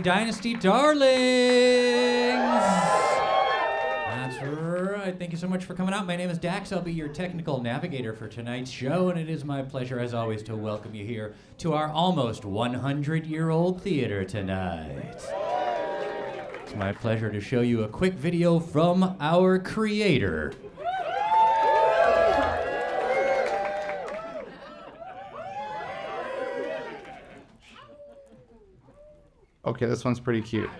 Introducing Dynasty Darlings! That's right. Thank you so much for coming out. My name is Dax. I'll be your technical navigator for tonight's show, and it is my pleasure, as always, to welcome you here to our almost 100-year-old theater tonight. It's my pleasure to show you a quick video from our creator. Okay, this one's pretty cute.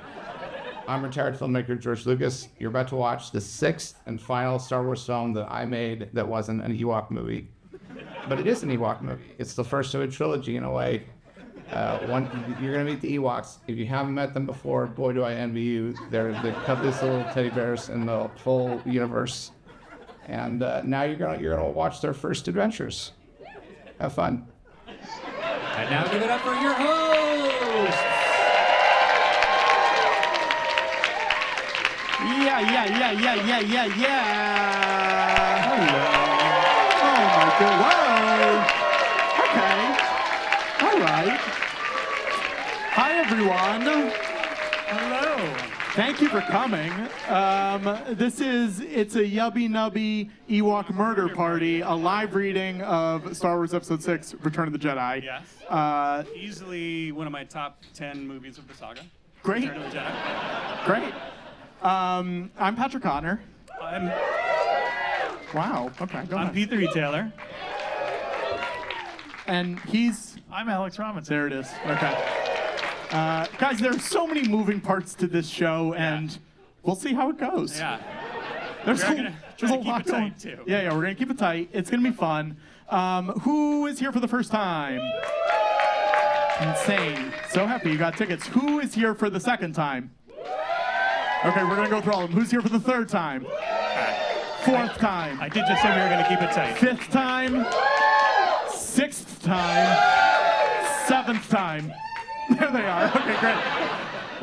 I'm retired filmmaker George Lucas. You're about to watch the 6th and final Star Wars film that I made that wasn't an Ewok movie. But it is an Ewok movie. It's the first of a trilogy in a way. You're going to meet the Ewoks. If you haven't met them before, boy, do I envy you. They're the cuddliest little teddy bears in the whole universe. And now you're gonna watch their first adventures. Have fun. And now give it up for your host! Yeah. Hello. Oh my God. Whoa. Okay. All right. Hi everyone. Hello. Thank you for coming. It's a Yubby Nubby Ewok murder party, a live reading of Star Wars Episode 6, Return of the Jedi. Yes. Easily one of my top 10 movies of the saga. Great. Return of the Jedi. Great. I'm Patrick Cotnoir. Wow. Okay. Go I'm ahead. P3 Taylor. And I'm Alex Robinson. there it is. Okay. Guys, there are so many moving parts to this show, and we'll see how it goes. Yeah. There's We're gonna try to keep it tight, too. Yeah, we're gonna keep it tight. It's gonna be fun. Who is here for the first time? Insane. So happy you got tickets. Who is here for the second time? Okay, we're gonna go through all of them. Who's here for the third time? Fourth time. I did just say we were going to keep it tight. Fifth time. Sixth time. Seventh time. There they are. Okay, great.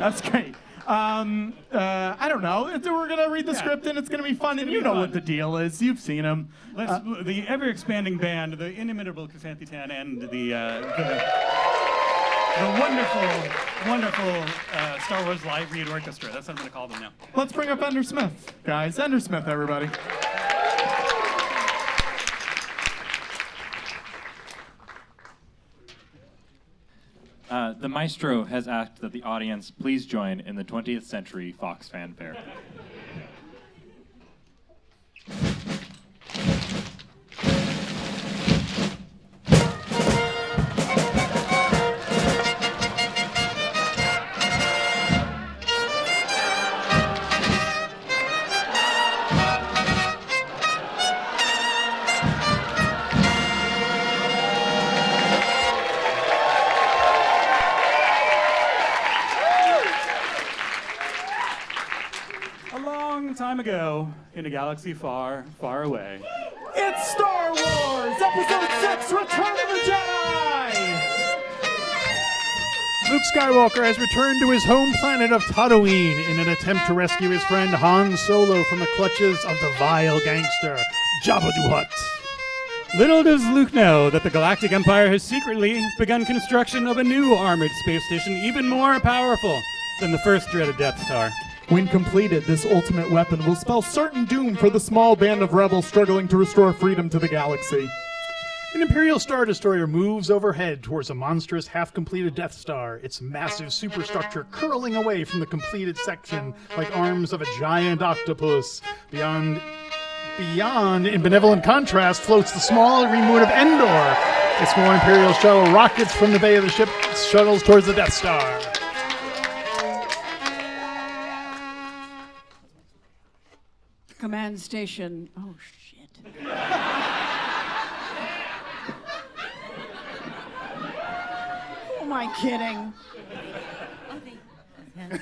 That's great. I don't know. We're gonna read the script and it's gonna be fun. And you know what the deal is. You've seen them. The ever-expanding band, the inimitable Chrysanthe and the wonderful Star Wars Live Read Orchestra. That's what I'm going to call them now. Let's bring up Ender Smith, guys. Ender Smith, everybody. The maestro has asked that the audience please join in the 20th Century Fox fanfare. Time ago, in a galaxy far, far away. It's Star Wars Episode 6, Return of the Jedi! Luke Skywalker has returned to his home planet of Tatooine in an attempt to rescue his friend Han Solo from the clutches of the vile gangster, Jabba the Hutt. Little does Luke know that the Galactic Empire has secretly begun construction of a new armored space station even more powerful than the first dreaded Death Star. When completed, this ultimate weapon will spell certain doom for the small band of rebels struggling to restore freedom to the galaxy. An Imperial Star Destroyer moves overhead towards a monstrous half-completed Death Star, its massive superstructure curling away from the completed section like arms of a giant octopus. Beyond, in benevolent contrast, floats the smaller moon of Endor. A small Imperial shuttle rockets from the bay of the ship, shuttles towards the Death Star. Command station. Oh, shit. Who am I kidding?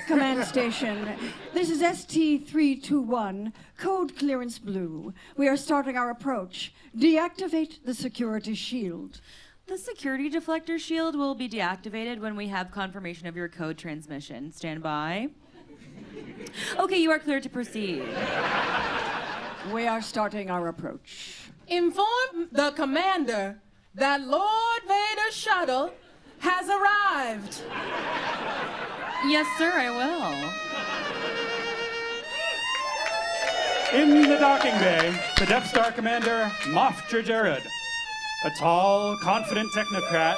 Command station. This is ST-321, code clearance blue. We are starting our approach. Deactivate the security shield. The security deflector shield will be deactivated when we have confirmation of your code transmission. Stand by. Okay, you are clear to proceed. We are starting our approach. Inform the commander that Lord Vader's shuttle has arrived. Yes, sir, I will. In the docking bay, the Death Star commander, Moff Jerjerrod, a tall, confident technocrat,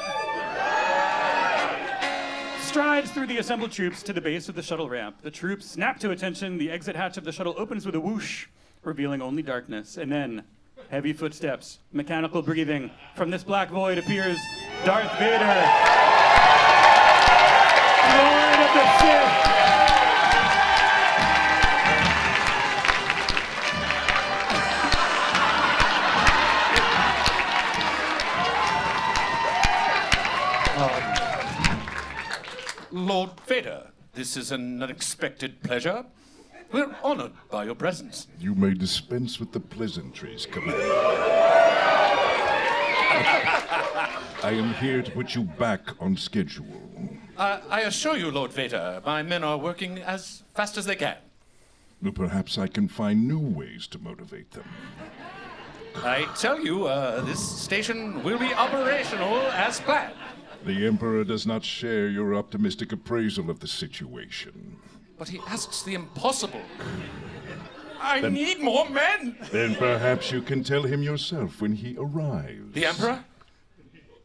strides through the assembled troops to the base of the shuttle ramp. The troops snap to attention. The exit hatch of the shuttle opens with a whoosh, revealing only darkness. And then, heavy footsteps, mechanical breathing. From this black void appears Darth Vader, Lord of the Sith. Lord Vader, this is an unexpected pleasure. We're honored by your presence. You may dispense with the pleasantries, Commander. I am here to put you back on schedule. I assure you, Lord Vader, my men are working as fast as they can. Well, perhaps I can find new ways to motivate them. I tell you, this station will be operational as planned. The Emperor does not share your optimistic appraisal of the situation. But he asks the impossible. I need more men! Then perhaps you can tell him yourself when he arrives. The Emperor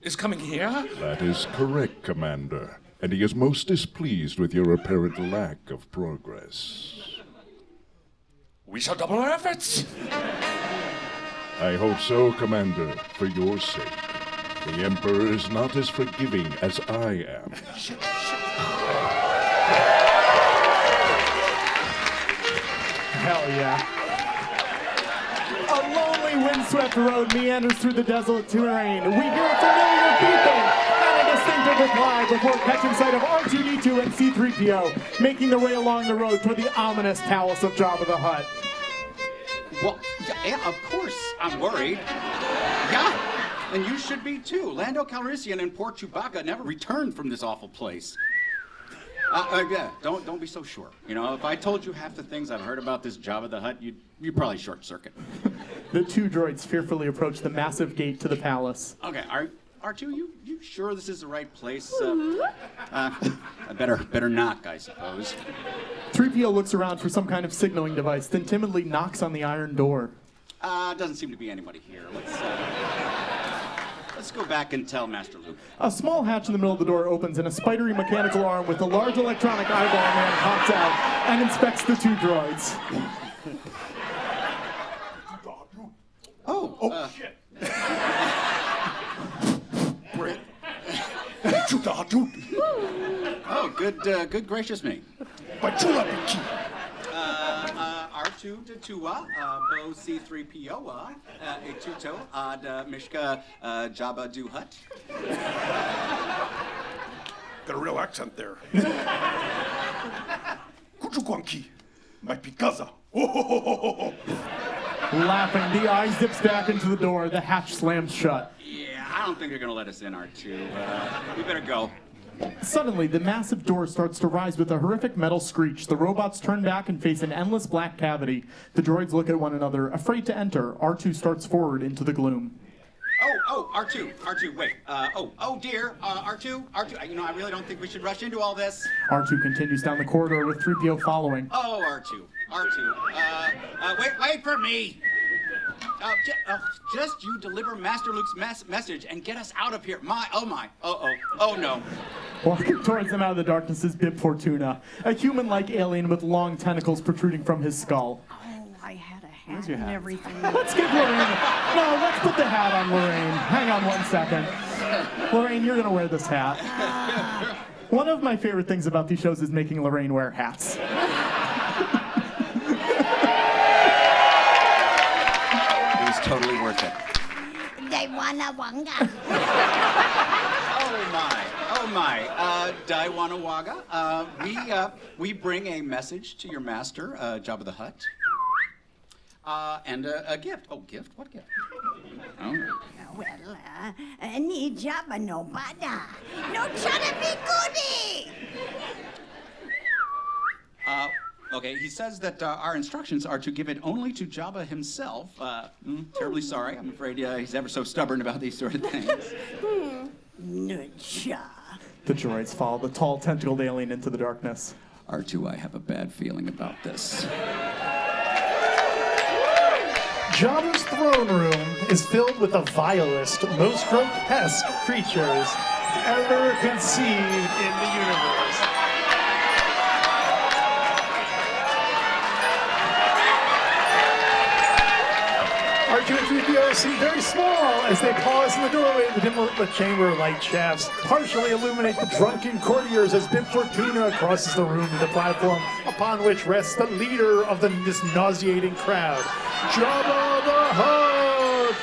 is coming here? That is correct, Commander. And he is most displeased with your apparent lack of progress. We shall double our efforts. I hope so, Commander, for your sake. The Emperor is not as forgiving as I am. Hell yeah. A lonely, windswept road meanders through the desolate terrain. We hear a familiar beeping and a distinctive reply before catching sight of R2-D2 and C-3PO, making their way along the road toward the ominous palace of Jabba the Hutt. Well, yeah, of course, I'm worried. Yeah. And you should be too. Lando Calrissian and poor Chewbacca never returned from this awful place. Yeah, don't be so sure. You know, if I told you half the things I've heard about this Jabba the Hutt, you'd probably short circuit. The two droids fearfully approach the massive gate to the palace. Okay, R2, you sure this is the right place? I better knock, I suppose. 3PO looks around for some kind of signaling device, then timidly knocks on the iron door. Doesn't seem to be anybody here. Let's go back and tell Master Luke. A small hatch in the middle of the door opens and a spidery mechanical arm with a large electronic eyeball man pops out and inspects the two droids. Oh, shit. Oh, good gracious me. R2 to Tua, Bo C3PO, Etuto, Ad Mishka, Jabba Du Hutt. Got a real accent there. Kuchukwanki, my Pikaza. Laughing, the eye zips back into the door. The hatch slams shut. Yeah, I don't think they're gonna let us in, R2. We better go. Suddenly, the massive door starts to rise with a horrific metal screech. The robots turn back and face an endless black cavity. The droids look at one another, afraid to enter. R2 starts forward into the gloom. Oh, R2, wait. Oh dear, R2, you know, I really don't think we should rush into all this. R2 continues down the corridor with 3PO following. Oh, R2, wait for me. Just you deliver Master Luke's message and get us out of here. Oh no. Walking towards them out of the darkness is Bib Fortuna, a human-like alien with long tentacles protruding from his skull. Oh, I had a hat Where's your hat? and everything. Let's get Laraine. No, let's put the hat on Laraine. Hang on 1 second. Laraine, you're gonna wear this hat. One of my favorite things about these shows is making Laraine wear hats. Totally worth it. They wanna wanga. Oh my. Daiwanawaga. We bring a message to your master, Jabba the Hutt. And a gift. Oh, gift? What gift? Oh. Well, ni Jabba no bada. No chana be goody. Okay, he says that our instructions are to give it only to Jabba himself. Terribly sorry. I'm afraid he's ever so stubborn about these sort of things. Nucha. The droids follow the tall, tentacled alien into the darkness. R2, I have a bad feeling about this. Jabba's throne room is filled with the vilest, most grotesque creatures ever conceived in the universe. R2 and 3PO seem very small as they pause in the doorway of the dim-lit chamber of light shafts, partially illuminate the drunken courtiers as Bib Fortuna crosses the room to the platform upon which rests the leader of this nauseating crowd, Jabba the Hutt!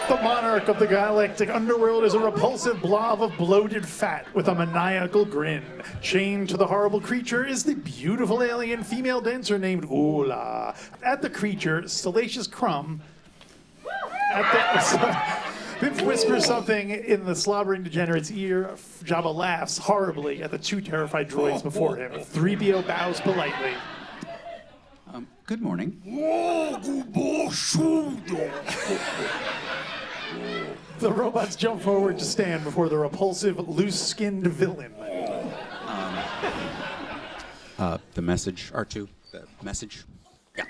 The monarch of the galactic underworld is a repulsive blob of bloated fat with a maniacal grin. Chained to the horrible creature is the beautiful alien female dancer named Oola. At the creature, Salacious Crumb... Bib whispers something in the slobbering degenerate's ear. Jabba laughs horribly at the two terrified droids before him. 3PO bows politely. Good morning. The robots jump forward to stand before the repulsive, loose-skinned villain. The message, R2. The message. Yeah.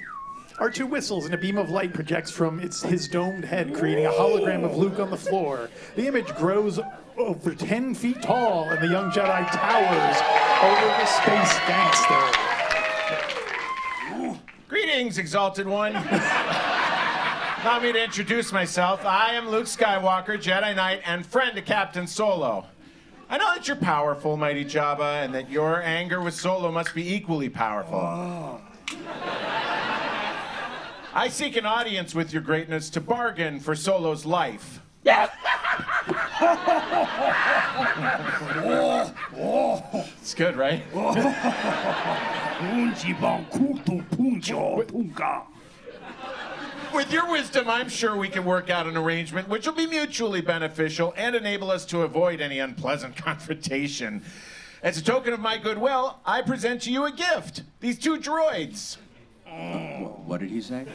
R2 whistles and a beam of light projects from his domed head, creating a hologram of Luke on the floor. The image grows over 10 feet tall, and the young Jedi towers over the space gangster. Greetings, Exalted One. Allow me to introduce myself. I am Luke Skywalker, Jedi Knight, and friend to Captain Solo. I know that you're powerful, mighty Jabba, and that your anger with Solo must be equally powerful. I seek an audience with your greatness to bargain for Solo's life. It's good, right? With your wisdom, I'm sure we can work out an arrangement which will be mutually beneficial and enable us to avoid any unpleasant confrontation. As a token of my goodwill, I present to you a gift. These two droids. What did he say?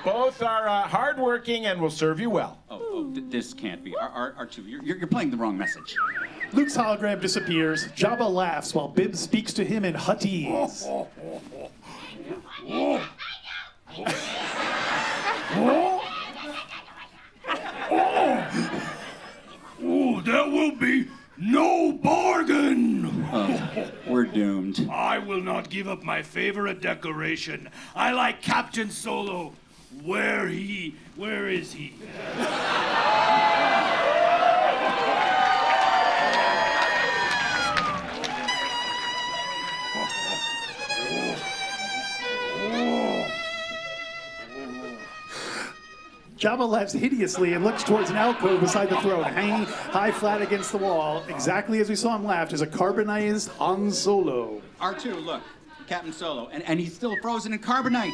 Both are hardworking and will serve you well. This can't be. R2, you're playing the wrong message. Luke's hologram disappears. Jabba laughs while Bib speaks to him in Huttese. There will be no bargain! We're doomed. I will not give up my favorite decoration. I like Captain Solo. Where is he? Jabba laughs hideously and looks towards an alcove beside the throne, hanging high flat against the wall. Exactly as we saw him laugh is a carbonized Han Solo. R2, look, Captain Solo, and he's still frozen in carbonite.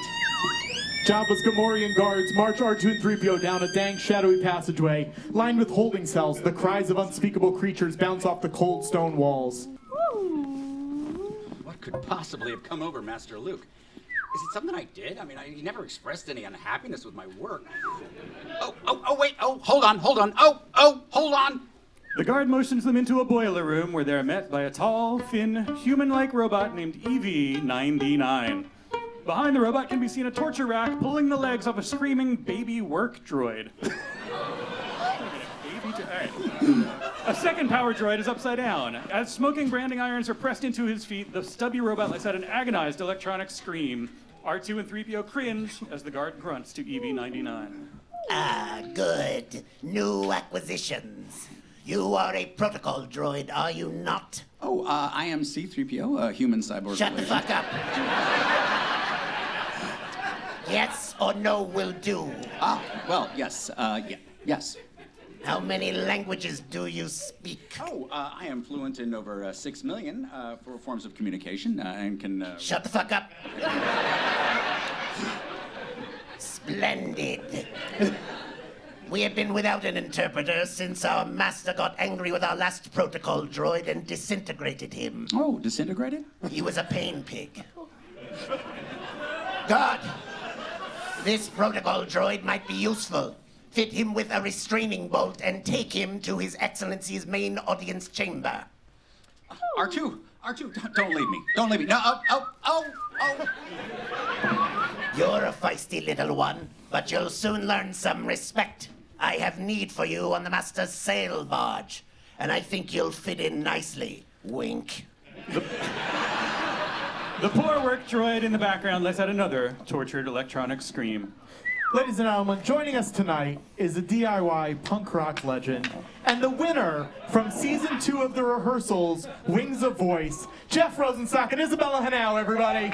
Jabba's Gamorrean guards march R2 and 3PO down a dank, shadowy passageway, lined with holding cells. The cries of unspeakable creatures bounce off the cold stone walls. What could possibly have come over Master Luke? Is it something I did? I mean, he never expressed any unhappiness with my work. Wait, hold on. Hold on. The guard motions them into a boiler room where they're met by a tall, thin, human-like robot named EV-99. Behind the robot can be seen a torture rack pulling the legs off a screaming baby work droid. A second power droid is upside down. As smoking branding irons are pressed into his feet, the stubby robot lets out an agonized electronic scream. R2 and 3PO cringe as the guard grunts to EV-99. Good. New acquisitions. You are a protocol droid, are you not? I am C-3PO, a human cyborg. Shut the fuck up. Yes or no will do. Yes. Yes. How many languages do you speak? I am fluent in over 6 million for forms of communication and can... Shut the fuck up. Splendid. We have been without an interpreter since our master got angry with our last protocol droid and disintegrated him. Oh, disintegrated? He was a pain pig. God, this protocol droid might be useful. fit him with a restraining bolt, and take him to His Excellency's main audience chamber. R2, don't leave me. Don't leave me. No, oh. You're a feisty little one, but you'll soon learn some respect. I have need for you on the Master's sail barge, and I think you'll fit in nicely. Wink. The poor work droid in the background lets out another tortured electronic scream. Ladies and gentlemen, joining us tonight is a DIY punk rock legend and the winner from season 2 of the rehearsals, Wings of Voice, Jeff Rosenstock and Isabella Henao, everybody.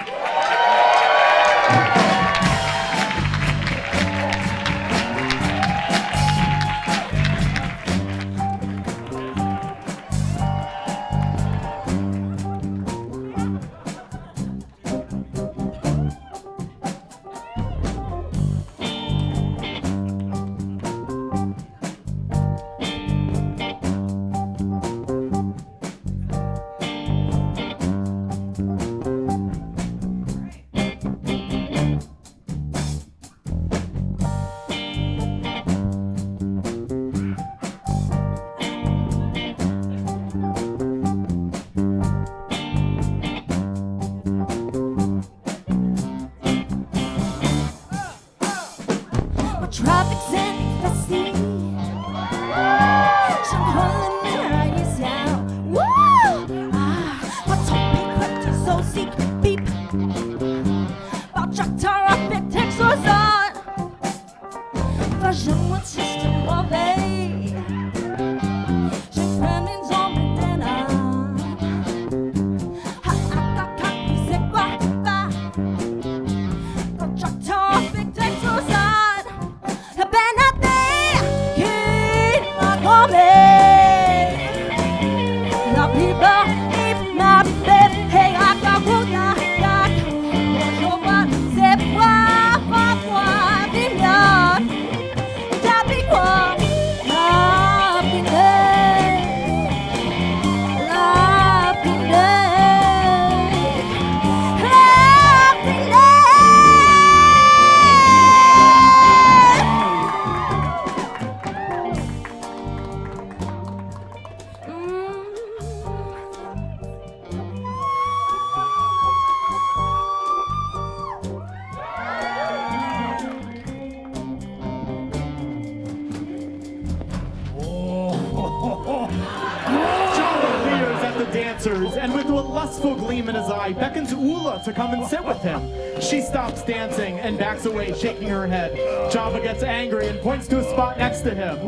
And with a lustful gleam in his eye, beckons Ula to come and sit with him. She stops dancing and backs away, shaking her head. Java gets angry and points to a spot next to him. The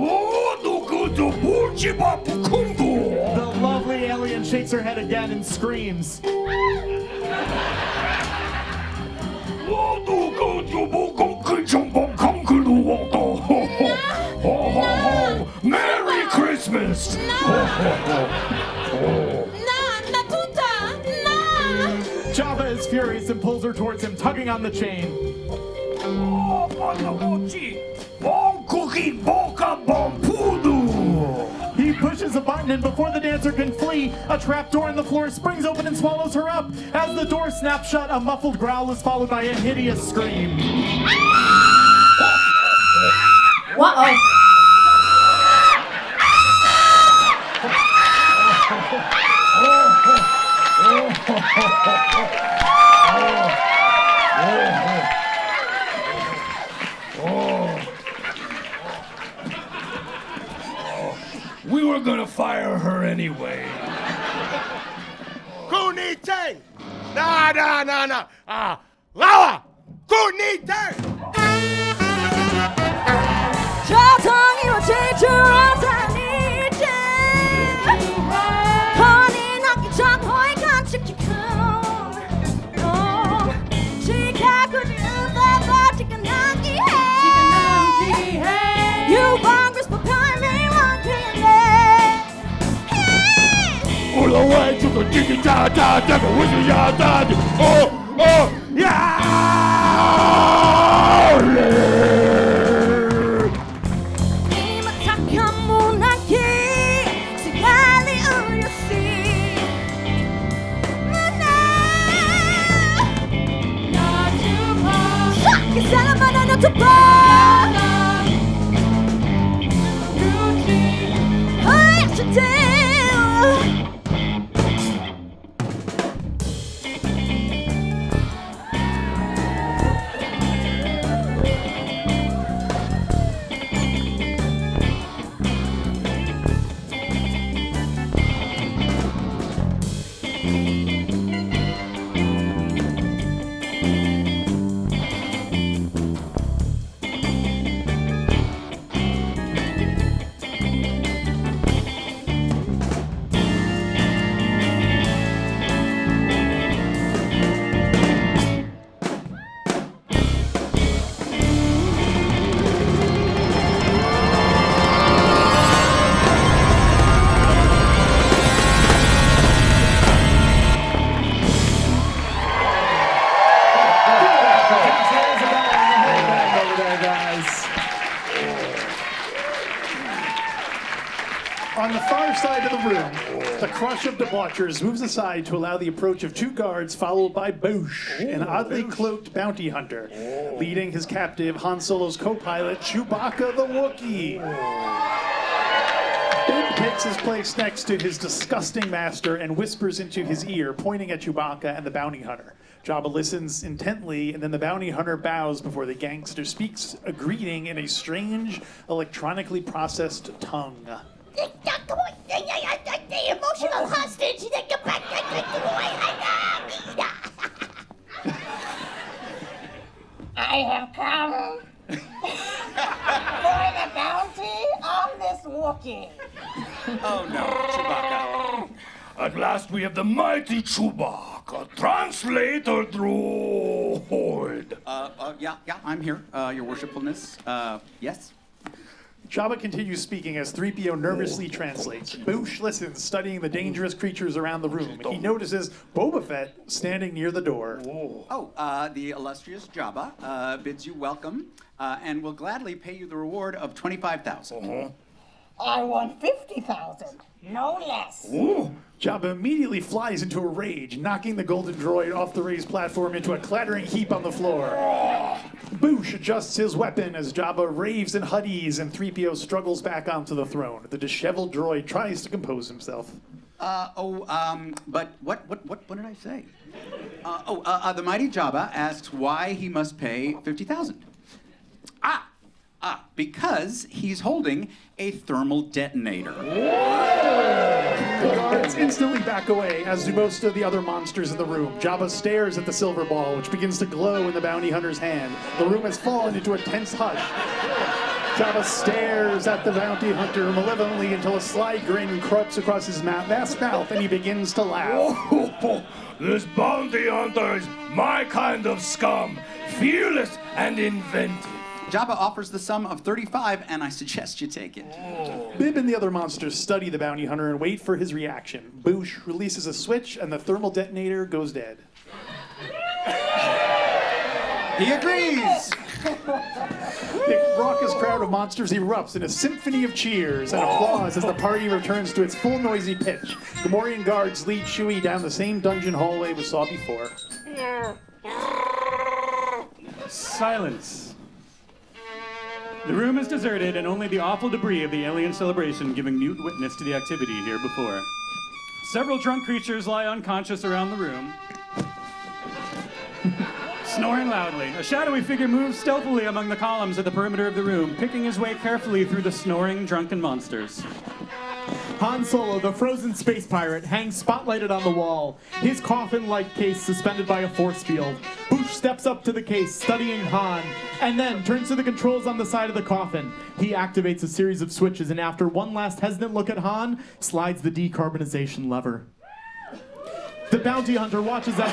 lovely alien shakes her head again and screams. Merry Christmas! Java is furious and pulls her towards him, tugging on the chain. He pushes a button, and before the dancer can flee, a trap door in the floor springs open and swallows her up. As the door snaps shut, a muffled growl is followed by a hideous scream. Uh-oh. We were gonna fire her anyway. Kunite! Na. Lawa! Kunite! On the far side of the room, the crush of debauchers moves aside to allow the approach of 2 guards, followed by Bouche, an oddly cloaked bounty hunter, leading his captive, Han Solo's co-pilot, Chewbacca the Wookiee. Bib takes his place next to his disgusting master and whispers into his ear, pointing at Chewbacca and the bounty hunter. Jabba listens intently, and then the bounty hunter bows before the gangster speaks a greeting in a strange, electronically processed tongue. Emotional hostage. I have come for the bounty on this Wookiee. Oh no, Chewbacca. At last we have the mighty Chewbacca, translator droid. Yeah, I'm here, your worshipfulness. Yes? Jabba continues speaking as 3PO nervously translates. Bouche listens, studying the dangerous creatures around the room. He notices Boba Fett standing near the door. The illustrious Jabba bids you welcome and will gladly pay you the reward of 25,000. I want 50,000, no less. Jabba immediately flies into a rage, knocking the golden droid off the raised platform into a clattering heap on the floor. Bouche adjusts his weapon as Jabba raves and huddies, and 3PO struggles back onto the throne. The disheveled droid tries to compose himself. But what did I say? The mighty Jabba asks why he must pay 50,000. Because he's holding a thermal detonator. The guards instantly back away, as do most of the other monsters in the room. Jabba stares at the silver ball, which begins to glow in the bounty hunter's hand. The room has fallen into a tense hush. Jabba stares at the bounty hunter malevolently until a sly grin creeps across his vast mouth, and he begins to laugh. This bounty hunter is my kind of scum, fearless and inventive. Jabba offers the sum of 35, and I suggest you take it. Bib and the other monsters study the bounty hunter and wait for his reaction. Bouche releases a switch, and the thermal detonator goes dead. He agrees! The raucous crowd of monsters erupts in a symphony of cheers and applause as the party returns to its full noisy pitch. Gamorrean guards lead Chewie down the same dungeon hallway we saw before. Silence. The room is deserted, and only the awful debris of the alien celebration giving mute witness to the activity here before. Several drunk creatures lie unconscious around the room, snoring loudly. A shadowy figure moves stealthily among the columns at the perimeter of the room, picking his way carefully through the snoring, drunken monsters. Han Solo, the frozen space pirate, hangs spotlighted on the wall, his coffin-like case suspended by a force field. Bouche steps up to the case, studying Han, and then turns to the controls on the side of the coffin. He activates a series of switches, and after one last hesitant look at Han, slides the decarbonization lever. The bounty hunter watches as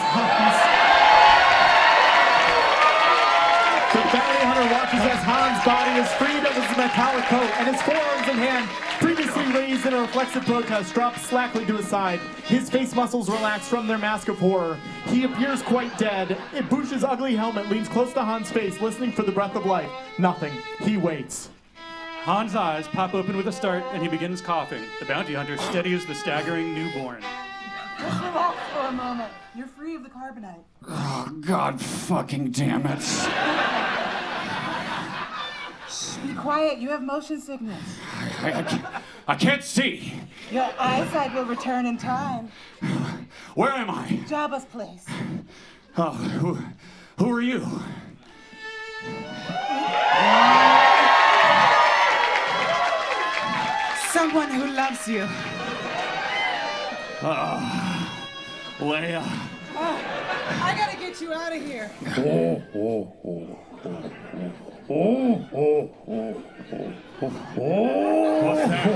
Han's body is freed of his metallic coat, and his forearms and hand, previously raised in a reflexive protest, drop slackly to his side. His face muscles relax from their mask of horror. He appears quite dead. Bouche's ugly helmet leans close to Han's face, listening for the breath of life. Nothing. He waits. Han's eyes pop open with a start, and he begins coughing. The bounty hunter steadies the staggering newborn. Just relax for a moment. You're free of the carbonite. Oh, God fucking damn it. Be quiet. You have motion sickness. I can't see. Your eyesight will return in time. Where am I? Jabba's place. Oh, who are you? Someone who loves you. Leia. I gotta get you out of here. What's that?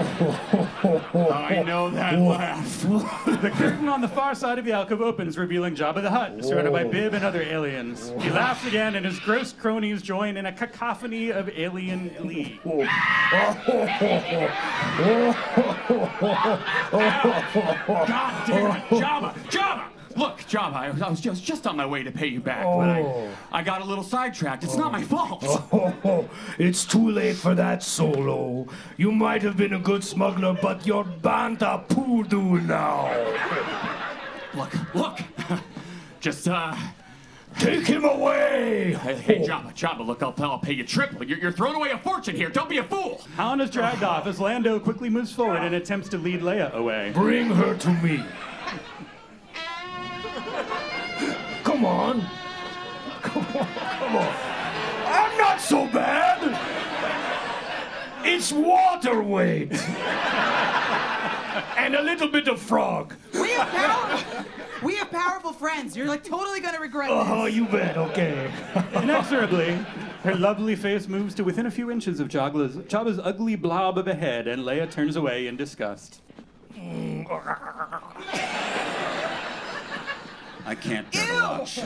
I know that laugh. The curtain on the far side of the alcove opens, revealing Jabba the Hutt, surrounded by Bib and other aliens. He laughs again, and his gross cronies join in a cacophony of alien glee. God damn it, Jabba! Jabba! Look, Jabba, I was just on my way to pay you back, but I got a little sidetracked. It's not my fault. It's too late for that, Solo. You might have been a good smuggler, but you're banta poodoo now. Look. Just, Take him away! Hey, Jabba, look, I'll pay you triple. You're throwing away a fortune here. Don't be a fool. Han is dragged off as Lando quickly moves forward and attempts to lead Leia away. Bring her to me. Come on. Come on. I'm not so bad. It's water weight. And a little bit of frog. We have powerful friends. You're like totally gonna regret this. Oh, you bet. Okay. Inexorably, her lovely face moves to within a few inches of Jabba's ugly blob of a head, and Leia turns away in disgust. I can't bear to watch.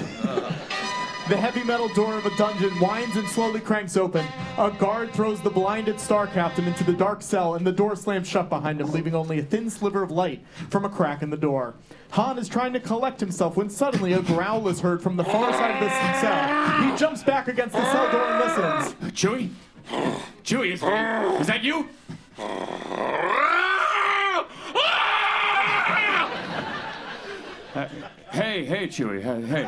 The heavy metal door of a dungeon winds and slowly cranks open. A guard throws the blinded Star Captain into the dark cell, and the door slams shut behind him, leaving only a thin sliver of light from a crack in the door. Han is trying to collect himself when suddenly a growl is heard from the far side of the cell. He jumps back against the cell door and listens. Chewie, is that you? Hey, Chewie. Hey.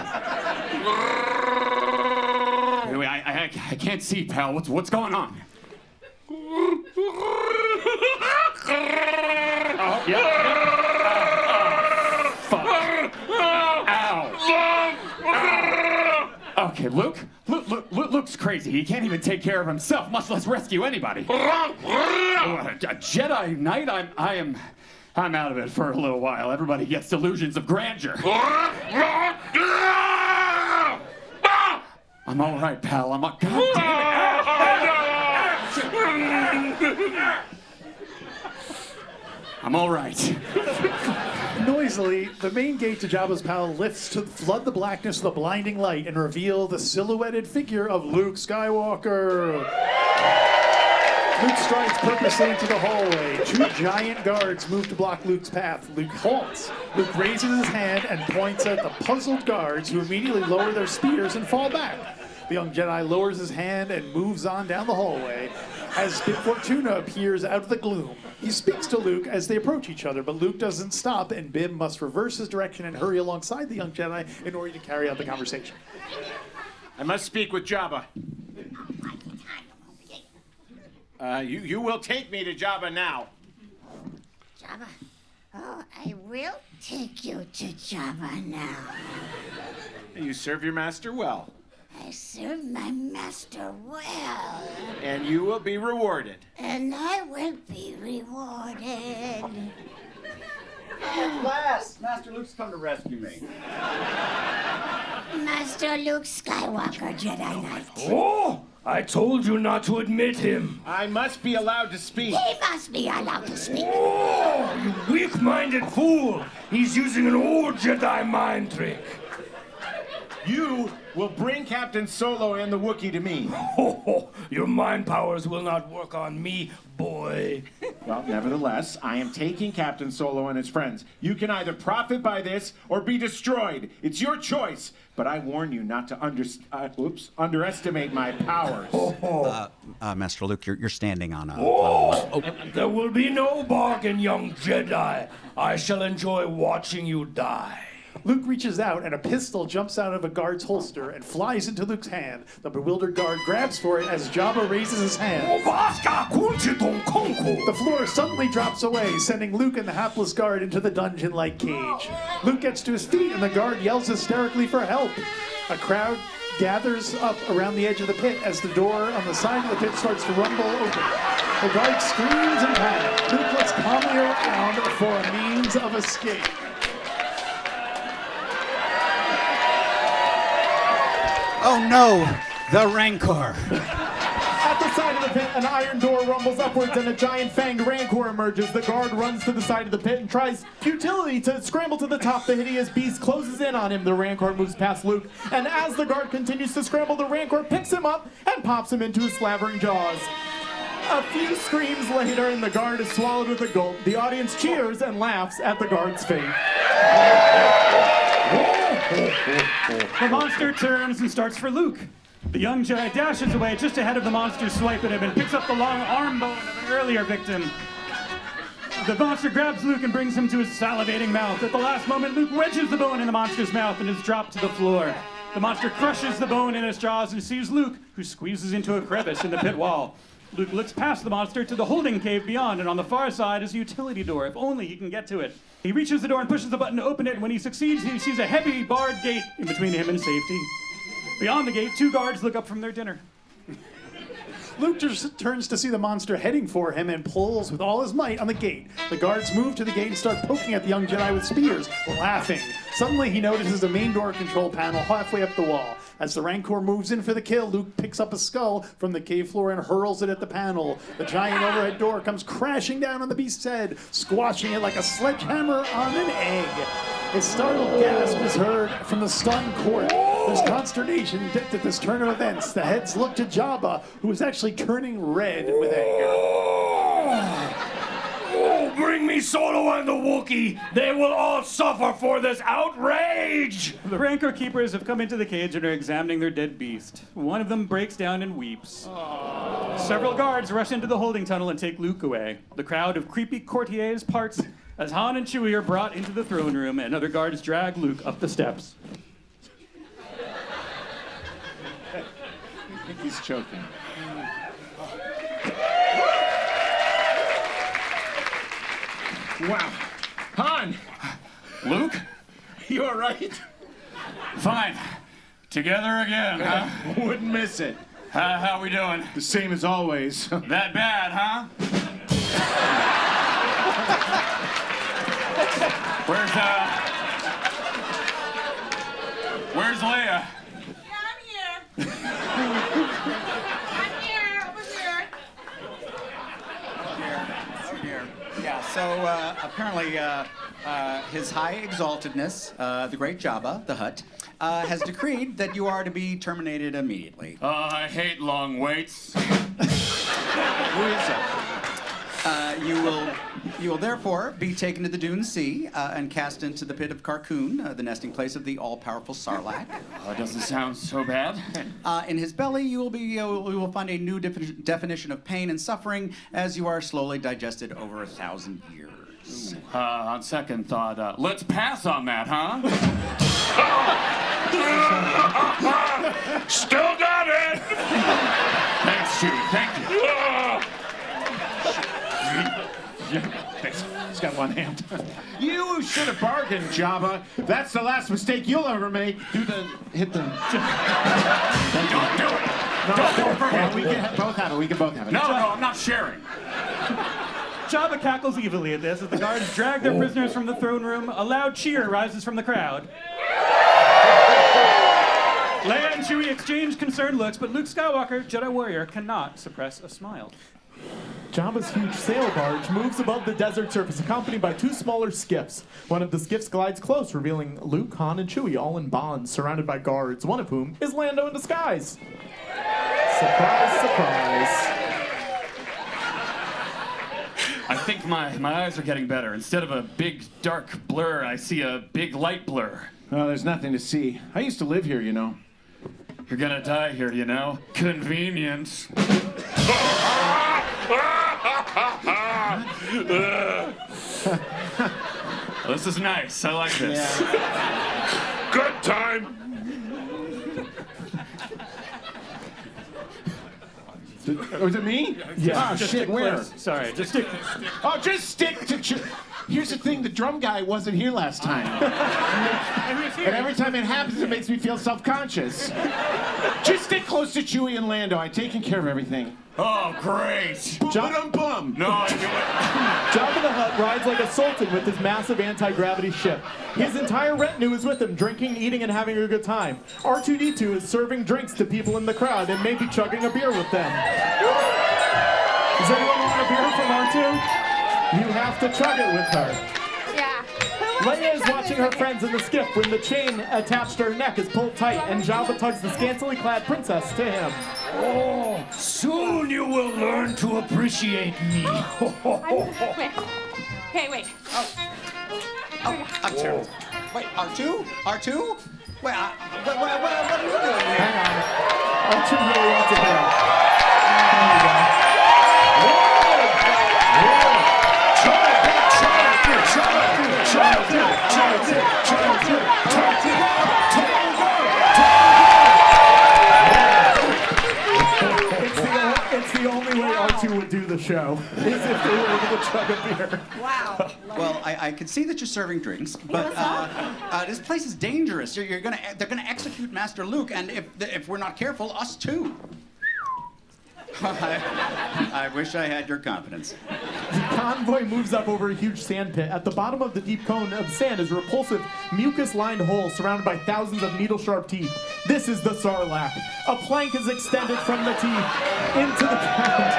Anyway, I can't see, pal. What's going on? Oh, yeah. Fuck. Ow. Okay, Luke's crazy. He can't even take care of himself, much less rescue anybody. A Jedi Knight? I'm out of it for a little while. Everybody gets delusions of grandeur. I'm all right, pal. God damn it. I'm all right. Noisily, the main gate to Jabba's palace lifts to flood the blackness with a blinding light and reveal the silhouetted figure of Luke Skywalker. Luke strides purposely into the hallway. Two giant guards move to block Luke's path. Luke halts. Luke raises his hand and points at the puzzled guards, who immediately lower their spears and fall back. The young Jedi lowers his hand and moves on down the hallway as Bib Fortuna appears out of the gloom. He speaks to Luke as they approach each other, but Luke doesn't stop, and Bib must reverse his direction and hurry alongside the young Jedi in order to carry out the conversation. I must speak with Jabba. You will take me to Jabba now. Jabba? Oh, I will take you to Jabba now. You serve your master well. I serve my master well. And you will be rewarded. And I will be rewarded. At last, Master Luke's come to rescue me. Master Luke Skywalker, Jedi Knight. Oh! I told you not to admit him. I must be allowed to speak. He must be allowed to speak. Oh, you weak-minded fool! He's using an old Jedi mind trick. You will bring Captain Solo and the Wookiee to me. Oh, your mind powers will not work on me, boy. Well, nevertheless, I am taking Captain Solo and his friends. You can either profit by this or be destroyed. It's your choice. But I warn you not to underestimate my powers. Master Luke, you're standing on a... There will be no bargain, young Jedi. I shall enjoy watching you die. Luke reaches out and a pistol jumps out of a guard's holster and flies into Luke's hand. The bewildered guard grabs for it as Jabba raises his hand. The floor suddenly drops away, sending Luke and the hapless guard into the dungeon-like cage. Luke gets to his feet and the guard yells hysterically for help. A crowd gathers up around the edge of the pit as the door on the side of the pit starts to rumble open. The guard screams in panic. Luke looks calmly around for a means of escape. Oh no, the Rancor. At the side of the pit, an iron door rumbles upwards and a giant fanged Rancor emerges. The guard runs to the side of the pit and tries futilely to scramble to the top. The hideous beast closes in on him. The Rancor moves past Luke, and as the guard continues to scramble, the Rancor picks him up and pops him into his slavering jaws. A few screams later, and the guard is swallowed with a gulp. The audience cheers and laughs at the guard's fate. Oh, The monster turns and starts for Luke. The young Jedi dashes away just ahead of the monster's swipe at him and picks up the long arm bone of an earlier victim. The monster grabs Luke and brings him to his salivating mouth. At the last moment, Luke wedges the bone in the monster's mouth and is dropped to the floor. The monster crushes the bone in his jaws and sees Luke, who squeezes into a crevice in the pit wall. Luke looks past the monster to the holding cave beyond, and on the far side is a utility door, if only he can get to it. He reaches the door and pushes the button to open it, and when he succeeds, he sees a heavy barred gate in between him and safety. Beyond the gate, 2 guards look up from their dinner. Luke just turns to see the monster heading for him and pulls with all his might on the gate. The guards move to the gate and start poking at the young Jedi with spears, laughing. Suddenly, he notices a main door control panel halfway up the wall. As the Rancor moves in for the kill, Luke picks up a skull from the cave floor and hurls it at the panel. The giant overhead door comes crashing down on the beast's head, squashing it like a sledgehammer on an egg. A startled gasp is heard from the stunned court. There's consternation at this turn of events. The heads look to Jabba, who is actually turning red with anger. Oh, bring me Solo and the Wookiee. They will all suffer for this outrage. The Rancor keepers have come into the cage and are examining their dead beast. One of them breaks down and weeps. Several guards rush into the holding tunnel and take Luke away. The crowd of creepy courtiers parts as Han and Chewie are brought into the throne room and other guards drag Luke up the steps. I think he's choking. Wow. Han! Luke? You all right? Fine. Together again, huh? Wouldn't miss it. How we doing? The same as always. That bad, huh? Where's Leia? Yeah, so apparently His High Exaltedness, the Great Jabba, the Hutt, has decreed that you are to be terminated immediately. I hate long waits. Who is it? You will therefore be taken to the Dune Sea and cast into the pit of Carcoon, the nesting place of the all-powerful Sarlacc. Oh, it doesn't sound so bad. In his belly, you will find a new definition of pain and suffering as you are slowly digested over 1,000 years. On second thought, let's pass on that, huh? Still got it! Thanks, Chewie. Thank you. Thanks. He's got one hand. You should have bargained, Jabba. That's the last mistake you'll ever make. Hit the. Don't do it. Don't forget. We can both have it. We can both have it. No, I'm not sharing. Jabba cackles evilly at this as the guards drag their prisoners from the throne room. A loud cheer rises from the crowd. Leia and Chewie exchange concerned looks, but Luke Skywalker, Jedi warrior, cannot suppress a smile. Jabba's huge sail barge moves above the desert surface, accompanied by 2 smaller skiffs. One of the skiffs glides close, revealing Luke, Han, and Chewie all in bonds, surrounded by guards, one of whom is Lando in disguise. Surprise, surprise. I think my eyes are getting better. Instead of a big dark blur, I see a big light blur. Oh, there's nothing to see. I used to live here, you know. You're gonna die here, you know. Convenience. This is nice. I like this. Yeah. Good time. Was it me? Yeah. Oh, Just shit, stick where? close. Sorry, just stick. Oh, just stick to... Here's the thing, the drum guy wasn't here last time. And every time it happens, it makes me feel self-conscious. Just stick close to Chewie and Lando. I've taken care of everything. Oh, great. Bum. No, I knew it. Jabba the Hutt rides like a sultan with his massive anti-gravity ship. His entire retinue is with him, drinking, eating, and having a good time. R2-D2 is serving drinks to people in the crowd and maybe chugging a beer with them. Does anyone want a beer from R2? You have to chug it with her. Yeah. Leia is watching her friends in the skiff when the chain attached to her neck is pulled tight and Jabba tugs the scantily clad princess to him. Oh, soon you will learn to appreciate me. Wait. I'm sorry. Wait, R2? R2? Wait, what are you doing here? Hang on. R2 really wants it there. It's the only way R2 would do the show, is if they were able to chug a beer. Wow. Well, I can see that you're serving drinks, but this place is dangerous. They're gonna execute Master Luke, and if we're not careful, us too. I wish I had your confidence. The convoy moves up over a huge sand pit. At the bottom of the deep cone of sand is a repulsive, mucus-lined hole surrounded by thousands of needle-sharp teeth. This is the Sarlacc. A plank is extended from the teeth into the ground.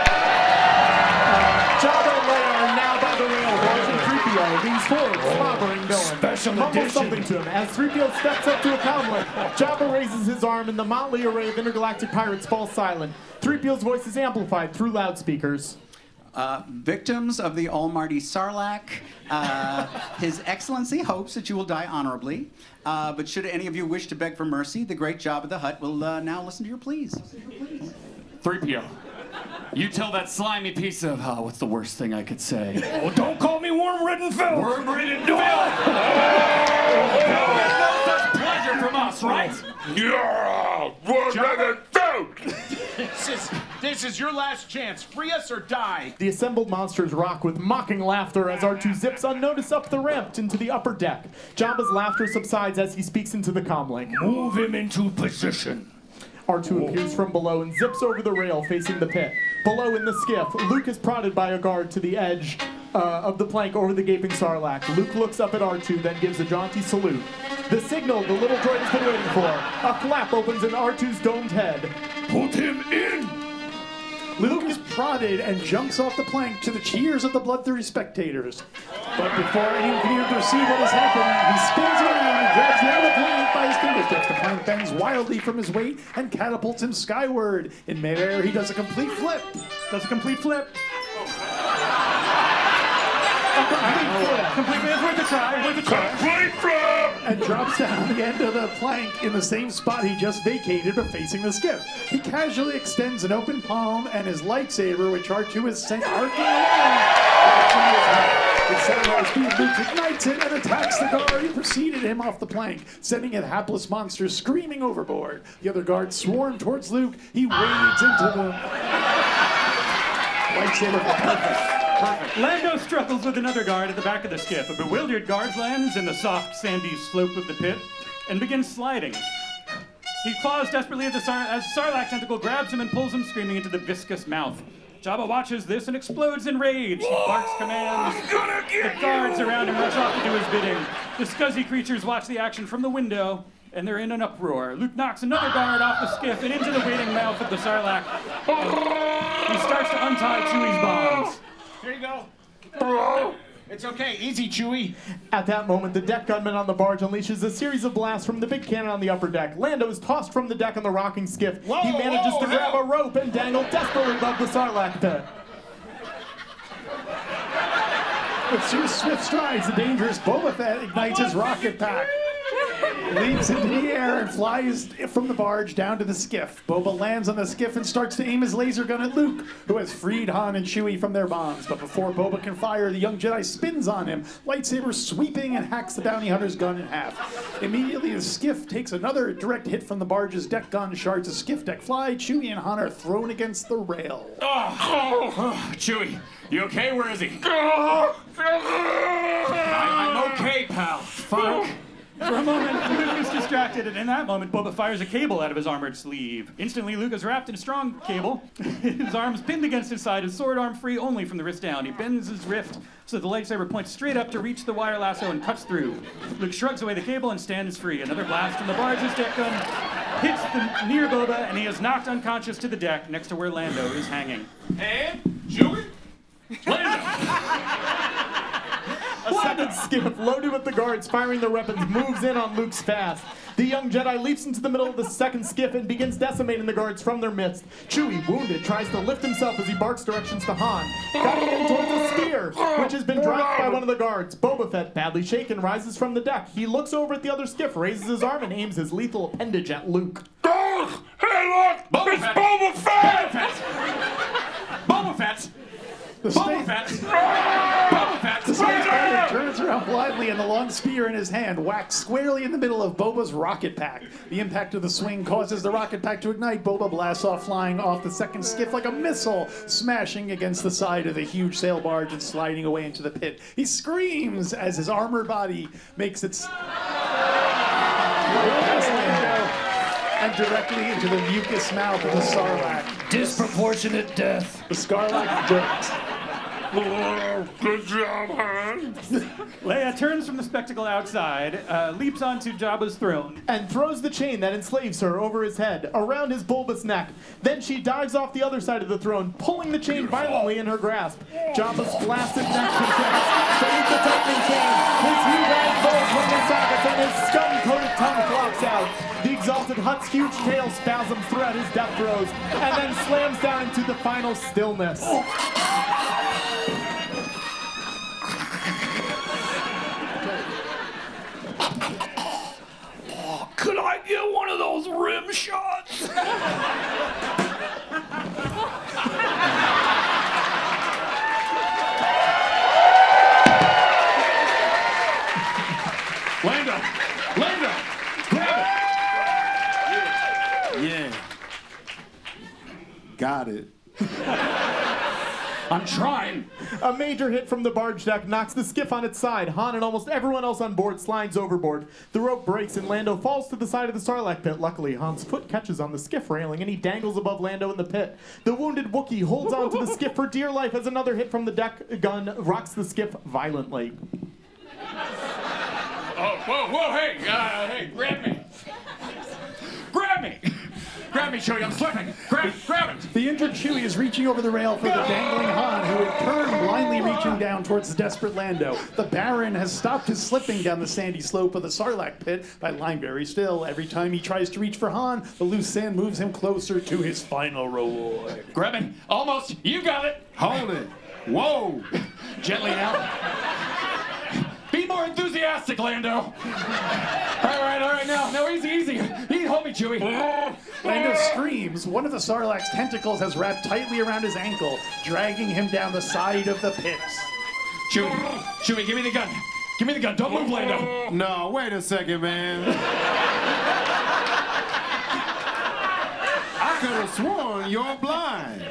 Jabba and Leia are now by the rail, watching 3PO leans forward, slobbering going. Special Mumbles edition. something to him. As 3PO steps up to a comlink, Jabba raises his arm and the motley array of intergalactic pirates falls silent. 3PO's voice is amplified through loudspeakers. Victims of the Almighty Sarlacc, His Excellency hopes that you will die honorably. But should any of you wish to beg for mercy, the great Jabba the Hutt will now listen to your pleas. 3PO. You tell that slimy piece of, what's the worst thing I could say? Oh, don't call me worm-ridden Phil. Worm-ridden Phil! No such pleasure from us, right? Yeah, worm-ridden Phil! This is your last chance. Free us or die. The assembled monsters rock with mocking laughter as R2 zips unnoticed up the ramp into the upper deck. Jabba's laughter subsides as he speaks into the comlink. Move him into position. R2 appears from below and zips over the rail facing the pit. Below in the skiff, Luke is prodded by a guard to the edge of the plank over the gaping Sarlacc. Luke looks up at R2, then gives a jaunty salute. The signal the little droid has been waiting for. A flap opens in R2's domed head. Put him in! Luke is prodded and jumps off the plank to the cheers of the bloodthirsty spectators. But before anyone can even perceive what has happened, he spins around and grabs the end of the plank by his fingertips. The plank bends wildly from his weight and catapults him skyward. In midair, he does a complete flip. Complete flip. It's worth a try. And drops down the end of the plank in the same spot he just vacated, but facing the skiff. He casually extends an open palm and his lightsaber, which R2 is sent arcing along. With samurai speed, Luke ignites it and attacks the guard who preceded him off the plank, sending a hapless monster screaming overboard. The other guards swarm towards Luke. He wades into the lightsaber. Perfect. Lando struggles with another guard at the back of the skiff. A bewildered guard lands in the soft, sandy slope of the pit and begins sliding. He claws desperately at as Sarlacc tentacle grabs him and pulls him screaming into the viscous mouth. Jabba watches this and explodes in rage. He barks commands. The guards around him rush off to do his bidding. The scuzzy creatures watch the action from the window, and they're in an uproar. Luke knocks another guard off the skiff and into the waiting mouth of the Sarlacc. He starts to untie Chewie's bonds. Here you go. It's okay. Easy, Chewie. At that moment, the deck gunman on the barge unleashes a series of blasts from the big cannon on the upper deck. Lando is tossed from the deck on the rocking skiff. He manages to grab a rope and dangle desperately above the Sarlacc pit. With two swift strides, the dangerous Boba Fett ignites his rocket pack, leaps into the air and flies from the barge down to the skiff. Boba lands on the skiff and starts to aim his laser gun at Luke, who has freed Han and Chewie from their bonds. But before Boba can fire, the young Jedi spins on him, lightsaber sweeping, and hacks the bounty hunter's gun in half. Immediately, the skiff takes another direct hit from the barge's deck gun. Shards of skiff deck fly. Chewie and Han are thrown against the rail. Chewie, you okay? Where is he? I'm okay, pal. Fuck. For a moment, Luke is distracted, and in that moment, Boba fires a cable out of his armored sleeve. Instantly, Luke is wrapped in a strong cable, his arms pinned against his side, his sword arm free only from the wrist down. He bends his wrist so that the lightsaber points straight up to reach the wire lasso and cuts through. Luke shrugs away the cable and stands free. Another blast from the barge's deck gun hits near Boba, and he is knocked unconscious to the deck next to where Lando is hanging. And Chewie? A second skiff, loaded with the guards firing their weapons, moves in on Luke's fast. The young Jedi leaps into the middle of the second skiff and begins decimating the guards from their midst. Chewie, wounded, tries to lift himself as he barks directions to Han, guiding him towards a spear, which has been dropped by one of the guards. Boba Fett, badly shaken, rises from the deck. He looks over at the other skiff, raises his arm, and aims his lethal appendage at Luke. Hey, look! It's Boba Fett! Boba Fett! Boba Fett! Boba Fett! The Space Pirate turns around blindly and the long spear in his hand whacks squarely in the middle of Boba's rocket pack. The impact of the swing causes the rocket pack to ignite. Boba blasts off, flying off the second skiff like a missile, smashing against the side of the huge sail barge and sliding away into the pit. He screams as his armored body makes its way past Lando and directly into the mucus mouth of the Sarlacc. Disproportionate death. The Sarlacc dirt. Good job, Han. Leia turns from the spectacle outside, leaps onto Jabba's throne, and throws the chain that enslaves her over his head, around his bulbous neck. Then she dives off the other side of the throne, pulling the chain violently in her grasp. Jabba's flaccid neck contracts beneath the tightening chain. His huge eyes bulge from their sockets, and his scum-coated tongue flops out. The exalted Hutt's huge tail spasms throughout his death throes, and then slams down into the final stillness. Could I get one of those rim shots? Lando! Grab it! Yeah. Got it. I'm trying. A major hit from the barge deck knocks the skiff on its side. Han and almost everyone else on board slides overboard. The rope breaks and Lando falls to the side of the Sarlacc pit. Luckily, Han's foot catches on the skiff railing and he dangles above Lando in the pit. The wounded Wookiee holds on to the skiff for dear life as another hit from the deck gun rocks the skiff violently. Oh, whoa, hey, grab me. Grab me, Chewie, I'm slipping. Grab it. The injured Chewie is reaching over the rail for the dangling Han, who had turned, blindly reaching down towards the desperate Lando. The Baron has stopped his slipping down the sandy slope of the Sarlacc pit by lying very still. Every time he tries to reach for Han, the loose sand moves him closer to his final reward. Grab it. Almost. You got it. Hold it. Whoa. Gently now. Be more enthusiastic, Lando. All right, now. No, easy. Hold me, Chewie. Lando screams. One of the Sarlacc's tentacles has wrapped tightly around his ankle, dragging him down the side of the pit. Chewie, give me the gun. Don't move, Lando. No, wait a second, man. I could have sworn you're blind.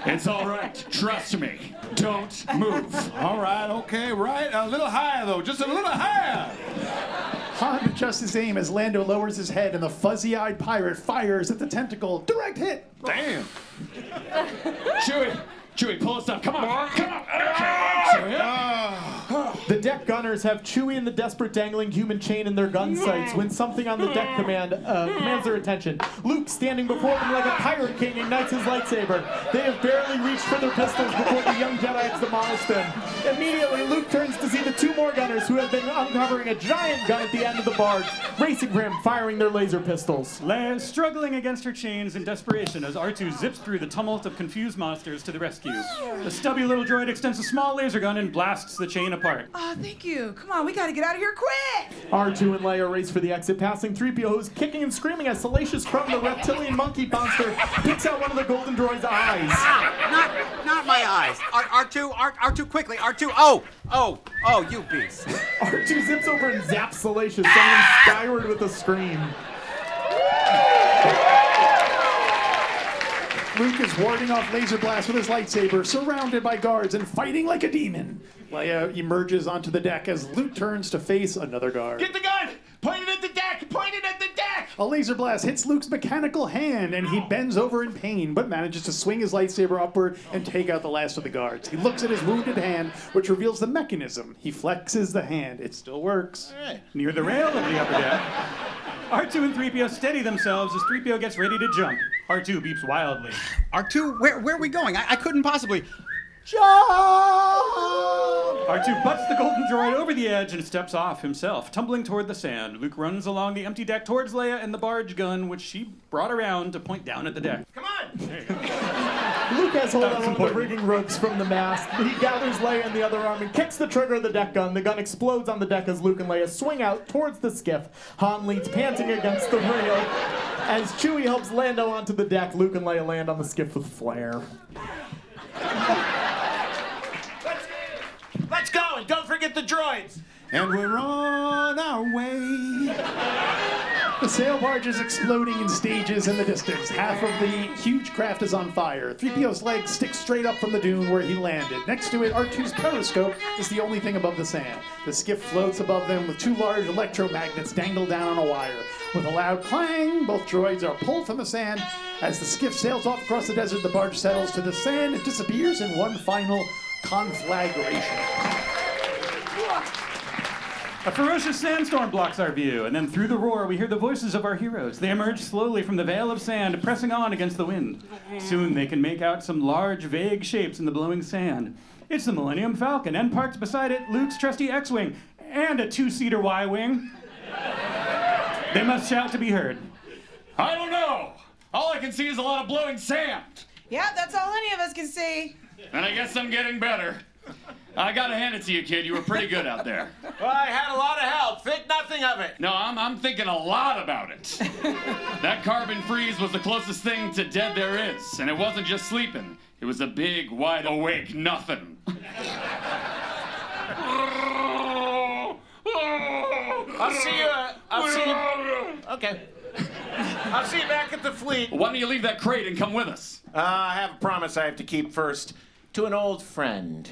It's all right. Trust me. Don't move. All right, okay, right. A little higher, though. Just a little higher. Han adjusts his aim as Lando lowers his head and the fuzzy-eyed pirate fires at the tentacle. Direct hit. Damn. Chewie, pull us up. Come on. The deck gunners have Chewie and the desperate dangling human chain in their gun sights when something on the deck commands their attention. Luke, standing before them like a pirate king, ignites his lightsaber. They have barely reached for their pistols before the young Jedi has demolished them. Immediately, Luke turns to see the two more gunners who have been uncovering a giant gun at the end of the barge, racing for him, firing their laser pistols. Leia is struggling against her chains in desperation as R2 zips through the tumult of confused monsters to the rescue. The stubby little droid extends a small laser gun and blasts the chain apart. Oh, thank you. Come on, we gotta get out of here quick! R2 and Leia race for the exit, passing 3PO, who's kicking and screaming as Salacious Crumb, the reptilian monkey monster, picks out one of the golden droid's eyes. Not my eyes. R2, quickly. R2, oh, you beast. R2 zips over and zaps Salacious, sending him skyward with a scream. Luke is warding off laser blasts with his lightsaber, surrounded by guards and fighting like a demon. Leia emerges onto the deck as Luke turns to face another guard. Get the gun! Point it at the deck! A laser blast hits Luke's mechanical hand, and he bends over in pain, but manages to swing his lightsaber upward and take out the last of the guards. He looks at his wounded hand, which reveals the mechanism. He flexes the hand. It still works. Near the rail of the upper deck, R2 and 3PO steady themselves as 3PO gets ready to jump. R2 beeps wildly. R2, where are we going? I couldn't possibly... Jump! R2 butts the golden droid over the edge and steps off himself, tumbling toward the sand. Luke runs along the empty deck towards Leia and the barge gun, which she brought around to point down at the deck. Come on! Luke has hold on the rigging ropes from the mast. He gathers Leia in the other arm and kicks the trigger of the deck gun. The gun explodes on the deck as Luke and Leia swing out towards the skiff. Han leans panting against the rail. As Chewie helps Lando onto the deck, Luke and Leia land on the skiff with flair. Let's go, and don't forget the droids. And we're on our way. The sail barge is exploding in stages in the distance. Half of the huge craft is on fire. 3PO's legs stick straight up from the dune where he landed. Next to it, R2's periscope is the only thing above the sand. The skiff floats above them with two large electromagnets dangled down on a wire. With a loud clang, both droids are pulled from the sand. As the skiff sails off across the desert, the barge settles to the sand and disappears in one final conflagration. A ferocious sandstorm blocks our view, and then through the roar we hear the voices of our heroes. They emerge slowly from the veil of sand, pressing on against the wind. Soon they can make out some large, vague shapes in the blowing sand. It's the Millennium Falcon, and parked beside it, Luke's trusty X-Wing, and a two-seater Y-Wing. They must shout to be heard. I don't know. All I can see is a lot of blowing sand. Yeah, that's all any of us can see. And I guess I'm getting better. I gotta hand it to you, kid. You were pretty good out there. Well, I had a lot of help. Think nothing of it. No, I'm thinking a lot about it. That carbon freeze was the closest thing to dead there is. And it wasn't just sleeping. It was a big, wide awake nothing. I'll see you. Okay. I'll see you back at the fleet. Why don't you leave that crate and come with us? I have a promise I have to keep first. To an old friend.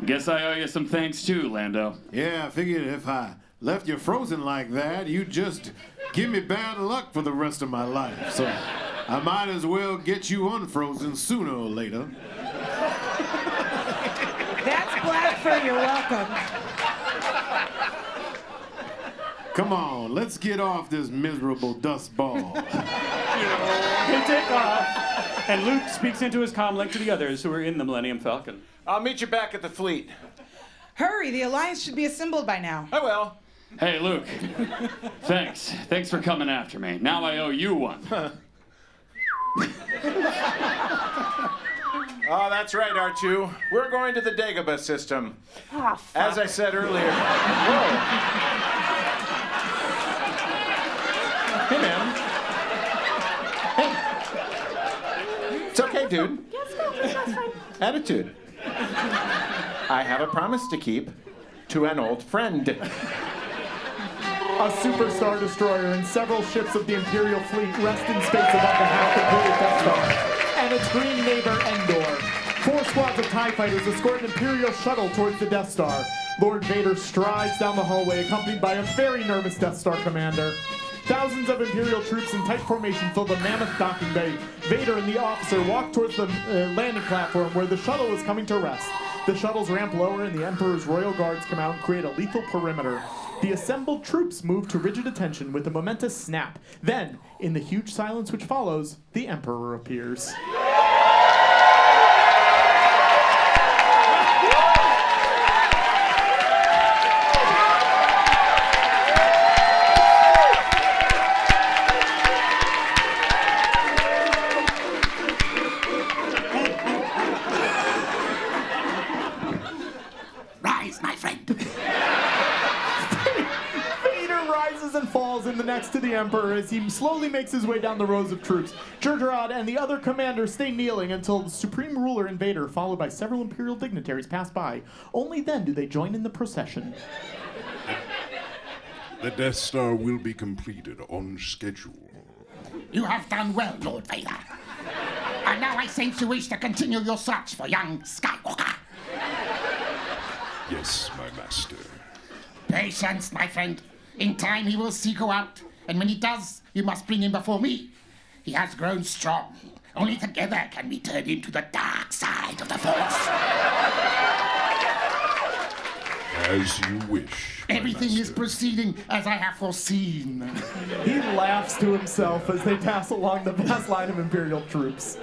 Guess I owe you some thanks too, Lando. Yeah, I figured if I left you frozen like that, you'd just give me bad luck for the rest of my life. So I might as well get you unfrozen sooner or later. That's Blackford, you're welcome. Come on, let's get off this miserable dust ball. They take off, and Luke speaks into his comlink to the others who are in the Millennium Falcon. I'll meet you back at the fleet. Hurry, the Alliance should be assembled by now. I will. Hey, Luke. Thanks. Thanks for coming after me. Now I owe you one. Oh, that's right, R2. We're going to the Dagobah system. Oh, As I said earlier. Whoa. Hey, man. Hey. It's okay, dude. Attitude. I have a promise to keep to an old friend. A superstar destroyer and several ships of the Imperial fleet rest in space above the half-completed Death Star and its green neighbor Endor. 4 squads of TIE fighters escort an Imperial shuttle towards the Death Star. Lord Vader strides down the hallway accompanied by a very nervous Death Star commander. Thousands of Imperial troops in tight formation fill the mammoth docking bay. Vader and the officer walk towards the landing platform where the shuttle is coming to rest. The shuttles ramp lower and the Emperor's royal guards come out and create a lethal perimeter. The assembled troops move to rigid attention with a momentous snap. Then, in the huge silence which follows, the Emperor appears. Next to the Emperor as he slowly makes his way down the rows of troops. Jerjerrod and the other commanders stay kneeling until the Supreme Ruler and Vader, followed by several Imperial dignitaries, pass by. Only then do they join in the procession. The Death Star will be completed on schedule. You have done well, Lord Vader. And now I sense you wish to continue your search for young Skywalker. Yes, my master. Patience, my friend. In time he will seek you out, and when he does, you must bring him before me. He has grown strong. Only together can we turn him to the dark side of the Force. As you wish. Everything is proceeding as I have foreseen. He laughs to himself as they pass along the vast line of Imperial troops.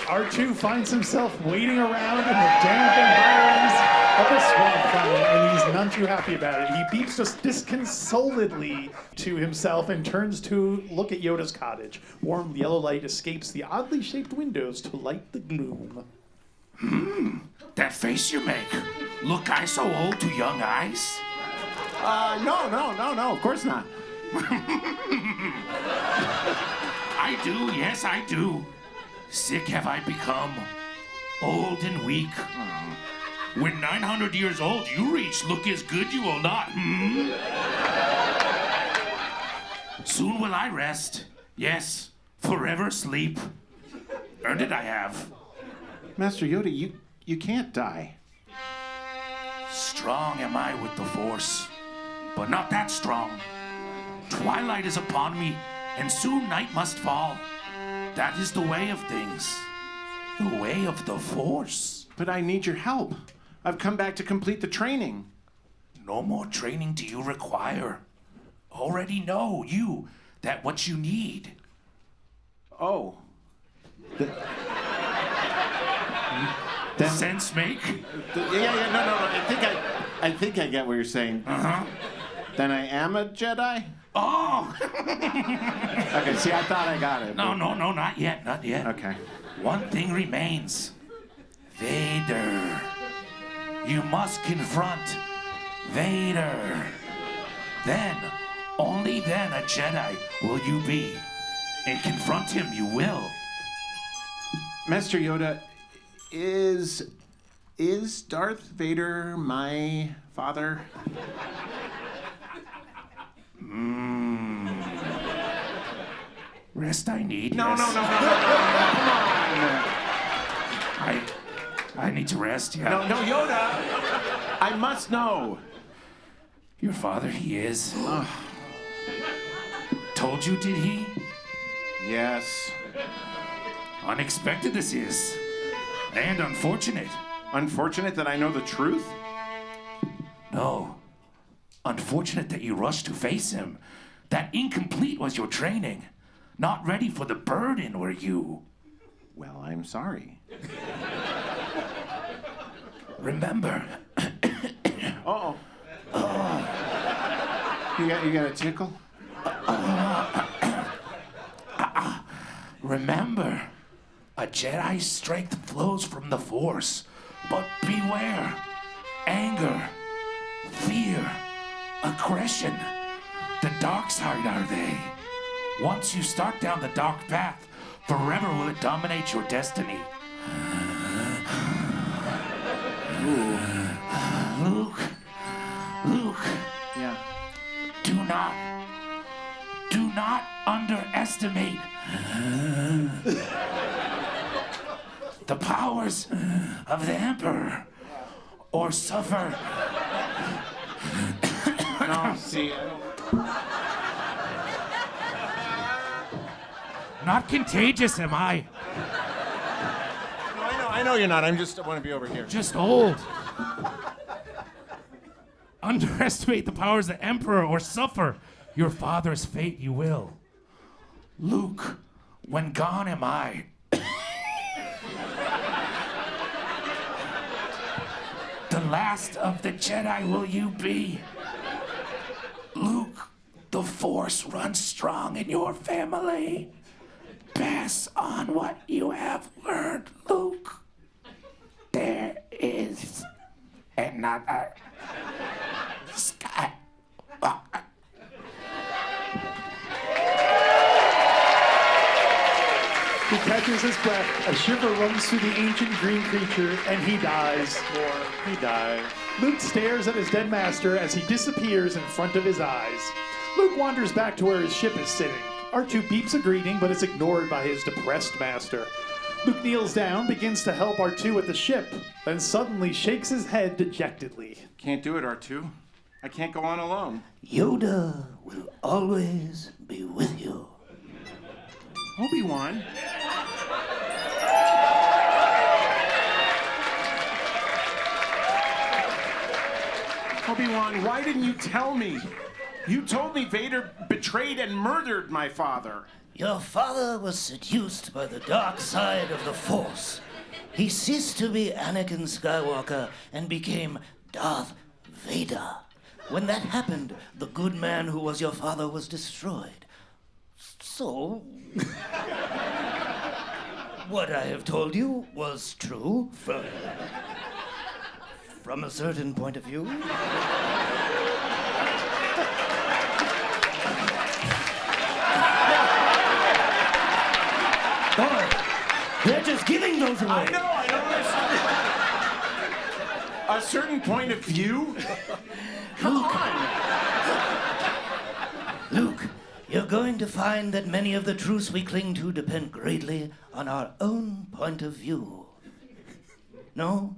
R2 finds himself waiting around in the damp environs of the swamp tunnel, and he's none too happy about it. He beeps just disconsolately to himself and turns to look at Yoda's cottage. Warm yellow light escapes the oddly shaped windows to light the gloom. That face you make. Look I so old to young eyes? No, of course not. I do, yes, I do. Sick have I become, old and weak. When 900 years old you reach, look as good you will not. Soon will I rest. Yes, forever sleep. Earned it I have. Master Yoda, you can't die. Strong am I with the Force, but not that strong. Twilight is upon me, and soon night must fall. That is the way of things. The way of the Force. But I need your help. I've come back to complete the training. No more training do you require. Already know, you, that what you need. Oh. Sense make? Yeah, no. I think I get what you're saying. Uh-huh. Then I am a Jedi? Oh! Okay, see, I thought I got it. No, not yet. Okay. One thing remains. Vader. You must confront Vader. Then, only then a Jedi will you be. And confront him you will. Master Yoda, is Darth Vader my father? Rest I need. No. yes. Come on. I need to rest, yeah. No, Yoda. I must know. Your father, he is. Told you, did he? Yes. Unexpected this is. And unfortunate. Unfortunate that I know the truth? No. Unfortunate that you rushed to face him. That incomplete was your training. Not ready for the burden, were you? Well, I'm sorry. Remember. Uh-oh. You got a tickle? Remember, a Jedi's strength flows from the Force, but beware. Anger, fear, aggression. The dark side are they. Once you start down the dark path, forever will it dominate your destiny. Luke. Yeah. Do not underestimate the powers of the Emperor, or suffer. No, see, Not contagious, am I? No, I know you're not. I want to be over here. Just old. Underestimate the powers of the Emperor, or suffer your father's fate you will. Luke, when gone am I. The last of the Jedi will you be. Luke, the Force runs strong in your family. Pass on what you have learned, Luke. There is another Skywalker. He catches his breath, a shiver runs through the ancient green creature, and he dies. He died. Luke stares at his dead master as he disappears in front of his eyes. Luke wanders back to where his ship is sitting. R2 beeps a greeting, but is ignored by his depressed master. Luke kneels down, begins to help R2 with the ship, then suddenly shakes his head dejectedly. Can't do it, R2. I can't go on alone. Yoda will always be with you. Obi-Wan. Obi-Wan, why didn't you tell me? You told me Vader betrayed and murdered my father. Your father was seduced by the dark side of the Force. He ceased to be Anakin Skywalker and became Darth Vader. When that happened, the good man who was your father was destroyed. So, what I have told you was true from a certain point of view. Boy, they're just giving those away. I know. A certain point of view? Come on. Luke, you're going to find that many of the truths we cling to depend greatly on our own point of view. No?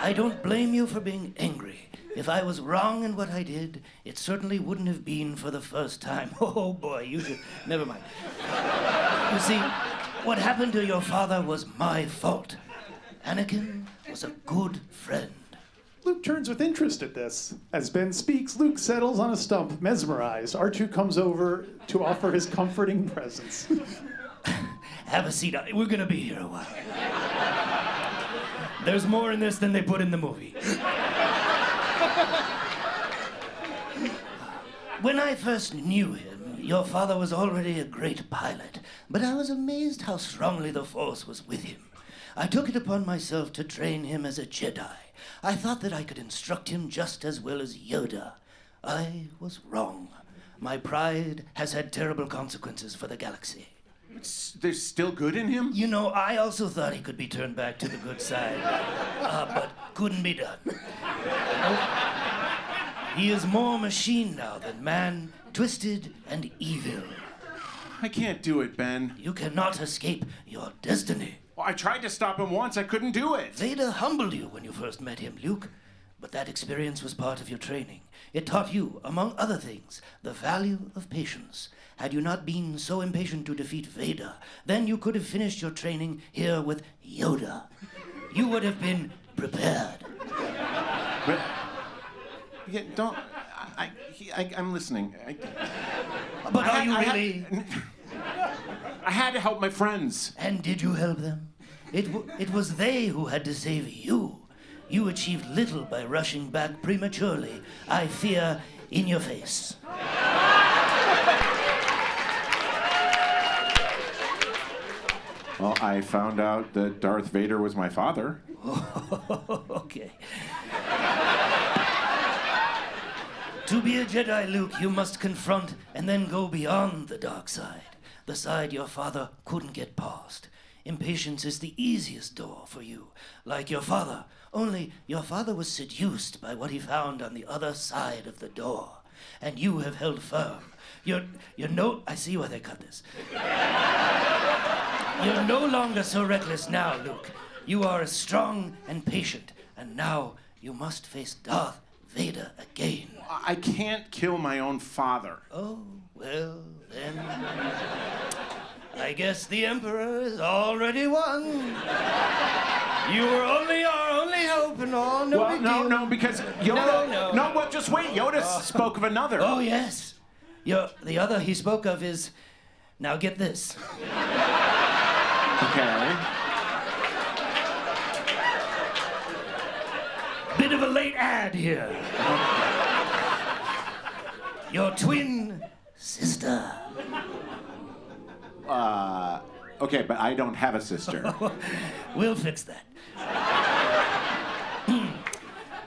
I don't blame you for being angry. If I was wrong in what I did, it certainly wouldn't have been for the first time. Oh boy, you should. Never mind. You see, what happened to your father was my fault. Anakin was a good friend. Luke turns with interest at this. As Ben speaks, Luke settles on a stump, mesmerized. R2 comes over to offer his comforting presence. Have a seat. We're gonna be here a while. There's more in this than they put in the movie. When I first knew him, your father was already a great pilot, but I was amazed how strongly the Force was with him. I took it upon myself to train him as a Jedi. I thought that I could instruct him just as well as Yoda. I was wrong. My pride has had terrible consequences for the galaxy. There's still good in him? You know, I also thought he could be turned back to the good side, but couldn't be done. He is more machine now than man, twisted and evil. I can't do it, Ben. You cannot escape your destiny. Well, I tried to stop him once. I couldn't do it. Vader humbled you when you first met him, Luke. But that experience was part of your training. It taught you, among other things, the value of patience. Had you not been so impatient to defeat Vader, then you could have finished your training here with Yoda. You would have been prepared. But yeah, don't. I'm listening. But are you really? I had to help my friends. And did you help them? It was they who had to save you. You achieved little by rushing back prematurely. I fear in your face. Well, I found out that Darth Vader was my father. Okay. To be a Jedi, Luke, you must confront and then go beyond the dark side. The side your father couldn't get past. Impatience is the easiest door for you, like your father. Only your father was seduced by what he found on the other side of the door. And you have held firm. You're I see why they cut this. You're no longer so reckless now, Luke. You are as strong and patient. And now you must face Darth Vader again. I can't kill my own father. Oh, well, then I guess the Emperor is already won. You were only our only hope and all. No big deal. No, because Yoda. No, well, just wait. Yoda spoke of another. Oh, yes. The other he spoke of is. Now get this. Okay. Bit of a late ad here. Your twin sister. Okay, but I don't have a sister. We'll fix that.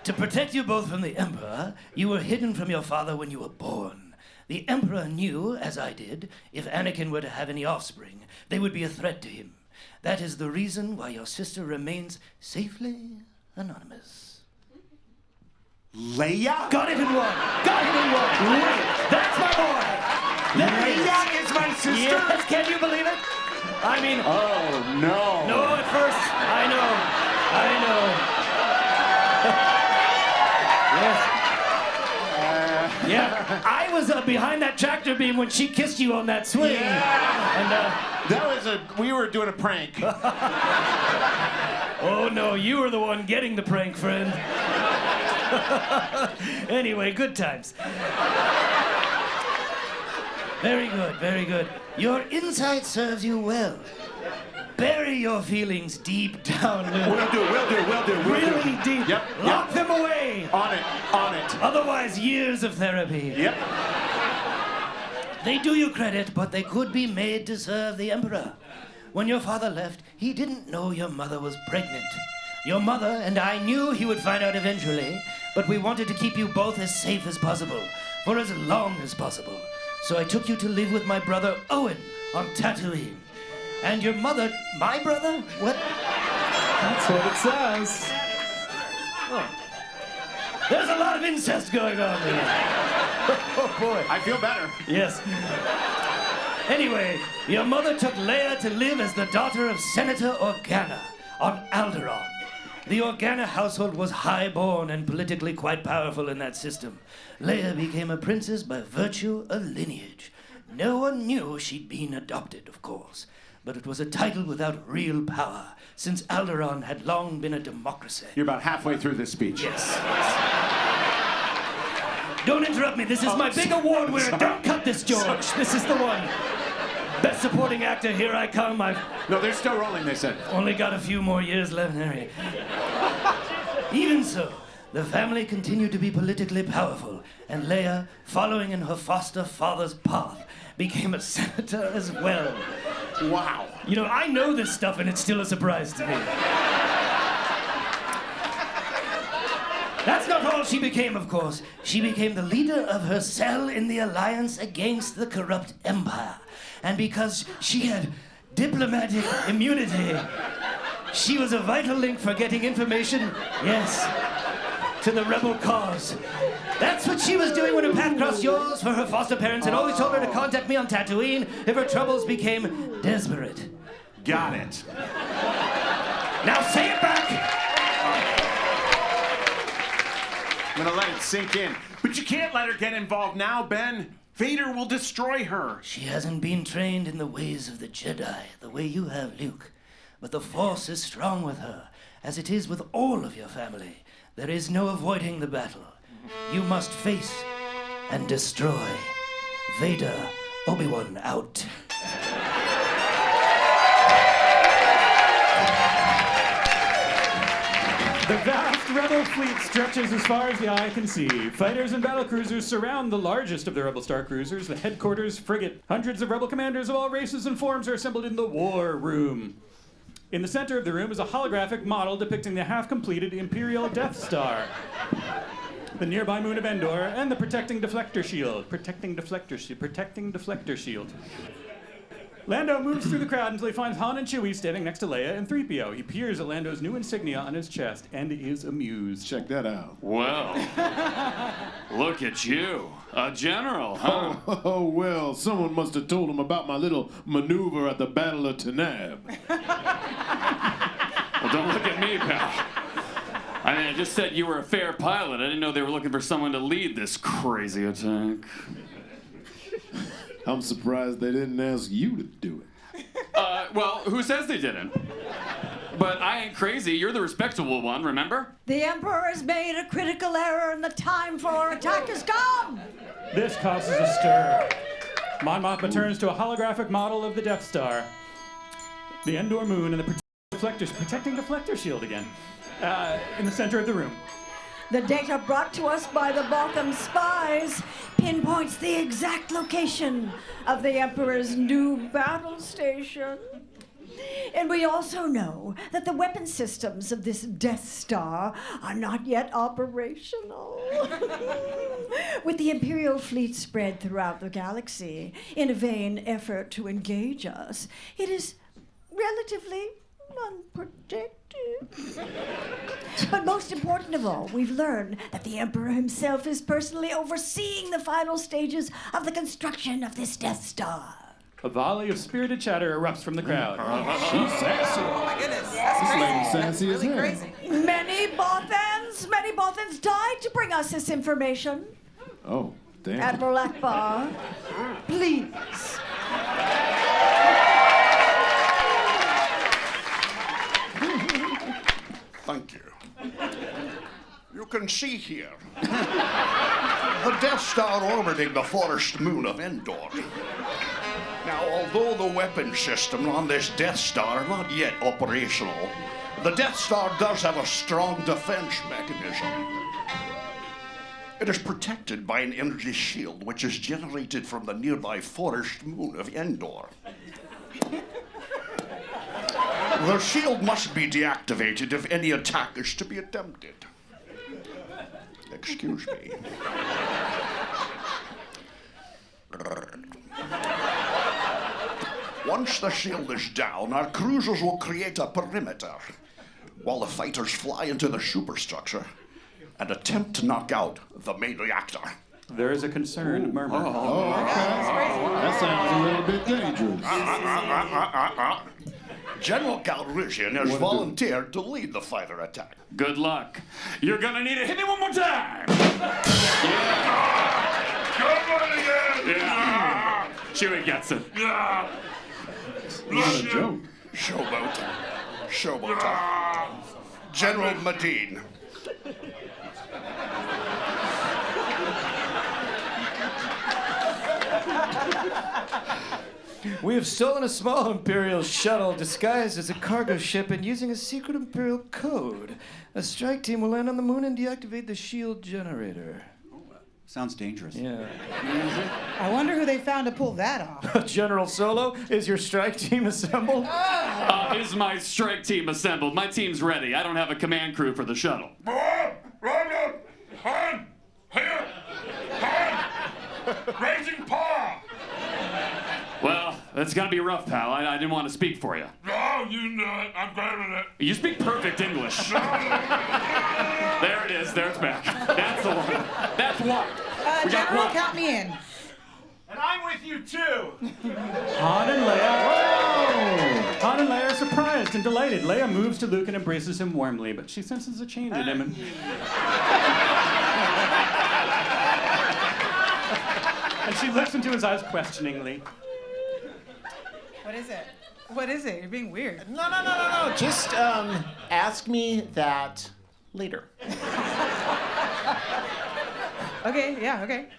To protect you both from the Emperor, you were hidden from your father when you were born. The Emperor knew, as I did, if Anakin were to have any offspring, they would be a threat to him. That is the reason why your sister remains safely anonymous. Leia? Got it in one. That's my boy. Leia is my sister? Yes, can you believe it? I mean... Oh, no. No, at first. I know. Yes. Yeah, I was behind that tractor beam when she kissed you on that swing. Yeah. And we were doing a prank. Oh no, you were the one getting the prank, friend. Very good, very good. Your insight serves you well. Bury your feelings deep down. Will do. Really deep. Yep. Lock them away. On it. Otherwise, years of therapy. Yep. They do you credit, but they could be made to serve the Emperor. When your father left, he didn't know your mother was pregnant. Your mother and I knew he would find out eventually, but we wanted to keep you both as safe as possible, for as long as possible. So I took you to live with my brother Owen on Tatooine. And your mother, my brother? What? That's what it says. Oh. There's a lot of incest going on here. Oh boy. I feel better. Yes. Anyway, your mother took Leia to live as the daughter of Senator Organa on Alderaan. The Organa household was high-born and politically quite powerful in that system. Leia became a princess by virtue of lineage. No one knew she'd been adopted, of course, but it was a title without real power, since Alderaan had long been a democracy. You're about halfway through this speech. Yes. Don't interrupt me. This is my big award winner. Don't cut this, George. This is the one. Best supporting actor, here I come. No, they're still rolling, they said. Only got a few more years left, Harry. Even so, the family continued to be politically powerful, and Leia, following in her foster father's path, became a senator as well. Wow. You know, I know this stuff, and it's still a surprise to me. That's not all she became, of course. She became the leader of her cell in the alliance against the corrupt empire. And because she had diplomatic immunity, she was a vital link for getting information, yes, to the rebel cause. That's what she was doing when her path crossed yours, for her foster parents had always told her to contact me on Tatooine if her troubles became desperate. Got it. Now say it back! I'm gonna let it sink in. But you can't let her get involved now, Ben. Vader will destroy her. She hasn't been trained in the ways of the Jedi, the way you have, Luke. But the Force is strong with her, as it is with all of your family. There is no avoiding the battle. You must face and destroy. Vader, Obi-Wan out. The vast rebel fleet stretches as far as the eye can see. Fighters and battlecruisers surround the largest of the rebel star cruisers, the headquarters frigate. Hundreds of rebel commanders of all races and forms are assembled in the war room. In the center of the room is a holographic model depicting the half-completed Imperial Death Star, the nearby moon of Endor, and the protecting deflector shield. Protecting deflector shield. Lando moves through the crowd until he finds Han and Chewie standing next to Leia and 3PO. He peers at Lando's new insignia on his chest and is amused. Check that out. Well, look at you. A general, huh? Oh, well, someone must have told him about my little maneuver at the Battle of Tanab. Well, don't look at me, pal. I mean, I just said you were a fair pilot. I didn't know they were looking for someone to lead this crazy attack. I'm surprised they didn't ask you to do it. Well, who says they didn't? But I ain't crazy. You're the respectable one, remember? The Emperor has made a critical error and the time for our attack has come. This causes a stir. Mon Mothma turns to a holographic model of the Death Star, the Endor moon, and the protecting deflector shield again, in the center of the room. The data brought to us by the Botham spies pinpoints the exact location of the Emperor's new battle station. And we also know that the weapon systems of this Death Star are not yet operational. With the Imperial fleet spread throughout the galaxy in a vain effort to engage us, it is relatively unprotected. But most important of all, we've learned that the Emperor himself is personally overseeing the final stages of the construction of this Death Star. A volley of spirited chatter erupts from the crowd. She's sassy. Oh my goodness, This that's lady's crazy. sassy as Really hell. crazy. Many Bothans died to bring us this information. Oh, damn. Admiral Akbar, please. Thank you. You can see here The Death Star orbiting the forest moon of Endor. Now, although the weapon system on this Death Star are not yet operational, the Death Star does have a strong defense mechanism. It is protected by an energy shield which is generated from the nearby forest moon of Endor. The shield must be deactivated if any attack is to be attempted. Excuse me. Once the shield is down, our cruisers will create a perimeter while the fighters fly into the superstructure and attempt to knock out the main reactor. There is a concerned murmur. That sounds a little bit dangerous. General Calrissian has volunteered to lead the fighter attack. Good luck. You're gonna need to hit me one more time. Yeah. Chewie gets it. Not a joke. Showboat. General Medine. We have stolen a small Imperial shuttle disguised as a cargo ship and using a secret Imperial code. A strike team will land on the moon and deactivate the shield generator. Sounds dangerous. Yeah. I wonder who they found to pull that off. General Solo, is your strike team assembled? Is my strike team assembled? My team's ready. I don't have a command crew for the shuttle. Raising paw! Well, it's gonna be rough, pal. I didn't want to speak for you. No, you know it. I'm grabbing it. You speak perfect English. There it is. There it's back. That's the one. That's one. We got General, one. count me in. And I'm with you too. Han and Leia are surprised and delighted. Leia moves to Luke and embraces him warmly, but she senses a change in him and... and she looks into his eyes questioningly. What is it? What is it? You're being weird. No. Just ask me that later. Okay, yeah, okay.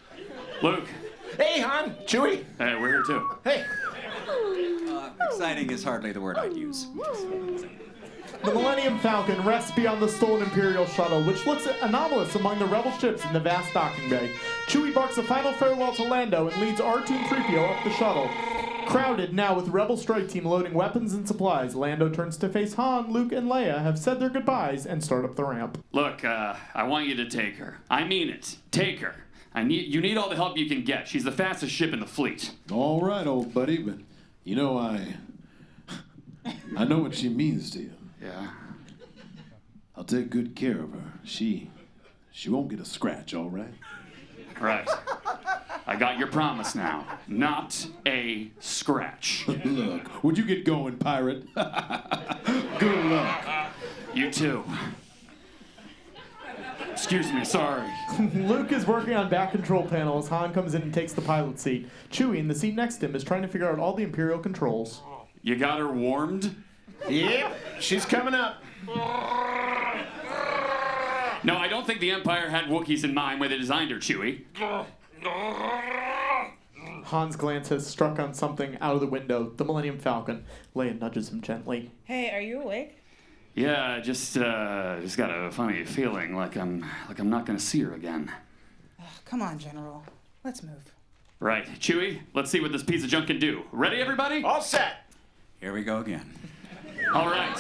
Luke. Hey, Han. Chewie. Hey, we're here too. Hey. Exciting is hardly the word I'd use. The Millennium Falcon rests beyond the stolen Imperial shuttle, which looks anomalous among the rebel ships in the vast docking bay. Chewie barks a final farewell to Lando and leads R2 and 3PO up the shuttle. Crowded now with Rebel strike team loading weapons and supplies, Lando turns to face Han, Luke, and Leia have said their goodbyes and start up the ramp. Look, I want you to take her. I mean it. Take her. You need all the help you can get. She's the fastest ship in the fleet. All right, old buddy, but you know I know what she means to you. Yeah. I'll take good care of her. She won't get a scratch, all right? Right. I got your promise now. Not a scratch. Look, would you get going, pirate? Good luck. You too. Excuse me, sorry. Luke is working on back control panel as Han comes in and takes the pilot seat. Chewie, in the seat next to him, is trying to figure out all the Imperial controls. You got her warmed? Yep, she's coming up. No, I don't think the Empire had Wookiees in mind when they designed her, Chewie. Han's glance has struck on something out of the window, the Millennium Falcon. Leia nudges him gently. Hey, are you awake? Yeah, just got a funny feeling like I'm not gonna see her again. Come on, General. Let's move. Right, Chewie, let's see what this piece of junk can do. Ready, everybody? All set. Here we go again. All right.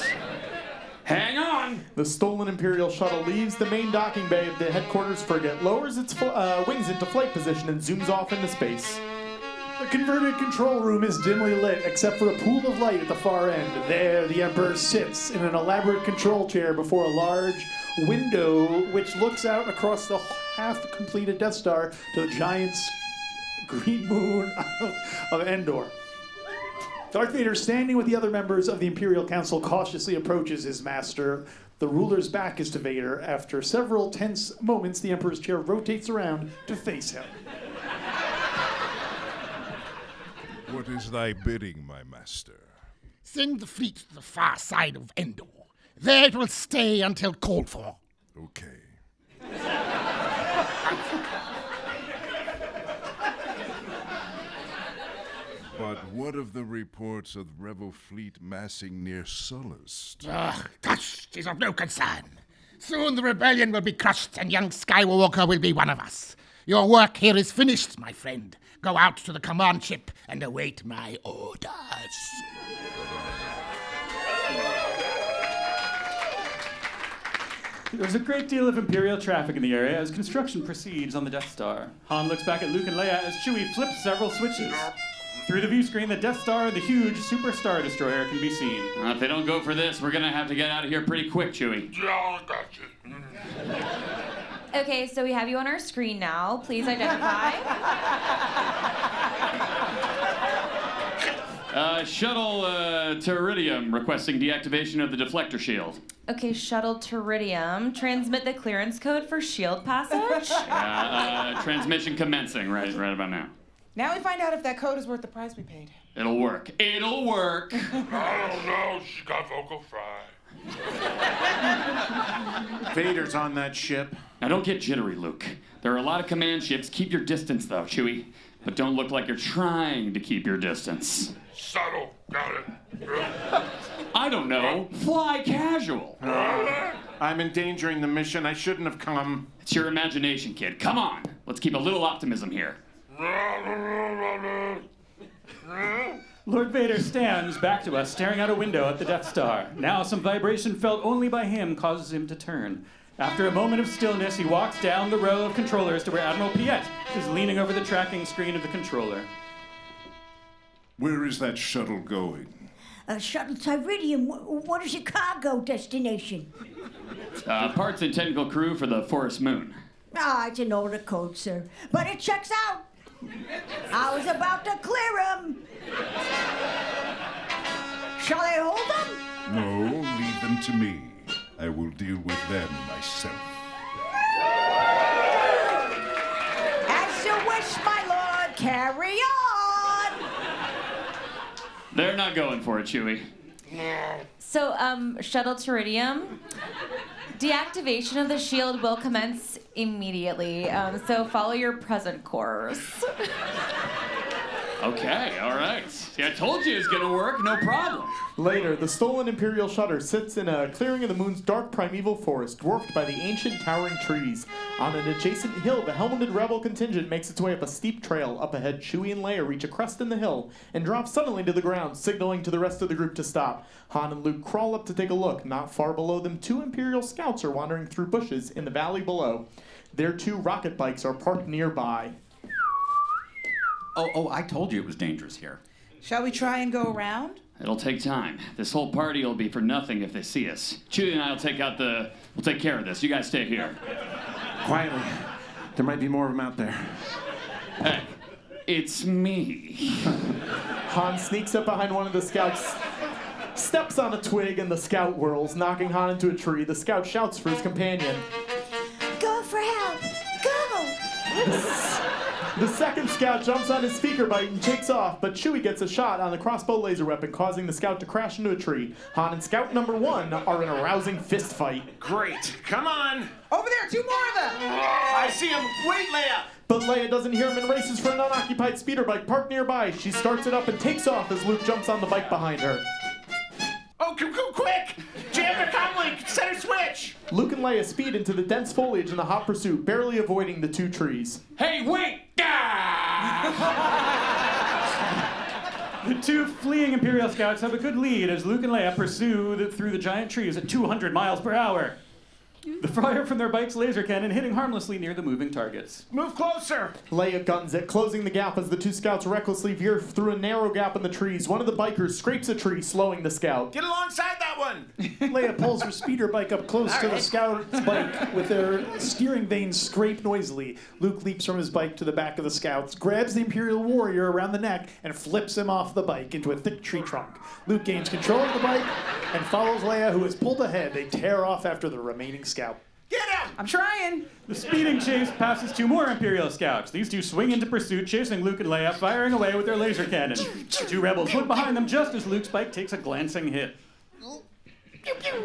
Hang on! The stolen Imperial shuttle leaves the main docking bay of the headquarters frigate, lowers its wings into flight position, and zooms off into space. The converted control room is dimly lit, except for a pool of light at the far end. There, the Emperor sits in an elaborate control chair before a large window which looks out across the half-completed Death Star to the giant green moon of Endor. Darth Vader, standing with the other members of the Imperial Council, cautiously approaches his master. The ruler's back is to Vader. After several tense moments, the Emperor's chair rotates around to face him. What is thy bidding, my master? Send the fleet to the far side of Endor. There it will stay until called for. Okay. what of the reports of Rebel fleet massing near Sullust? Tush, 'tis of no concern. Soon the rebellion will be crushed and young Skywalker will be one of us. Your work here is finished, my friend. Go out to the command ship and await my orders. There's a great deal of Imperial traffic in the area as construction proceeds on the Death Star. Han looks back at Luke and Leia as Chewie flips several switches. Through the view screen, the Death Star, the huge Super Star Destroyer, can be seen. If they don't go for this, we're gonna have to get out of here pretty quick, Chewie. Yeah, I got you. Okay, so we have you on our screen now. Please identify. Shuttle Teridium requesting deactivation of the deflector shield. Okay, Shuttle Teridium. Transmit the clearance code for shield passage. Transmission commencing right about now. Now we find out if that code is worth the price we paid. It'll work. It'll work. I don't know. She got vocal fry. Vader's on that ship. Now don't get jittery, Luke. There are a lot of command ships. Keep your distance, though, Chewie. But don't look like you're trying to keep your distance. Subtle. Got it. I don't know. Fly casual. I'm endangering the mission. I shouldn't have come. It's your imagination, kid. Come on. Let's keep a little optimism here. Lord Vader stands back to us, staring out a window at the Death Star. Now, some vibration felt only by him causes him to turn. After a moment of stillness, he walks down the row of controllers to where Admiral Piet is leaning over the tracking screen of the controller. Where is that shuttle going? Shuttle Tyridium, what is your cargo destination? Parts and technical crew for the Forest Moon. It's an older code, sir. But it checks out. I was about to clear him. Shall I hold them? No, leave them to me. I will deal with them myself. As you wish, my lord. Carry on. They're not going for it, Chewie. So, Shuttle Teridium. Deactivation of the shield will commence immediately, so follow your present course. Okay, all right. See, I told you it was gonna work, no problem. Later, the stolen Imperial shutter sits in a clearing of the moon's dark primeval forest, dwarfed by the ancient towering trees. On an adjacent hill, the helmeted rebel contingent makes its way up a steep trail. Up ahead, Chewie and Leia reach a crest in the hill and drop suddenly to the ground, signaling to the rest of the group to stop. Han and Luke crawl up to take a look. Not far below them, 2 Imperial scouts are wandering through bushes in the valley below. Their 2 rocket bikes are parked nearby. Oh, I told you it was dangerous here. Shall we try and go around? It'll take time. This whole party will be for nothing if they see us. Chewie and I'll take care of this. You guys stay here. Quietly. There might be more of them out there. Hey, it's me. Han sneaks up behind one of the scouts, steps on a twig, and the scout whirls, knocking Han into a tree. The scout shouts for his companion. Go for help. Go. The second scout jumps on his speaker bike and takes off, but Chewie gets a shot on the crossbow laser weapon, causing the scout to crash into a tree. Han and scout number 1 are in a rousing fist fight. Great. Come on. Over there, 2 more of them. I see him. Wait, Leia. But Leia doesn't hear him and races for an unoccupied speeder bike parked nearby. She starts it up and takes off as Luke jumps on the bike behind her. Oh, quick! Jam the comlink! Center switch! Luke and Leia speed into the dense foliage in the hot pursuit, barely avoiding the 2 trees. Hey, wait! The 2 fleeing Imperial scouts have a good lead as Luke and Leia pursue through the giant trees at 200 miles per hour. The fire from their bike's laser cannon hitting harmlessly near the moving targets. Move closer! Leia guns it, closing the gap as the 2 scouts recklessly veer through a narrow gap in the trees. One of the bikers scrapes a tree, slowing the scout. Get alongside that one! Leia pulls her speeder bike up close to the scout's bike with their steering vanes scrape noisily. Luke leaps from his bike to the back of the scouts, grabs the Imperial warrior around the neck, and flips him off the bike into a thick tree trunk. Luke gains control of the bike and follows Leia, who is pulled ahead. They tear off after the remaining scout. Get him! I'm trying. The speeding chase passes 2 more Imperial scouts. These 2 swing into pursuit, chasing Luke and Leia, firing away with their laser cannon. The 2 rebels look behind them just as Luke's bike takes a glancing hit. Pew, pew.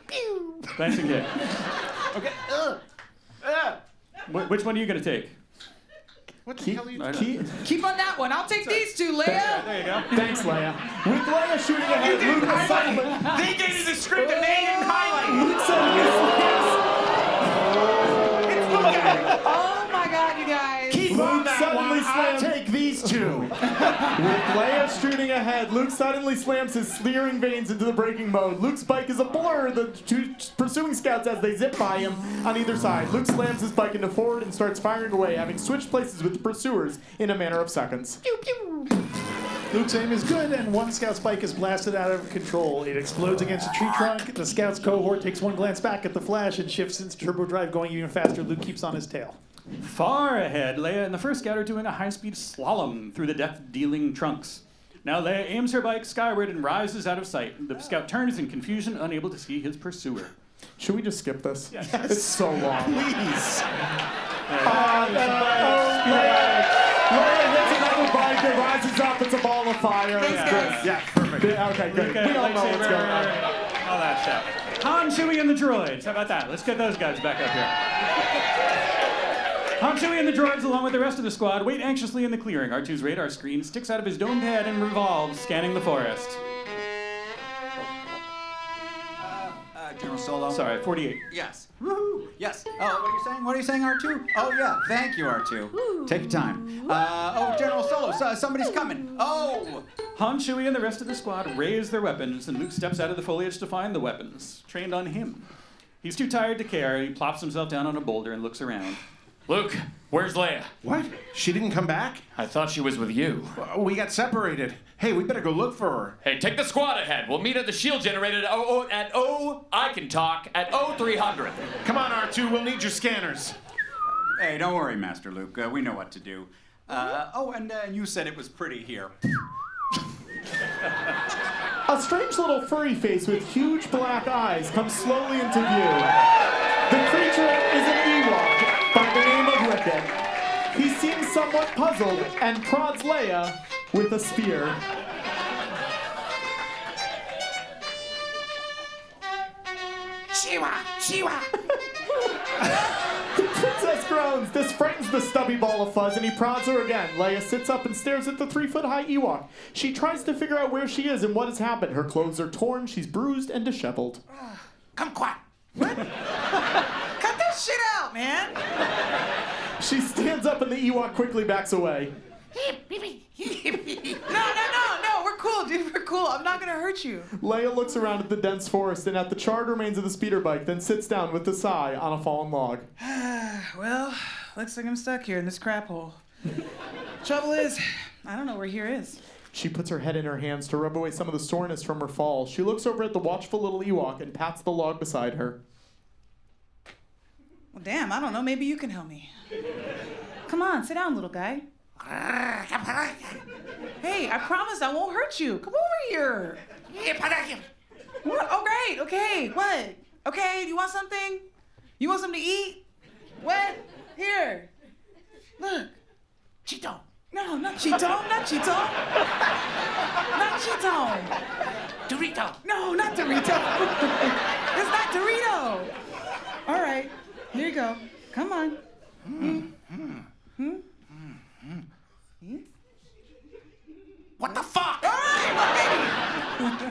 Pew. Glancing hit. Okay. Which one are you going to take? What the hell are you doing? Keep on that one. I'll take these two, Leia. There you go. Thanks, Leia. With Leia shooting ahead, Luke suddenly... They gave you the script and they didn't highlight. Luke suddenly Oh my God, you guys. Keep on that suddenly one. I'll slams- take these two. With Leia shooting ahead, Luke suddenly slams his searing veins into the braking mode. Luke's bike is a blur, the two pursuing scouts as they zip by him on either side. Luke slams his bike into forward and starts firing away, having switched places with the pursuers in a matter of seconds. Pew, pew. Luke's aim is good, and one scout's bike is blasted out of control. It explodes against a tree trunk. The scout's cohort takes one glance back at the flash and shifts into turbo drive, going even faster. Luke keeps on his tail. Far ahead, Leia and the first scout are doing a high-speed slalom through the death-dealing trunks. Now Leia aims her bike skyward and rises out of sight. The scout turns in confusion, unable to see his pursuer. Should we just skip this? Yes. It's so long. Please. Leia hits another bike, it rises up, it's a ball of fire. Thanks, guys. Yeah, perfect. Okay, good. We all know what's going on. All that stuff. Han, Chewie, and the droids. How about that? Let's get those guys back up here. Han, Chewie, and the droids, along with the rest of the squad, wait anxiously in the clearing. R2's radar screen sticks out of his domed head and revolves, scanning the forest. General Solo. Sorry, 48. Yes. Woohoo! Yes. Oh, what are you saying? What are you saying, R2? Oh, yeah. Thank you, R2. Take your time. General Solo, somebody's coming. Oh! Han, Chewie, and the rest of the squad raise their weapons, and Luke steps out of the foliage to find the weapons, trained on him. He's too tired to care. He plops himself down on a boulder and looks around. Luke, where's Leia? What? She didn't come back? I thought she was with you. We got separated. Hey, we better go look for her. Hey, take the squad ahead. We'll meet at the shield generator I can talk, at 0300. Come on, R2, we'll need your scanners. Hey, don't worry, Master Luke. We know what to do. And you said it was pretty here. A strange little furry face with huge black eyes comes slowly into view. The creature is an Ewok by the name of Wicket. He seems somewhat puzzled and prods Leia with a spear. Shiwa! The princess groans. This frightens the stubby ball of fuzz, and he prods her again. Leia sits up and stares at the 3-foot-high Ewok. She tries to figure out where she is and what has happened. Her clothes are torn, she's bruised and disheveled. Kumquat! Cut that shit out, man. She stands up and the Ewok quickly backs away. No, we're cool, dude. We're cool. I'm not gonna hurt you. Leia looks around at the dense forest and at the charred remains of the speeder bike, then sits down with a sigh on a fallen log. Well, looks like I'm stuck here in this crap hole. Trouble is, I don't know where here is. She puts her head in her hands to rub away some of the soreness from her fall. She looks over at the watchful little Ewok and pats the log beside her. Well, damn, I don't know. Maybe you can help me. Come on, sit down, little guy. Hey, I promise I won't hurt you. Come over here. What? Oh, great. Okay, what? Okay, do you want something? You want something to eat? What? Here. Look. Cheeto. No, not Cheeto. Not Cheeto. Not Cheeto. Dorito. No, not Dorito. It's not Dorito. All right, here you go. Come on. What the fuck? All right,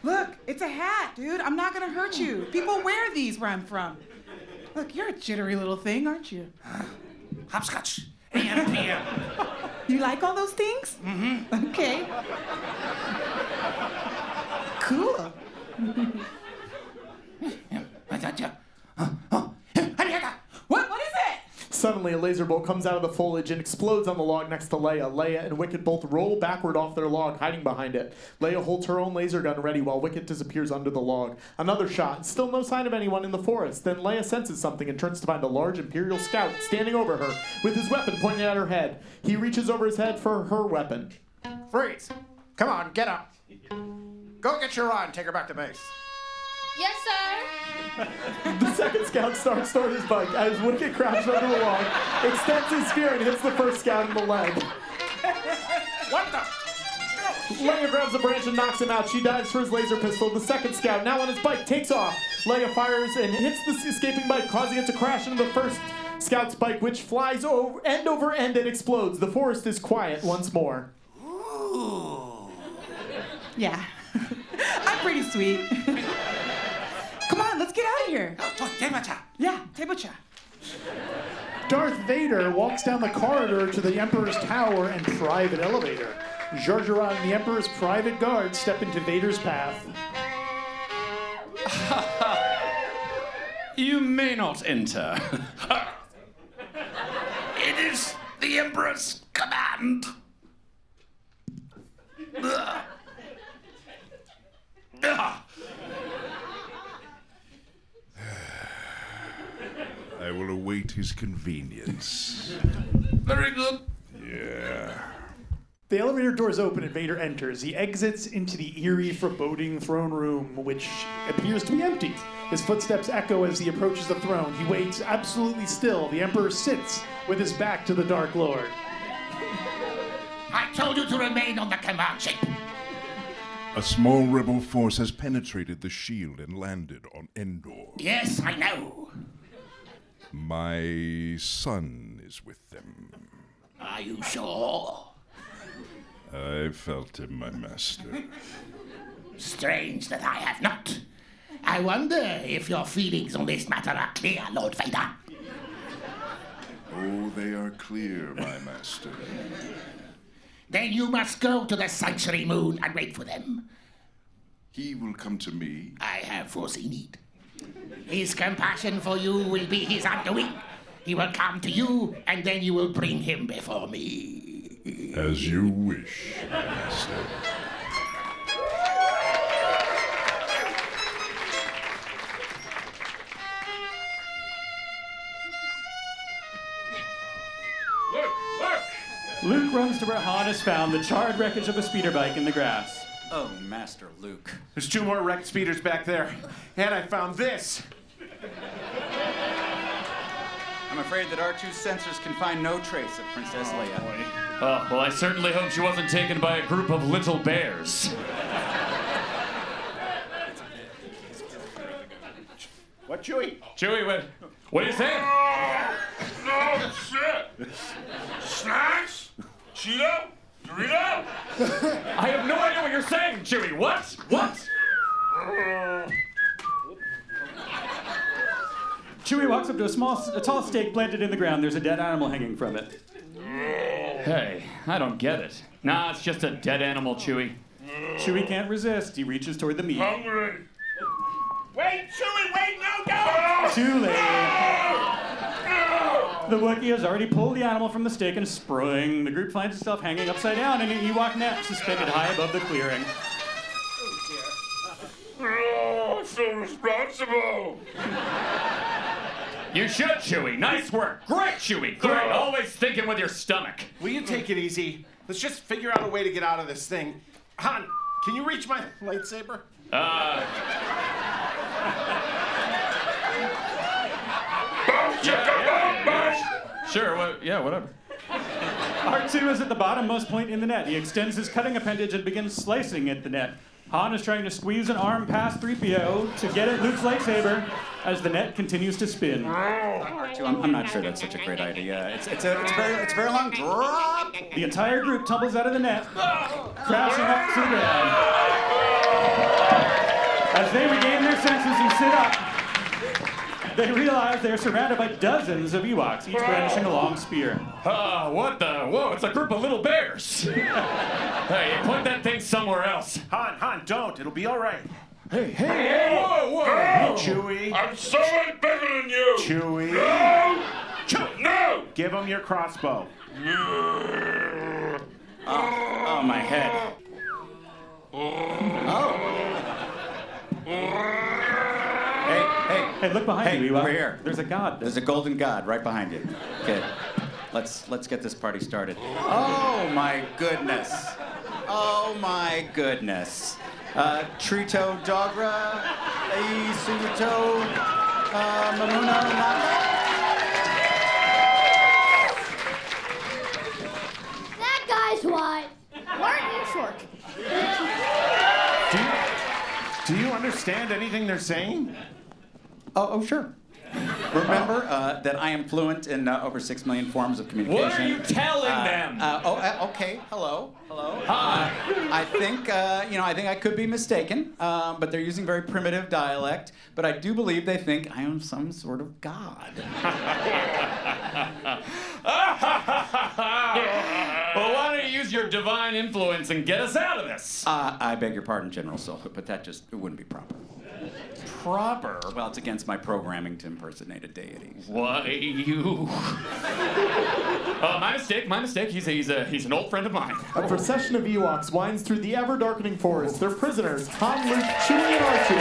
look, it's a hat, dude. I'm not gonna hurt you. People wear these where I'm from. Look, you're a jittery little thing, aren't you? Hopscotch. AM, PM. You like all those things? Mm-hmm. Okay. Cool. What is it? Suddenly, a laser bolt comes out of the foliage and explodes on the log next to Leia. Leia and Wicket both roll backward off their log, hiding behind it. Leia holds her own laser gun ready while Wicket disappears under the log. Another shot, still no sign of anyone in the forest. Then Leia senses something and turns to find a large Imperial scout standing over her, with his weapon pointing at her head. He reaches over his head for her weapon. Freeze! Come on, get up. Go get your rod and take her back to base. Yes, sir. The second scout starts his bike as Wicket crouches under the log, extends his spear and hits the first scout in the leg. What the? Leia grabs a branch and knocks him out. She dives for his laser pistol. The second scout, now on his bike, takes off. Leia fires and hits the escaping bike, causing it to crash into the first Scout spike, which flies end over end and explodes. The forest is quiet once more. Yeah. I'm pretty sweet. Come on, let's get out of here. Yeah, table-cha. Darth Vader walks down the corridor to the Emperor's tower and private elevator. Jar Jar and the Emperor's private guards step into Vader's path. You may not enter. It is the Emperor's command. Ugh. Ugh. I will await his convenience. Very good. Yeah. The elevator doors open and Vader enters. He exits into the eerie, foreboding throne room, which appears to be empty. His footsteps echo as he approaches the throne. He waits absolutely still. The Emperor sits with his back to the Dark Lord. I told you to remain on the command ship. A small rebel force has penetrated the shield and landed on Endor. Yes, I know. My son is with them. Are you sure? I felt him, my master. Strange that I have not. I wonder if your feelings on this matter are clear, Lord Vader. Oh, they are clear, my master. Then you must go to the Sanctuary Moon and wait for them. He will come to me. I have foreseen it. His compassion for you will be his undoing. He will come to you, and then you will bring him before me. As you wish, master. Luke runs to where Han has found the charred wreckage of a speeder bike in the grass. Oh, Master Luke. There's 2 more wrecked speeders back there. And I found this. I'm afraid that R2's sensors can find no trace of Princess Leia. Oh, well, I certainly hope she wasn't taken by a group of little bears. What, Chewie? Chewie, what are you saying? No shit! Snacks? Cheeto? Dorito? I have no idea what you're saying, Chewie. What? What? Chewie walks up to a tall stake planted in the ground. There's a dead animal hanging from it. Hey, I don't get it. Nah, it's just a dead animal, Chewie. Chewie can't resist. He reaches toward the meat. Hungry. Wait, Chewie, wait, no, don't! Too late. The Wookiee has already pulled the animal from the stake and is spraying. The group finds itself hanging upside down in an Ewok net suspended high above the clearing. Oh, so responsible. You should, Chewie. Nice work. Great, Chewie. Great. Always thinking with your stomach. Will you take it easy? Let's just figure out a way to get out of this thing. Han, can you reach my lightsaber? Sure, whatever. R2 is at the bottommost point in the net. He extends his cutting appendage and begins slicing at the net. Han is trying to squeeze an arm past 3PO to get at Luke's lightsaber as the net continues to spin. R2, I'm not sure that's such a great idea. It's very long. Drop. The entire group tumbles out of the net, crashing up to the ground. As they regain their senses and sit up, they realize they are surrounded by dozens of Ewoks, each brandishing a long spear. What the? Whoa, it's a group of little bears. Hey, put that thing somewhere else. Han, don't. It'll be all right. Hey, whoa. Hey, Chewie. I'm so much bigger than you. Chewie. No! No! Give him your crossbow. Oh, my head. Hey, look behind you, Ewok. Over here. There's a god. There's a golden god right behind you. Okay, let's get this party started. Oh my goodness. Oh my goodness. Trito Dogra, Suto, Mamuna Naka. That guy's white. Martin Short. Do you understand anything they're saying? Oh, sure. Remember that I am fluent in over 6 million forms of communication. What are you telling them? Okay. Hello. Hi. I think I could be mistaken, but they're using very primitive dialect. But I do believe they think I am some sort of god. Well, why don't you use your divine influence and get us out of this? I beg your pardon, General Sullivan, but it wouldn't be proper. Proper? Well, it's against my programming to impersonate a deity. Why, you? My mistake. He's an old friend of mine. A procession of Ewoks winds through the ever-darkening forest. Their prisoners, Han, Luke, Chewie, and R2,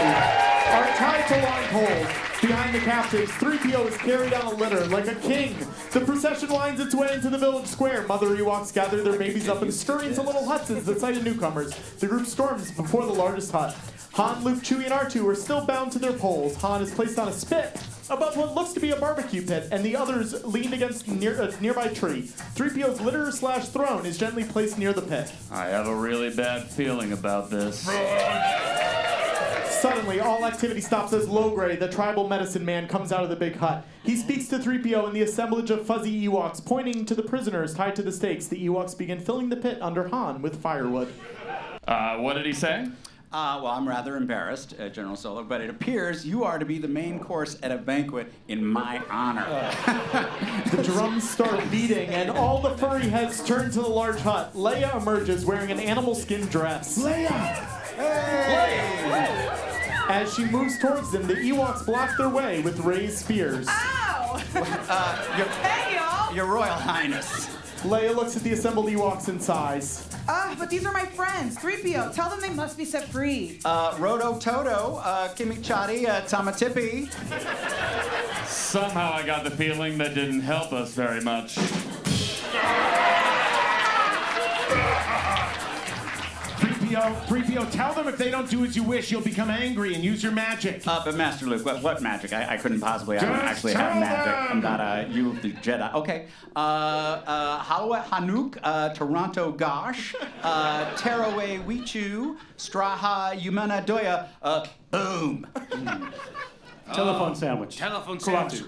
are tied to long poles. Behind the captives, 3PO is carried on a litter like a king. The procession winds its way into the village square. Mother Ewoks gather their babies up and scurry into little huts as the sight of newcomers. The group storms before the largest hut. Han, Luke, Chewie, and R2 are still bound to their poles. Han is placed on a spit above what looks to be a barbecue pit, and the others leaned against a nearby tree. 3PO's litter/throne is gently placed near the pit. I have a really bad feeling about this. Suddenly, all activity stops as Logray, the tribal medicine man, comes out of the big hut. He speaks to 3PO and the assemblage of fuzzy Ewoks, pointing to the prisoners tied to the stakes. The Ewoks begin filling the pit under Han with firewood. What did he say? Well, I'm rather embarrassed, General Solo, but it appears you are to be the main course at a banquet in my honor. The drums start beating, and all the furry heads turn to the large hut. Leia emerges wearing an animal skin dress. Leia! Hey! As she moves towards them, the Ewoks block their way with raised spears. Ow! Hey, y'all! Your Royal Highness. Leia looks at the assembled Ewoks and sighs. But these are my friends. 3PO, tell them they must be set free. Roto Toto, Kimichati, Tamatipi. Somehow I got the feeling that didn't help us very much. 3PO, tell them if they don't do as you wish, you'll become angry and use your magic. But Master Luke, what magic? I couldn't possibly. I don't actually have magic. I'm not you, the Jedi. Okay. Halawa Hanuk, Toronto Gosh, Teraway Wichu, Straha Yumana Doya, boom. Telephone sandwich. Telephone sandwich.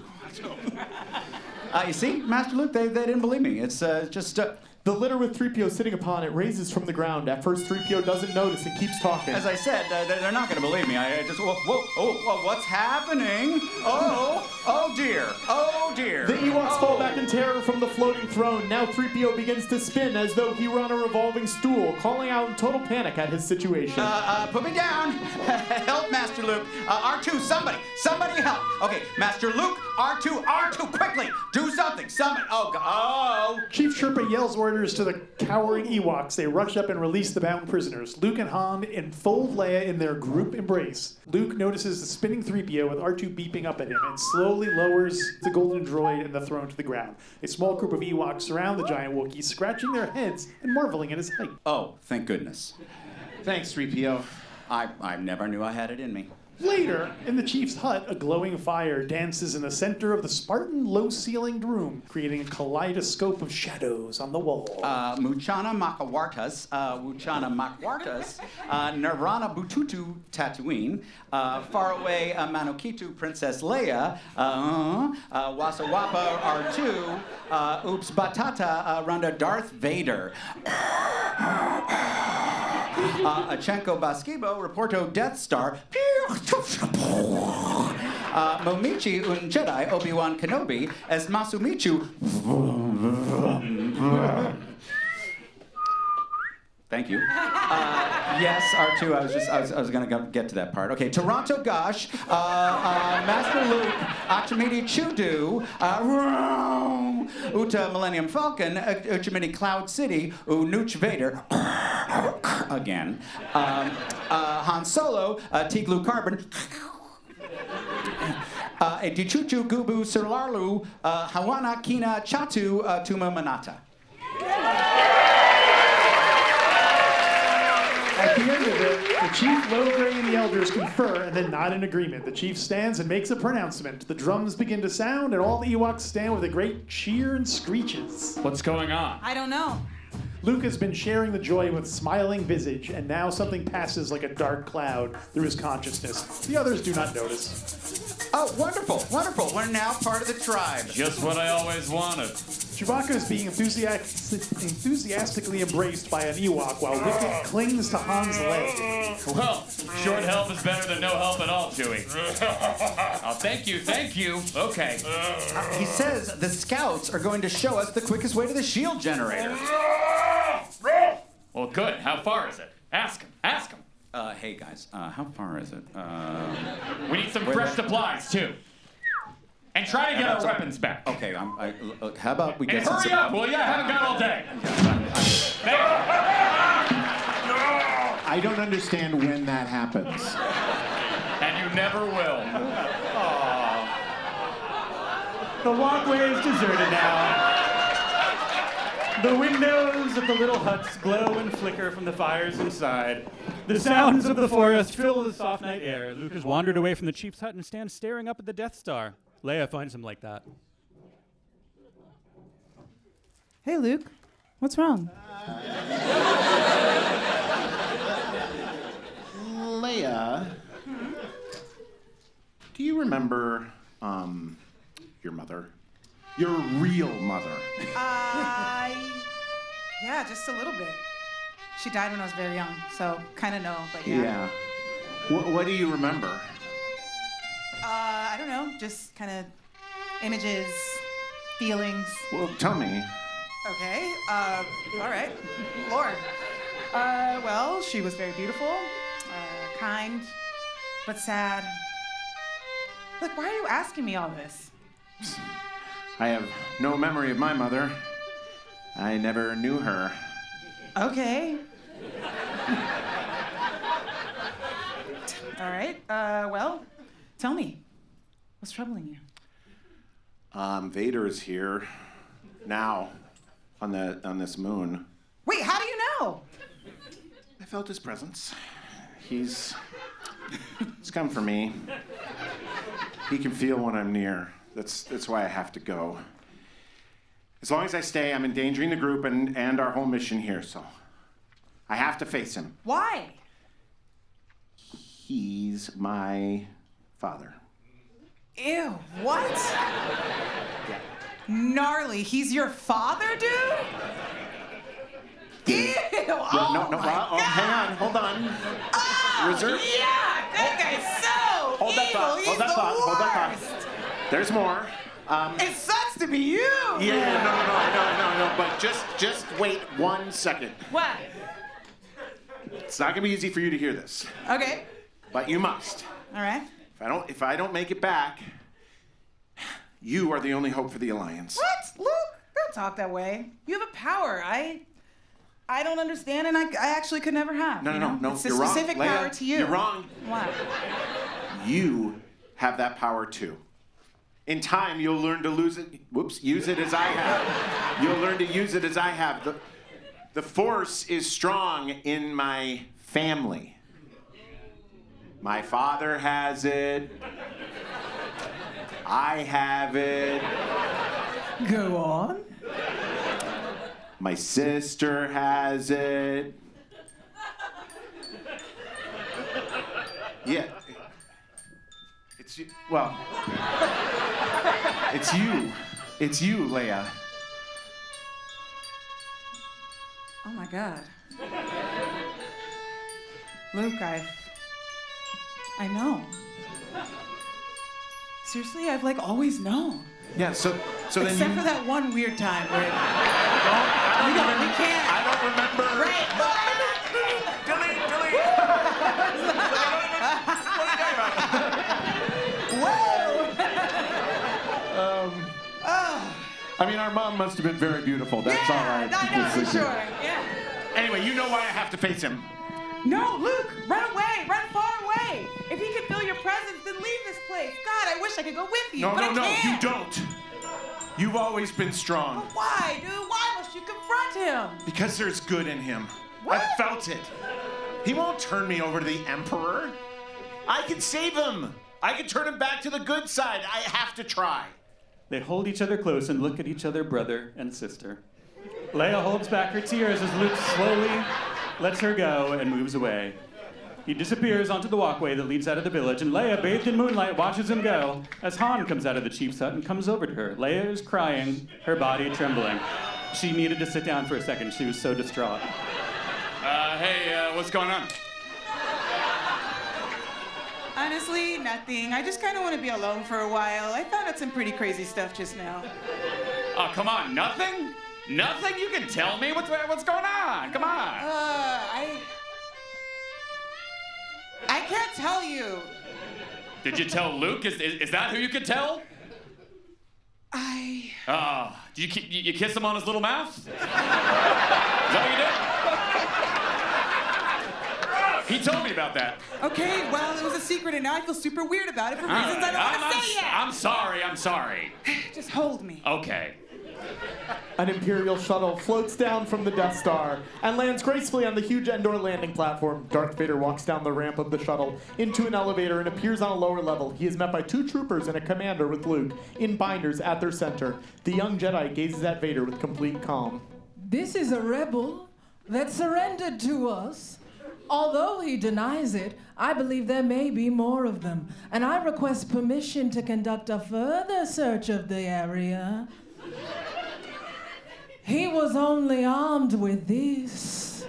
You see, Master Luke, they didn't believe me. It's just. The litter with 3PO sitting upon it raises from the ground. At first, 3PO doesn't notice and keeps talking. As I said, they're not going to believe me. I just, whoa, what's happening? Oh dear. The Ewoks fall back in terror from the floating throne. Now 3PO begins to spin as though he were on a revolving stool, calling out in total panic at his situation. Put me down. Help, Master Luke. R2, somebody help. Okay, Master Luke, R2, quickly. Do something. Somebody. Oh. Chief Sherpa yells orders to the cowering Ewoks. They rush up and release the bound prisoners. Luke and Han enfold Leia in their group embrace. Luke notices the spinning 3PO with R2 beeping up at him and slowly lowers the golden droid and the throne to the ground. A small group of Ewoks surround the giant Wookiee, scratching their heads and marveling at his height. Oh, thank goodness. Thanks, 3PO. I never knew I had it in me. Later, in the chief's hut, a glowing fire dances in the center of the Spartan low-ceilinged room, creating a kaleidoscope of shadows on the wall. Muchana Makawartas, Nirvana Bututu Tatooine, Faraway Manokitu Princess Leia, Wasawapa R2, Oops Batata Randa Darth Vader. Achenko Baskibo, Reporto Death Star, Momichi Un Jedi, Obi-Wan Kenobi, as Masumichu. Thank you. Yes, R2, I was gonna get to that part. Okay, Toronto Gosh, Master Luke, Achimidi Chudu, Uta Millennium Falcon, Uchimidi Cloud City, Nooch Vader, again, Han Solo, Tiglu Carbon, Dichuchu Gubu Sirlarlu, Hawana Kina Chatu, Tuma Manata. At the end of it, the Chief, Logray, and the elders confer and then nod in agreement. The Chief stands and makes a pronouncement. The drums begin to sound, and all the Ewoks stand with a great cheer and screeches. What's going on? I don't know. Luke has been sharing the joy with smiling visage, and now something passes like a dark cloud through his consciousness. The others do not notice. Oh, wonderful, wonderful. We're now part of the tribe. Just what I always wanted. Chewbacca is being enthusiastically embraced by an Ewok while Wicket clings to Han's leg. Well, short help is better than no help at all, Chewie. Oh, thank you. Okay. He says the scouts are going to show us the quickest way to the shield generator. Well, good. How far is it? Ask him. Hey guys, how far is it? We need some fresh supplies, too. And try to get our weapons back. Okay, how about we get And some... hurry up, will you? I haven't got all day. I don't understand when that happens. And you never will. The walkway is deserted now. The windows of the little huts glow and flicker from the fires inside. The sounds of the forest fill the soft night air. Luke has wandered away from the chief's hut and stands staring up at the Death Star. Leia finds him like that. Hey, Luke. What's wrong? Leia, do you remember your mother? Your real mother? Yeah, just a little bit. She died when I was very young, so kind of know, but yeah. What do you remember? I don't know, just kind of images, feelings. Well, tell me. Okay, all right. Lord. Well, she was very beautiful, kind, but sad. Look, why are you asking me all this? I have no memory of my mother. I never knew her. Okay. All right, well, tell me. What's troubling you? Vader is here now on this moon. Wait, how do you know? I felt his presence. He's come for me. He can feel when I'm near. That's why I have to go. As long as I stay, I'm endangering the group and our whole mission here, so I have to face him. Why? He's my father. Ew, what? Yeah. Gnarly, he's your father, dude? Ew, No, hang on, hold on. Reserve. Yeah, that guy's so Hold that thought. evil. Hold that He's thought. the Hold that worst. thought. There's more. It sucks to be you. Yeah, no. But just wait 1 second. What? It's not gonna be easy for you to hear this, Okay. but you must. All right. If I don't make it back, you are the only hope for the Alliance. What? Luke, don't talk that way. You have a power I don't understand, and I actually could never have. No. It's a You're wrong. specific Leia, power to you. You're wrong. What? You have that power too. In time, you'll learn to use it as I have. You'll learn to use it as I have. The Force is strong in my family. My father has it. I have it. Go on. My sister has it. Yeah. It's you. Well, it's you. It's you, Leia. Oh my God. Luke, I know. Seriously, I've always known. Yeah, so then Except you... for that one weird time where we can't. I don't remember. Right. Delete. I mean, our mom must have been very beautiful. That's all right. I know, for sure. Yeah. Anyway, you know why I have to face him. No, Luke, run away, run far away. If he can feel your presence, then leave this place. God, I wish I could go with you, but I can't. You don't. You've always been strong. But why, dude? Why must you confront him? Because there's good in him. What? I felt it. He won't turn me over to the Emperor. I can save him. I can turn him back to the good side. I have to try. They hold each other close and look at each other, brother and sister. Leia holds back her tears as Luke slowly lets her go and moves away. He disappears onto the walkway that leads out of the village, and Leia, bathed in moonlight, watches him go as Han comes out of the chief's hut and comes over to her. Leia is crying, her body trembling. She needed to sit down for a second. She was so distraught. Hey, what's going on? Honestly, nothing. I just kind of want to be alone for a while. I found out some pretty crazy stuff just now. Oh, come on, nothing? Nothing? You can tell me what's going on. Come on. I can't tell you. Did you tell Luke? Is that who you could tell? Did you kiss him on his little mouth? Is that what you did? He told me about that. Okay, well, it was a secret, and now I feel super weird about it for reasons I don't want to say yet. I'm sorry. Just hold me. Okay. An Imperial shuttle floats down from the Death Star and lands gracefully on the huge Endor landing platform. Darth Vader walks down the ramp of the shuttle into an elevator and appears on a lower level. He is met by 2 troopers and a commander with Luke in binders at their center. The young Jedi gazes at Vader with complete calm. This is a rebel that surrendered to us. Although he denies it, I believe there may be more of them, and I request permission to conduct a further search of the area. He was only armed with this.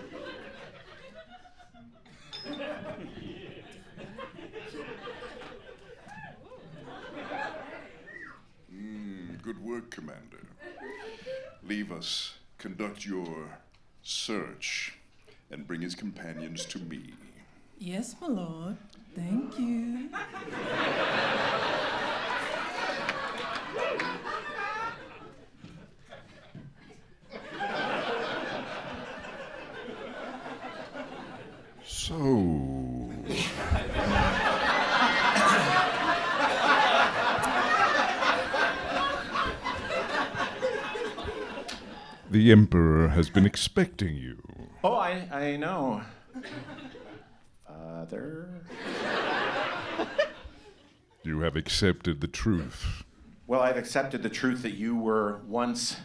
Good work, Commander. Leave us conduct your search and bring his companions to me. Yes, my lord. Thank you. So... The Emperor has been expecting you. Oh, I know. Father? You have accepted the truth. Well, I've accepted the truth that you were once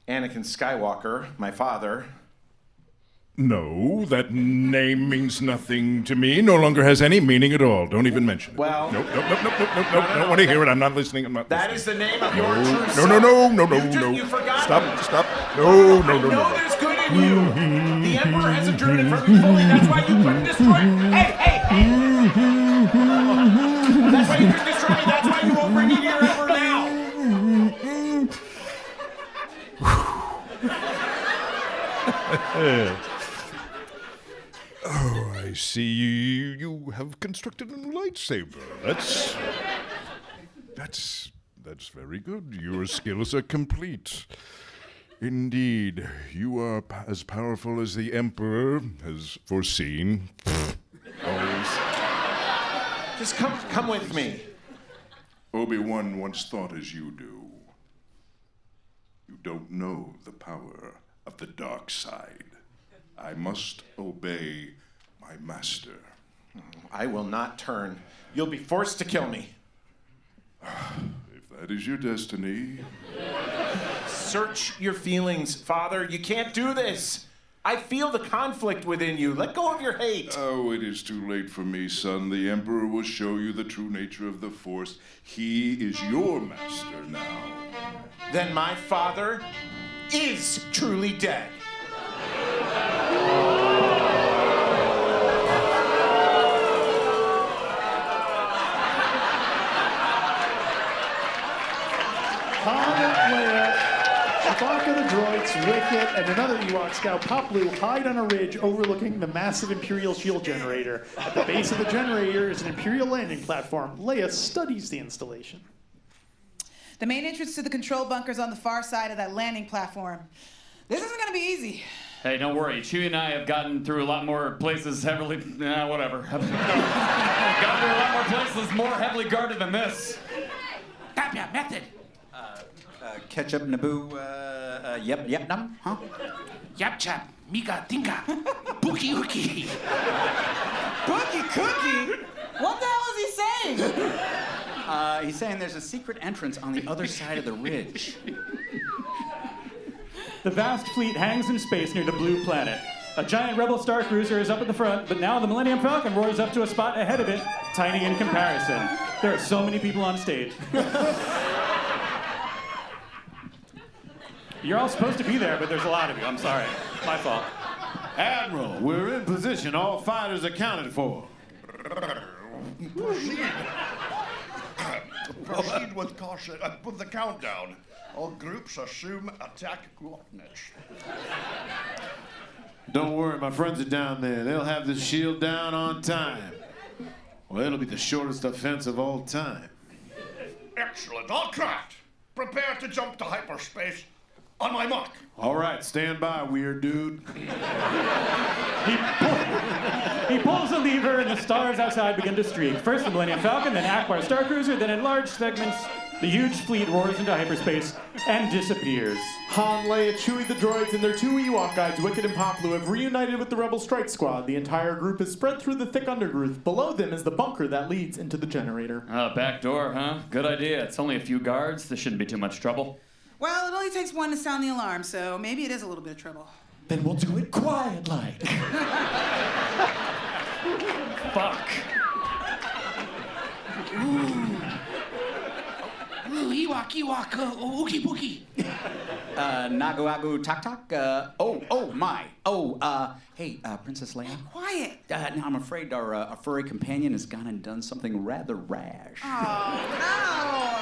Anakin Skywalker, my father. No, that name means nothing to me. No longer has any meaning at all. Don't even mention it. Well... Nope. I don't want to hear it. I'm not listening. That is the name of your true No, son. no. You forgot. Stop. No. I know there's good in you. The Emperor hasn't driven it from you fully. That's why you couldn't destroy it. Hey! That's why you couldn't destroy it. That's why you won't bring in your Emperor now. Oh, I see you have constructed a new lightsaber. That's very good. Your skills are complete. Indeed, you are as powerful as the Emperor has foreseen. Always. Just come with me. Obi-Wan once thought as you do. You don't know the power of the dark side. I must obey my master. I will not turn. You'll be forced to kill me. If that is your destiny. Search your feelings, Father. You can't do this. I feel the conflict within you. Let go of your hate. Oh, it is too late for me, son. The Emperor will show you the true nature of the Force. He is your master now. Then my father is truly dead. Han, Leia, Chewbacca the droids, Wicket, and another Ewok scout, Pop Blue, hide on a ridge overlooking the massive Imperial shield generator. At the base of the generator is an Imperial landing platform. Leia studies the installation. The main entrance to the control bunker's on the far side of that landing platform. This isn't gonna be easy. Hey, don't worry. Chewie and I have gotten through a lot more places whatever. Gotten through a lot more places more heavily guarded than this. Tapia, method. Ketchup, Naboo, yep, num, huh? Yap chap, miga dinga, bookie hookie. Bookie cookie? What the hell is he saying? He's saying there's a secret entrance on the other side of the ridge. The vast fleet hangs in space near the blue planet. A giant Rebel Star Cruiser is up at the front, but now the Millennium Falcon roars up to a spot ahead of it, tiny in comparison. There are so many people on stage. You're all supposed to be there, but there's a lot of you. I'm sorry. My fault. Admiral, we're in position. All fighters accounted for. Proceed with caution with the countdown. All groups assume attack coordinates. Don't worry, my friends are down there. They'll have the shield down on time. Well, it'll be the shortest offense of all time. Excellent. All craft, prepare to jump to hyperspace on my mark. All right, stand by, weird dude. He pulls the lever and the stars outside begin to streak. First the Millennium Falcon, then Akbar Star Cruiser, then in large segments, the huge fleet roars into hyperspace and disappears. Han, Leia, Chewie, the droids, and their two Ewok guides, Wicket and Poplu, have reunited with the Rebel strike squad. The entire group is spread through the thick undergrowth. Below them is the bunker that leads into the generator. Back door, huh? Good idea. It's only a few guards. This shouldn't be too much trouble. Well, it only takes one to sound the alarm, so maybe it is a little bit of trouble. Then we'll do it quiet-like. Fuck. Ooh, Ewok, ookie bookie. Nagu agu tak tak. Hey, Princess Leia. Quiet. Now I'm afraid our furry companion has gone and done something rather rash.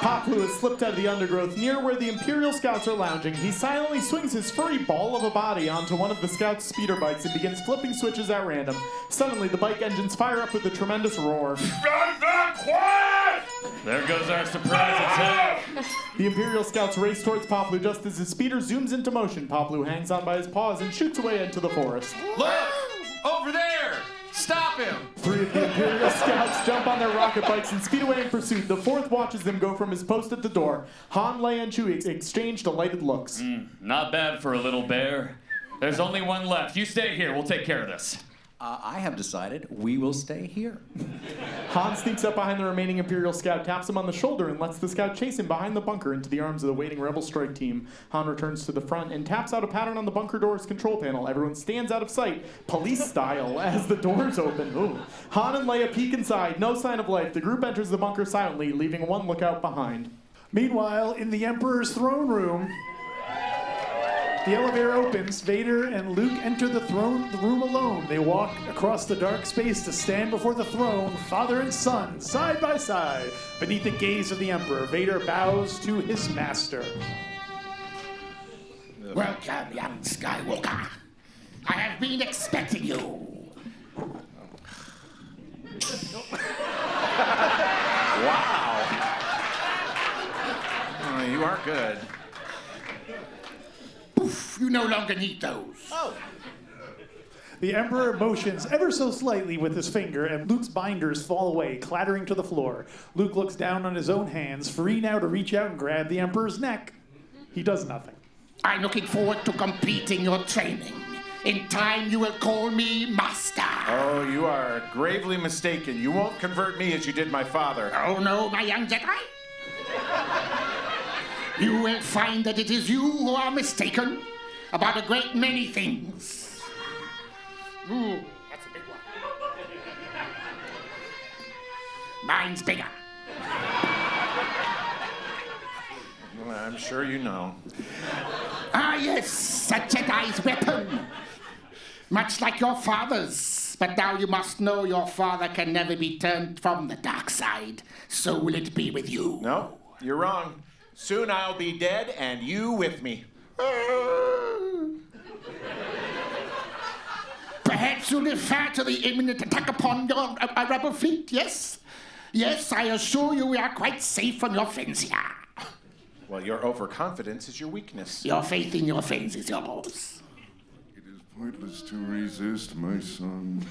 Poplu has slipped out of the undergrowth near where the Imperial Scouts are lounging. He silently swings his furry ball of a body onto one of the Scouts' speeder bikes and begins flipping switches at random. Suddenly, the bike engines fire up with a tremendous roar. Quiet! There goes our surprise attack. The Imperial Scouts race towards Poplu just as his speeder zooms into motion. Poplu hangs on by his paws and shoots away into the forest. Look! Over there! Stop him! Three of the Imperial Scouts jump on their rocket bikes and speed away in pursuit. The fourth watches them go from his post at the door. Han, Leia, and Chewie exchange delighted looks. Not bad for a little bear. There's only one left. You stay here. We'll take care of this. I have decided we will stay here. Han sneaks up behind the remaining Imperial Scout, taps him on the shoulder, and lets the Scout chase him behind the bunker into the arms of the waiting Rebel strike team. Han returns to the front and taps out a pattern on the bunker door's control panel. Everyone stands out of sight, police style, as the doors open. Ooh. Han and Leia peek inside, no sign of life. The group enters the bunker silently, leaving one lookout behind. Meanwhile, in the Emperor's throne room, the elevator opens. Vader and Luke enter the room alone. They walk across the dark space to stand before the throne, father and son, side by side. Beneath the gaze of the Emperor, Vader bows to his master. Welcome, young Skywalker. I have been expecting you. Wow. Oh, you are good. Poof, you no longer need those. Oh. The Emperor motions ever so slightly with his finger, and Luke's binders fall away, clattering to the floor. Luke looks down on his own hands, free now to reach out and grab the Emperor's neck. He does nothing. I'm looking forward to completing your training. In time, you will call me Master. Oh, you are gravely mistaken. You won't convert me as you did my father. Oh, no, my young Jedi. You will find that it is you who are mistaken about a great many things. Ooh, that's a big one. Mine's bigger. Well, I'm sure you know. Ah, yes, a Jedi's weapon. Much like your father's. But now you must know your father can never be turned from the dark side. So will it be with you. No, you're wrong. Soon I'll be dead, and you with me. Perhaps you refer to the imminent attack upon your rebel fleet, yes? Yes, I assure you we are quite safe from your friends here. Well, your overconfidence is your weakness. Your faith in your friends is yours. It is pointless to resist, my son.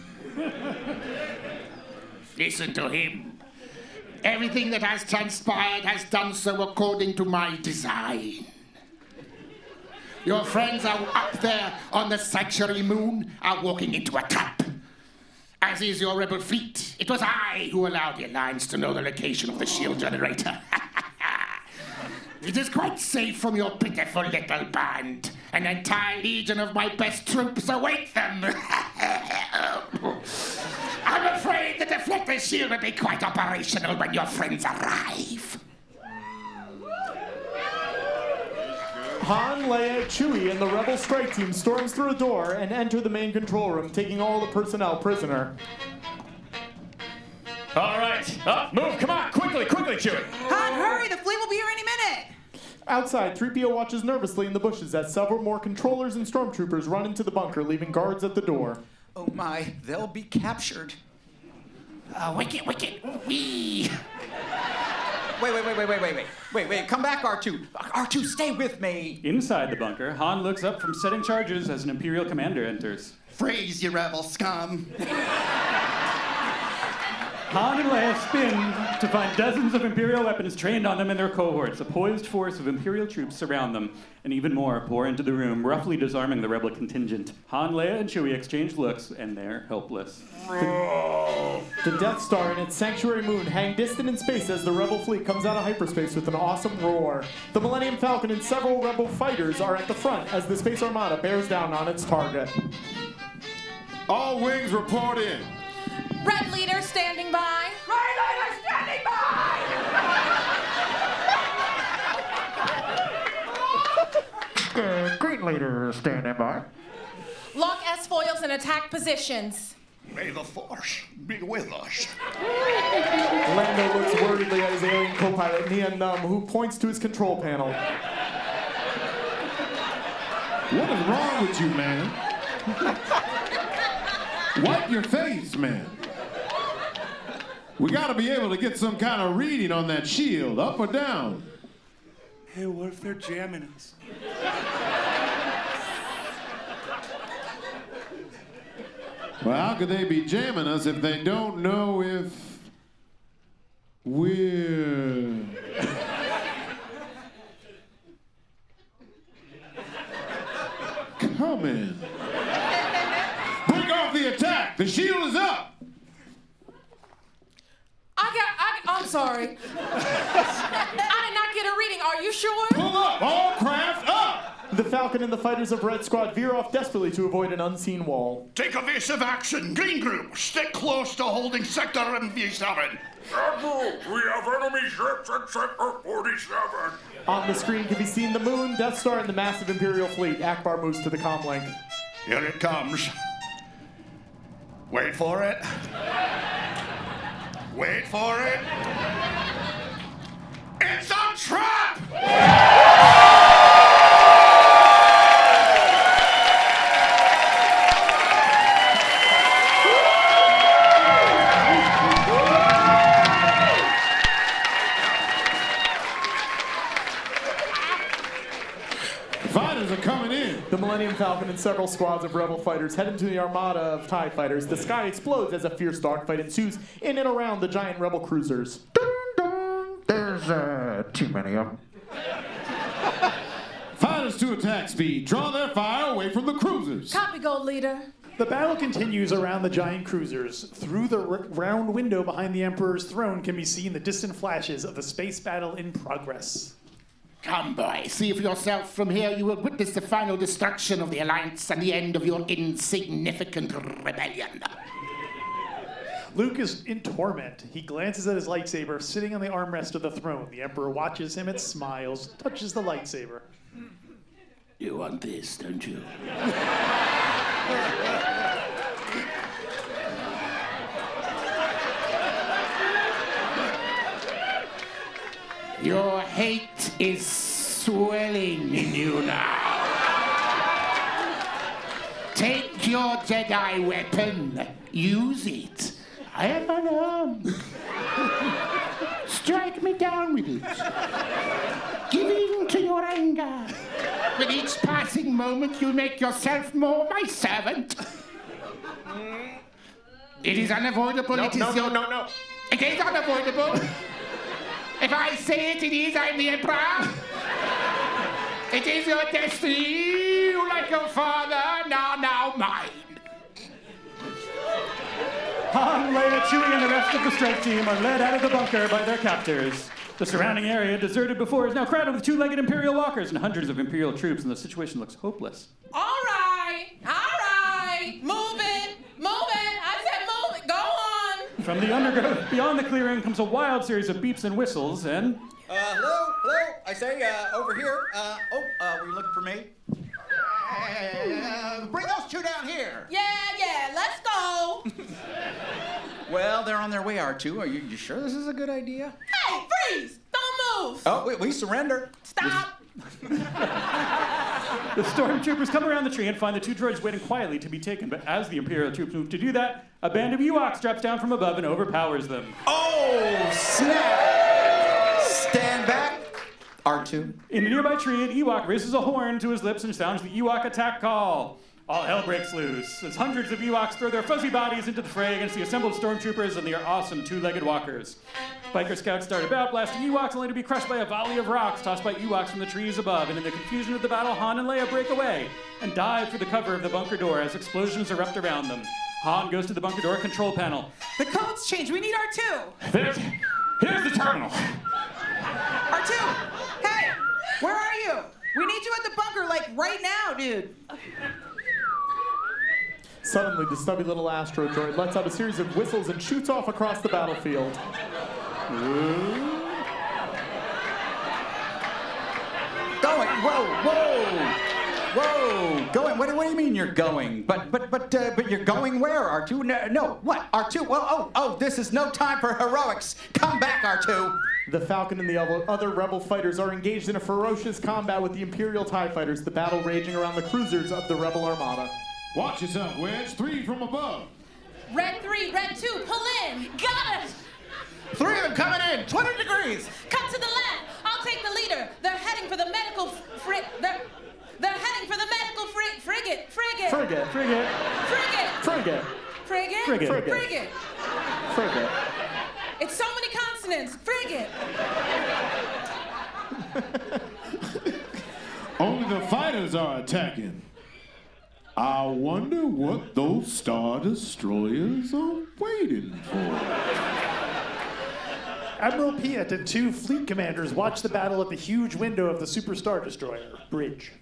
Listen to him. Everything that has transpired has done so according to my design. Your friends are up there on the sanctuary moon are walking into a trap. As is your rebel fleet. It was I who allowed the Alliance to know the location of the shield generator. It is quite safe from your pitiful little band. An entire legion of my best troops await them. I'm afraid the deflector shield will be quite operational when your friends arrive. Han, Leia, Chewie, and the Rebel strike team storms through a door and enter the main control room, taking all the personnel prisoner. All right, up, move, come on, quickly, Chewie. Han, hurry! The fleet will be here any minute. Outside, 3PO watches nervously in the bushes as several more controllers and stormtroopers run into the bunker, leaving guards at the door. Oh my, they'll be captured. Wicket, wee! Wait, come back, R2. R2, stay with me. Inside the bunker, Han looks up from setting charges as an Imperial commander enters. Freeze, you rebel scum. Han and Leia spin to find dozens of Imperial weapons trained on them and their cohorts. A poised force of Imperial troops surround them, and even more pour into the room, roughly disarming the rebel contingent. Han, Leia, and Chewie exchange looks, and they're helpless. The Death Star and its sanctuary moon hang distant in space as the rebel fleet comes out of hyperspace with an awesome roar. The Millennium Falcon and several rebel fighters are at the front as the Space Armada bears down on its target. All wings report in. Red leader standing by. Red leader standing by! Green leader standing by. Lock S foils in attack positions. May the Force be with us. Lando looks worriedly at his alien co-pilot, Nia Num, who points to his control panel. What is wrong with you, man? Wipe your face, man. We gotta be able to get some kind of reading on that shield, up or down. Hey, what if they're jamming us? Well, how could they be jamming us if they don't know if we're... coming? Break off the attack! The shield is up! I'm sorry. I did not get a reading. Are you sure? Pull up! All craft up! The Falcon and the fighters of Red Squad veer off desperately to avoid an unseen wall. Take evasive action. Green Group, stick close to holding Sector MV7. Admiral, we have enemy ships at Sector 47. On the screen can be seen the moon, Death Star, and the massive Imperial fleet. Akbar moves to the comlink. Here it comes. Wait for it. Wait for it. It's a trap! Fighters are coming in. The Millennium Falcon and several squads of rebel fighters head into the armada of TIE fighters. The sky explodes as a fierce dogfight ensues in and around the giant rebel cruisers. There's too many of them. Fighters to attack speed. Draw their fire away from the cruisers. Copy, Gold Leader. The battle continues around the giant cruisers. Through the round window behind the Emperor's throne can be seen the distant flashes of the space battle in progress. Come, boy, see for yourself. From here you will witness the final destruction of the Alliance and the end of your insignificant rebellion. Luke is in torment. He glances at his lightsaber sitting on the armrest of the throne. The Emperor watches him and smiles, touches the lightsaber. You want this, don't you? Your hate is swelling in you now. Take your Jedi weapon. Use it. I am unarmed. Strike me down with it. Give in to your anger. With each passing moment, you make yourself more my servant. It is unavoidable. No. It is unavoidable. If I say it, it is. I'm the Emperor. It is your destiny. You like your father, now mine. Han, Leia, Chewie, and the rest of the strike team are led out of the bunker by their captors. The surrounding area, deserted before, is now crowded with two-legged Imperial walkers and hundreds of Imperial troops, and the situation looks hopeless. All right. Move it. I said move it. Go on. From the undergrowth beyond the clearing comes a wild series of beeps and whistles, and... Hello? I say, over here. Were you looking for me? Bring those two down here. Yeah, let's go. Well, they're on their way, R2. Are you sure this is a good idea? Hey, freeze! Don't move. Oh, we surrender. Stop. The stormtroopers come around the tree and find the two droids waiting quietly to be taken, but as the Imperial troops move to do that, a band of Ewoks drops down from above and overpowers them. Oh, snap! Stand back. R2. In the nearby tree, an Ewok raises a horn to his lips and sounds the Ewok attack call. All hell breaks loose as hundreds of Ewoks throw their fuzzy bodies into the fray against the assembled stormtroopers and their awesome two-legged walkers. Biker scouts start about, blasting Ewoks only to be crushed by a volley of rocks tossed by Ewoks from the trees above, and in the confusion of the battle, Han and Leia break away and dive for the cover of the bunker door as explosions erupt around them. Han goes to the bunker door control panel. The code's changed. We need R2. Here's the terminal. R2! Hey! Where are you? We need you at the bunker, like, right now, dude. Suddenly, the stubby little astro droid lets out a series of whistles and shoots off across the battlefield. Going, whoa, going. What do you mean you're going? But you're going where, R2? No, what, R2? Well, this is no time for heroics. Come back, R2. The Falcon and the other rebel fighters are engaged in a ferocious combat with the Imperial TIE fighters, the battle raging around the cruisers of the rebel armada. Watch yourself, Wedge. 3 from above. Red 3, red 2, pull in. Got it. 3 of them coming in, 20 degrees. Come to the left. I'll take the leader. They're heading for the medical They're heading for the medical frigate. It's so many consonants. Frigate. Only the fighters are attacking. I wonder what those Star Destroyers are waiting for. Admiral Piet and 2 fleet commanders watch the battle at the huge window of the Super Star Destroyer bridge.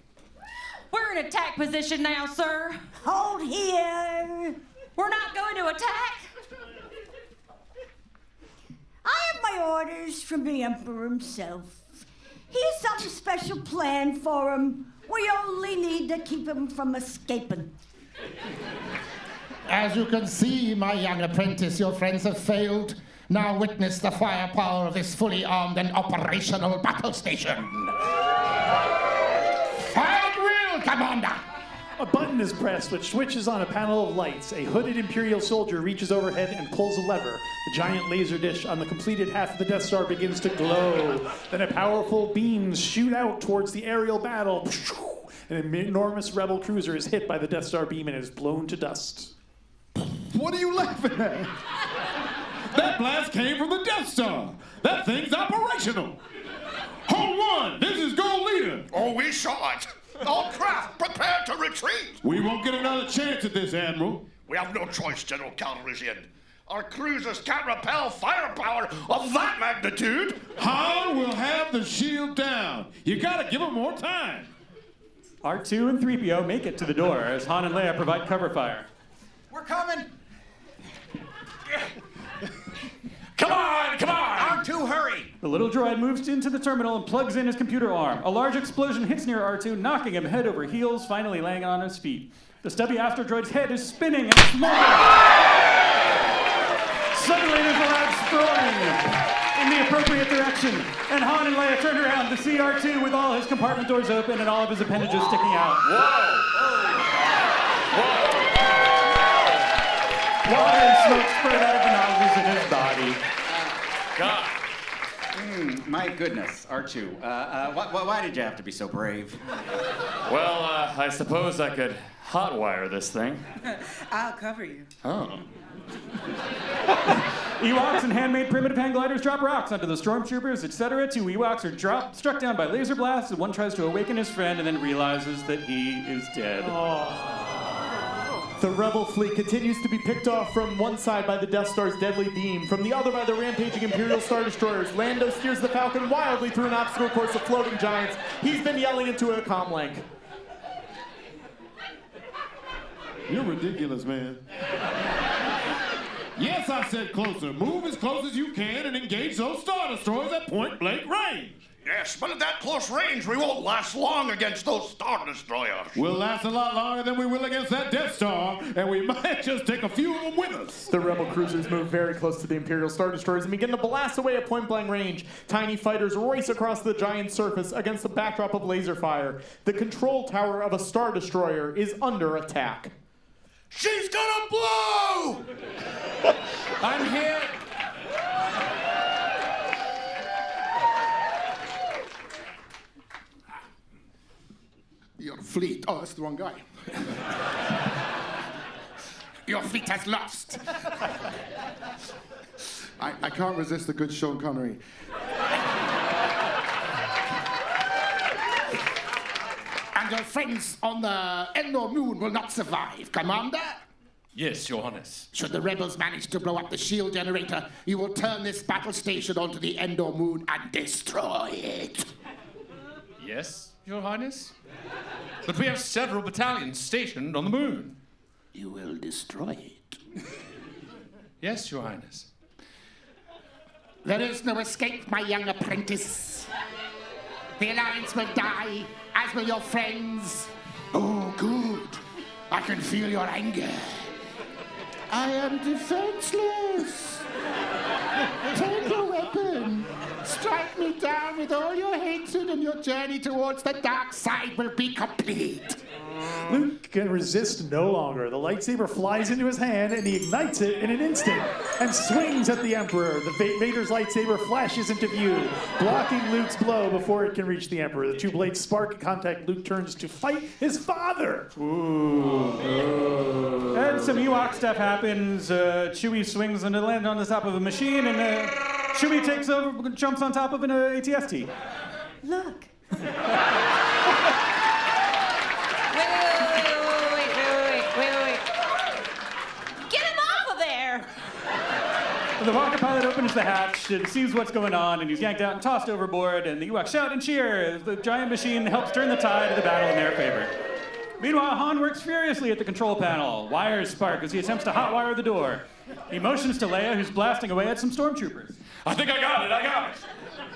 We're in attack position now, sir. Hold here. We're not going to attack. I have my orders from the Emperor himself. He's got a special plan for him. We only need to keep him from escaping. As you can see, my young apprentice, your friends have failed. Now witness the firepower of this fully armed and operational battle station. At will, Commander! A button is pressed, which switches on a panel of lights. A hooded Imperial soldier reaches overhead and pulls a lever. The giant laser dish on the completed half of the Death Star begins to glow. Then powerful beams shoot out towards the aerial battle. An enormous rebel cruiser is hit by the Death Star beam and is blown to dust. What are you laughing at? That blast came from the Death Star. That thing's operational. Hold 1, this is Gold Leader. Oh, we saw it. All craft, prepare to retreat. We won't get another chance at this, Admiral. We have no choice, General Calrissian. Our cruisers can't repel firepower of that magnitude. Han will have the shield down. You gotta give him more time. R2 and 3PO make it to the door as Han and Leia provide cover fire. We're coming. Come on! R2, hurry! The little droid moves into the terminal and plugs in his computer arm. A large explosion hits near R2, knocking him head over heels, finally laying on his feet. The stubby astro droid's head is spinning and smoking. Suddenly there's a loud snoring in the appropriate direction, and Han and Leia turn around to see R2 with all his compartment doors open and all of his appendages sticking out. Water and smoke spread out of the nozzles in his body. God. My goodness, R2. Why did you have to be so brave? Well, I suppose I could hotwire this thing. I'll cover you. Oh. Ewoks and handmade primitive hang gliders drop rocks onto the stormtroopers, etc. 2 Ewoks are struck down by laser blasts, and one tries to awaken his friend and then realizes that he is dead. The Rebel fleet continues to be picked off from one side by the Death Star's deadly beam, from the other by the rampaging Imperial Star Destroyers. Lando steers the Falcon wildly through an obstacle course of floating giants. He's been yelling into a comlink. You're ridiculous, man. Yes, I said closer. Move as close as you can and engage those Star Destroyers at point-blank range. Yes, but at that close range, we won't last long against those Star Destroyers. We'll last a lot longer than we will against that Death Star, and we might just take a few of them with us. The Rebel cruisers move very close to the Imperial Star Destroyers and begin to blast away at point-blank range. Tiny fighters race across the giant surface against the backdrop of laser fire. The control tower of a Star Destroyer is under attack. She's gonna blow! I'm here. Your fleet. Oh, that's the wrong guy. Your fleet has lost. I can't resist a good Sean Connery. And your friends on the Endor moon will not survive, Commander. Yes, Your Highness. Should the rebels manage to blow up the shield generator, you will turn this battle station onto the Endor moon and destroy it. Yes, Your Highness. But we have several battalions stationed on the moon. You will destroy it. Yes, Your Highness. There is no escape, my young apprentice. The Alliance will die, as will your friends. Oh, good. I can feel your anger. I am defenseless. Take your weapon. Strike me down with all your hatred, and your journey towards the dark side will be complete. Luke can resist no longer. The lightsaber flies into his hand, and he ignites it in an instant and swings at the Emperor. The Vader's lightsaber flashes into view, blocking Luke's blow before it can reach the Emperor. The two blades spark in contact. Luke turns to fight his father. Ooh. And some Ewok stuff happens. Chewie swings and lands on the top of a machine, and Chewie takes over, jumps on top of an ATST. Look. Wait. Get him off of there! The rocket pilot opens the hatch and sees what's going on, and he's yanked out and tossed overboard, and the Ewoks shout and cheer as the giant machine helps turn the tide of the battle in their favor. Meanwhile, Han works furiously at the control panel. Wires spark as he attempts to hotwire the door. He motions to Leia, who's blasting away at some stormtroopers. I think I got it.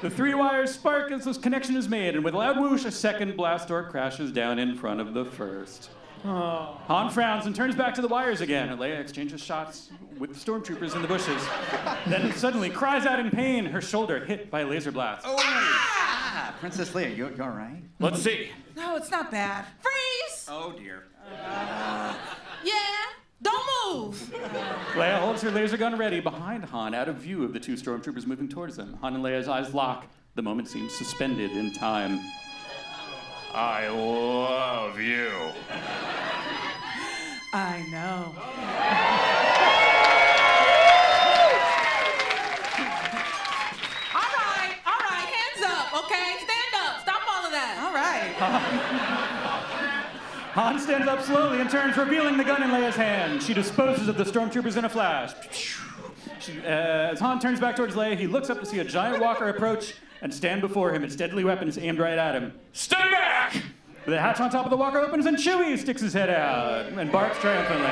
The three wires spark as this connection is made, and with a loud whoosh, a second blast door crashes down in front of the first. Oh. Han frowns and turns back to the wires again, and Leia exchanges shots with the stormtroopers in the bushes. Then suddenly cries out in pain, her shoulder hit by a laser blast. Ah, Princess Leia, you all right? Let's see. No, it's not bad. Freeze! Oh, dear. Yeah, don't move. Leia holds her laser gun ready behind Han, out of view of the two stormtroopers moving towards them. Han and Leia's eyes lock. The moment seems suspended in time. I love you. I know. All right, hands up, okay? Stand up, stop all of that. All right. Han stands up slowly and turns, revealing the gun in Leia's hand. She disposes of the stormtroopers in a flash. As Han turns back towards Leia, he looks up to see a giant walker approach and stand before him, its deadly weapons aimed right at him. Stay back! The hatch on top of the walker opens and Chewie sticks his head out and barks triumphantly.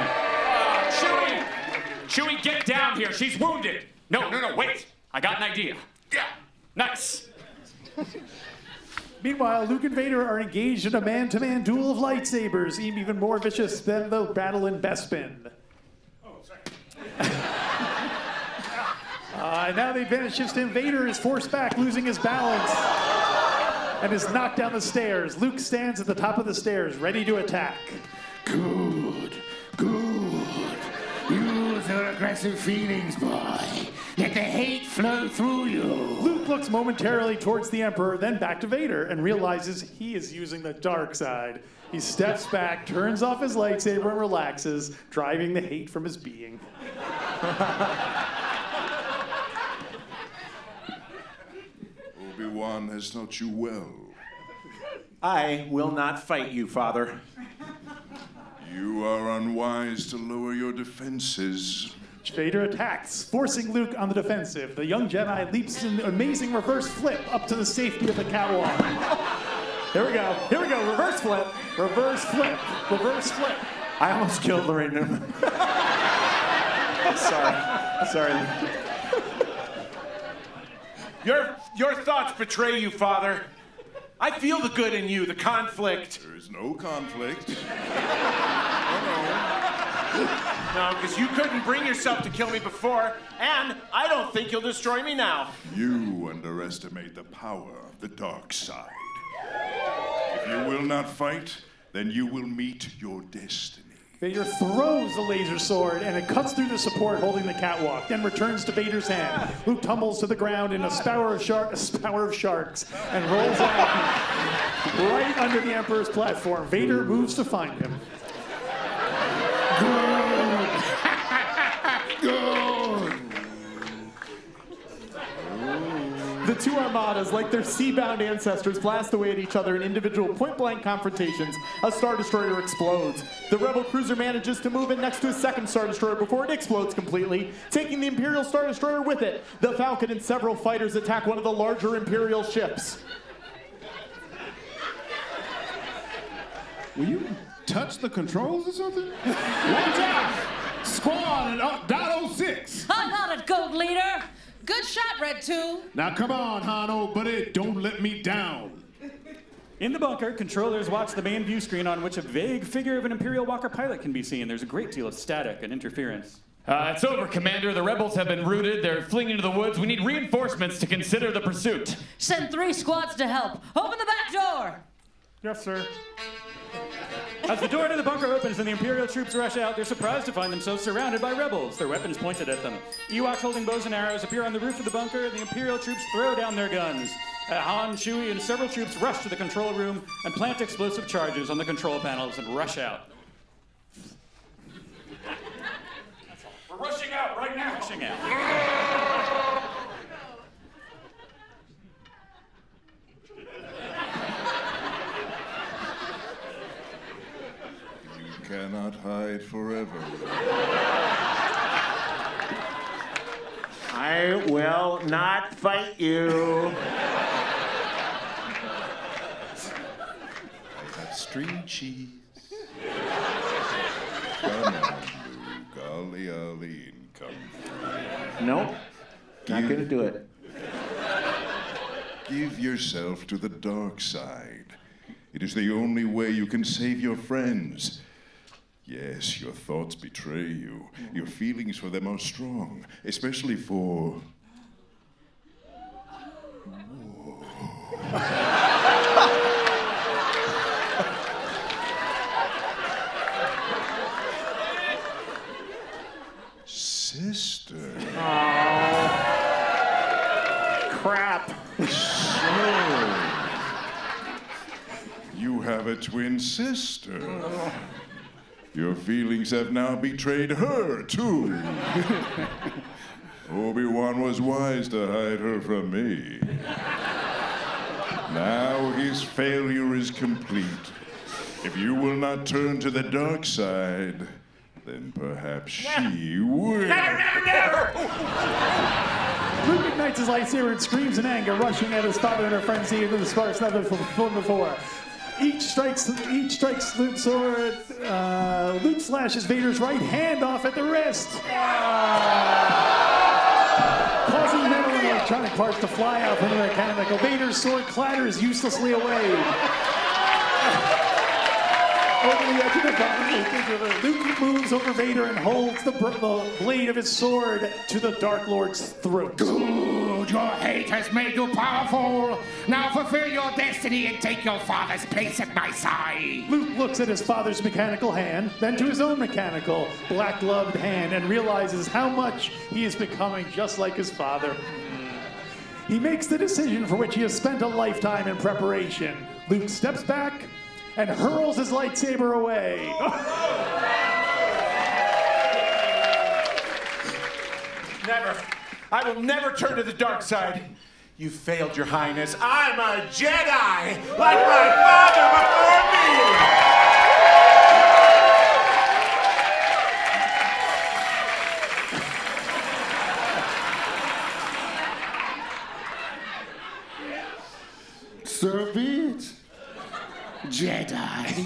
Chewie, get down here. She's wounded. No, wait. I got an idea. Yeah, nice. Meanwhile, Luke and Vader are engaged in a man-to-man duel of lightsabers, even more vicious than the battle in Bespin. Now the advantage shifts to him. Vader is forced back, losing his balance, and is knocked down the stairs. Luke stands at the top of the stairs, ready to attack. Good. Use your aggressive feelings, boy. Let the hate flow through you. Luke looks momentarily towards the Emperor, then back to Vader, and realizes he is using the dark side. He steps back, turns off his lightsaber, and relaxes, driving the hate from his being. Obi-Wan has taught you well. I will not fight you, Father. You are unwise to lower your defenses. Vader attacks, forcing Luke on the defensive. The young Jedi leaps in an amazing reverse flip up to the safety of the catwalk. Here we go. Reverse flip. Reverse flip. Reverse flip. I almost killed Laraine Newman. Sorry. Your thoughts betray you, Father. I feel the good in you, the conflict. There is no conflict. No, because you couldn't bring yourself to kill me before, and I don't think you'll destroy me now. You underestimate the power of the dark side. If you will not fight, then you will meet your destiny. Vader throws the laser sword, and it cuts through the support holding the catwalk, then returns to Vader's hand. Luke tumbles to the ground in a spower of sharks, and rolls out right under the Emperor's platform. Vader moves to find him. Good. The two armadas, like their sea-bound ancestors, blast away at each other in individual point-blank confrontations. A Star Destroyer explodes. The Rebel cruiser manages to move in next to a second Star Destroyer before it explodes completely, taking the Imperial Star Destroyer with it. The Falcon and several fighters attack one of the larger Imperial ships. Will you touch the controls or something? Watch out! Squad at dot 06. I'm not a goat leader. Good shot, Red 2. Now come on, Hano, buddy, don't let me down. In the bunker, controllers watch the main view screen on which a vague figure of an Imperial Walker pilot can be seen. There's a great deal of static and interference. It's over, Commander. The rebels have been routed. They're fleeing into the woods. We need reinforcements to consider the pursuit. Send 3 squads to help. Open the back door. Yes, sir. As the door to the bunker opens and the Imperial troops rush out, they're surprised to find themselves surrounded by rebels, their weapons pointed at them. Ewoks holding bows and arrows appear on the roof of the bunker. The Imperial troops throw down their guns. Han, Chewie, and several troops rush to the control room and plant explosive charges on the control panels and rush out. We're rushing out right now. Rushing out. Cannot hide forever. I will not fight you. I have string cheese. Come on, Luke. Ollie, ollie, and come. Nope. Not gonna do it. Give yourself to the dark side. It is the only way you can save your friends. Yes, your thoughts betray you. Your feelings for them are strong, especially for... Sister. Crap. So, you have a twin sister. Your feelings have now betrayed her, too. Obi-Wan was wise to hide her from me. Now his failure is complete. If you will not turn to the dark side, then perhaps she will. Never! Luke ignites his lightsaber and screams in anger, rushing at his father and her friends, seeing the sparks never flown before. Each strikes Luke's sword. Luke slashes Vader's right hand off at the wrist, causing metal and electronic parts to fly out from the mechanical. Vader's sword clatters uselessly away. Over the edge of the battlefield, Luke moves over Vader and holds the blade of his sword to the Dark Lord's throat. Good, your hate has made you powerful. Now fulfill your destiny and take your father's place at my side. Luke looks at his father's mechanical hand, then to his own mechanical, black-gloved hand, and realizes how much he is becoming just like his father. He makes the decision for which he has spent a lifetime in preparation. Luke steps back and hurls his lightsaber away. Never. I will never turn to the dark side. You failed, Your Highness. I'm a Jedi, like my father before me. side.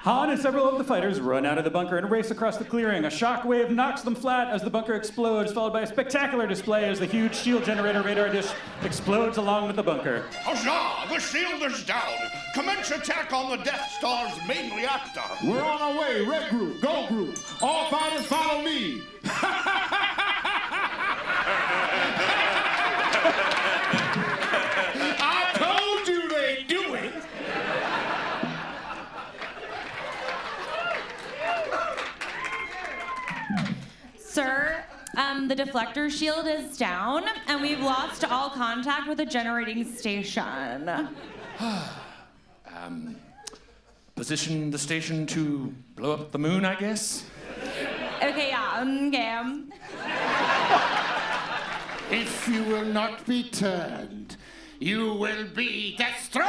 Han and several of the fighters run out of the bunker and race across the clearing. A shockwave knocks them flat as the bunker explodes, followed by a spectacular display as the huge shield generator radar dish explodes along with the bunker. Huzzah! The shield is down. Commence attack on the Death Star's main reactor. We're on our way. Red group, gold group. All fighters follow me. I told you they'd do it. Sir, the deflector shield is down, and we've lost all contact with the generating station. Position the station to blow up the moon, I guess? Okay, yeah, okay. If you will not be turned, you will be destroyed!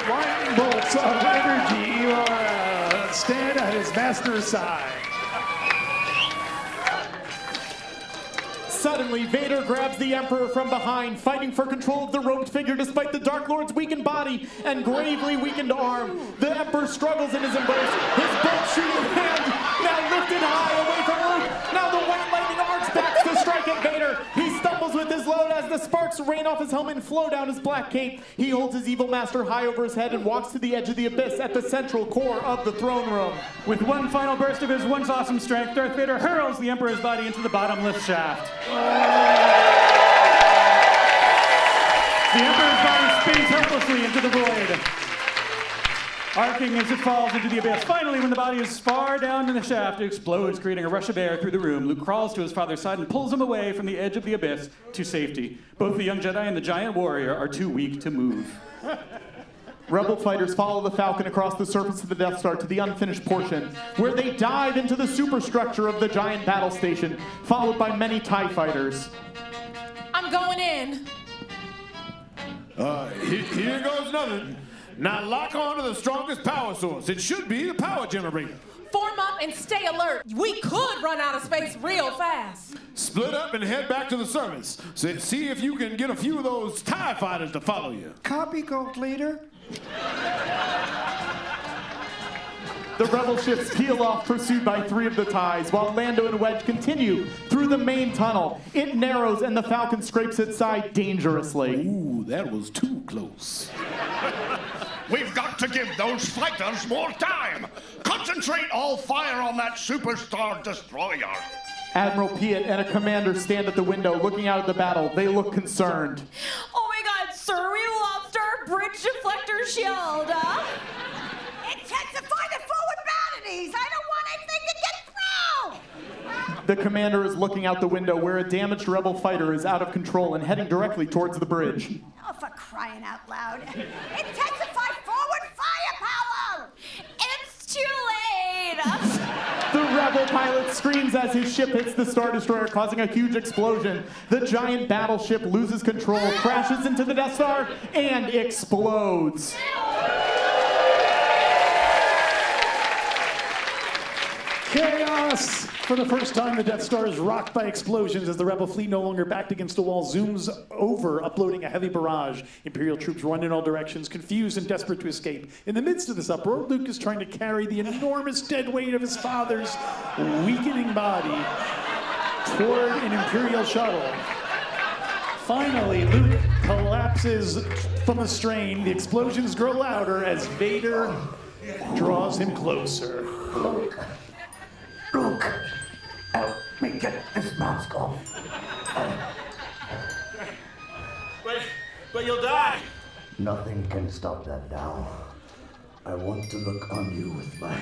Lightning bolts of energy stand at his master's side. Suddenly, Vader grabs the Emperor from behind, fighting for control of the robed figure despite the Dark Lord's weakened body and gravely weakened arm. The Emperor struggles in his embrace, his bolt-shooting hand now lifted high away from Luke. Now the white lightning arcs back to strike at Vader. He stumbles with his load as the sparks rain off his helmet and flow down his black cape. He holds his evil master high over his head and walks to the edge of the abyss at the central core of the throne room. With one final burst of his once awesome strength, Darth Vader hurls the Emperor's body into the bottomless shaft. The Emperor's body spins helplessly into the void, arcing as it falls into the abyss. Finally, when the body is far down in the shaft, it explodes, creating a rush of air through the room. Luke crawls to his father's side and pulls him away from the edge of the abyss to safety. Both the young Jedi and the giant warrior are too weak to move. Rebel fighters follow the Falcon across the surface of the Death Star to the unfinished portion, where they dive into the superstructure of the giant battle station, followed by many TIE fighters. I'm going in. Here goes nothing. Now lock on to the strongest power source. It should be the power generator. Form up and stay alert. We could run out of space real fast. Split up and head back to the service. See if you can get a few of those TIE fighters to follow you. Copy, Gold Leader. The rebel ships peel off, pursued by 3 of the TIEs, while Lando and Wedge continue through the main tunnel. It narrows and the Falcon scrapes its side dangerously. Ooh, that was too close. We've got to give those fighters more time. Concentrate all fire on that superstar destroyer. Admiral Piet and a commander stand at the window looking out at the battle. They look concerned. Oh my god, sir, we lost our bridge deflector shield. Intensify the forward batteries! I don't want anything to get through! The commander is looking out the window where a damaged rebel fighter is out of control and heading directly towards the bridge. Oh, for crying out loud. Intensify forward firepower! It's too late! The rebel pilot screams as his ship hits the Star Destroyer, causing a huge explosion. The giant battleship loses control, crashes into the Death Star, and explodes. Chaos! For the first time, the Death Star is rocked by explosions as the rebel fleet, no longer backed against the wall, zooms over, uploading a heavy barrage. Imperial troops run in all directions, confused and desperate to escape. In the midst of this uproar, Luke is trying to carry the enormous dead weight of his father's weakening body toward an Imperial shuttle. Finally, Luke collapses from the strain. The explosions grow louder as Vader draws him closer. Look, help me get this mask off. But you'll die. Nothing can stop that now. I want to look on you with my,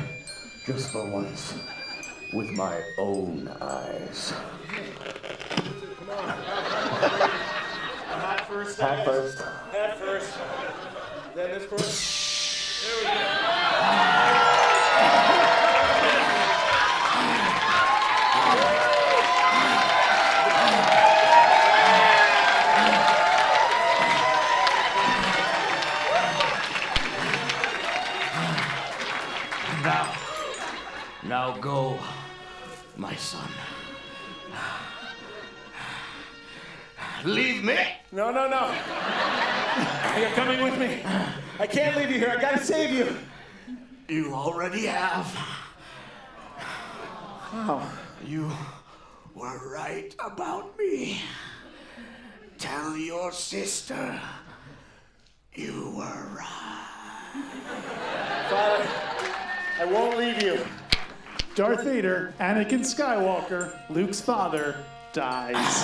just for once, with my own eyes. Come on. Hat first. Hat first. Hat first. Then this first. There we go. Now go, my son. Leave me? No. You're coming with me. I can't leave you here. I gotta save you. You already have. Oh, you were right about me. Tell your sister you were right. Father, I won't leave you. Darth Vader, Anakin Skywalker, Luke's father, dies.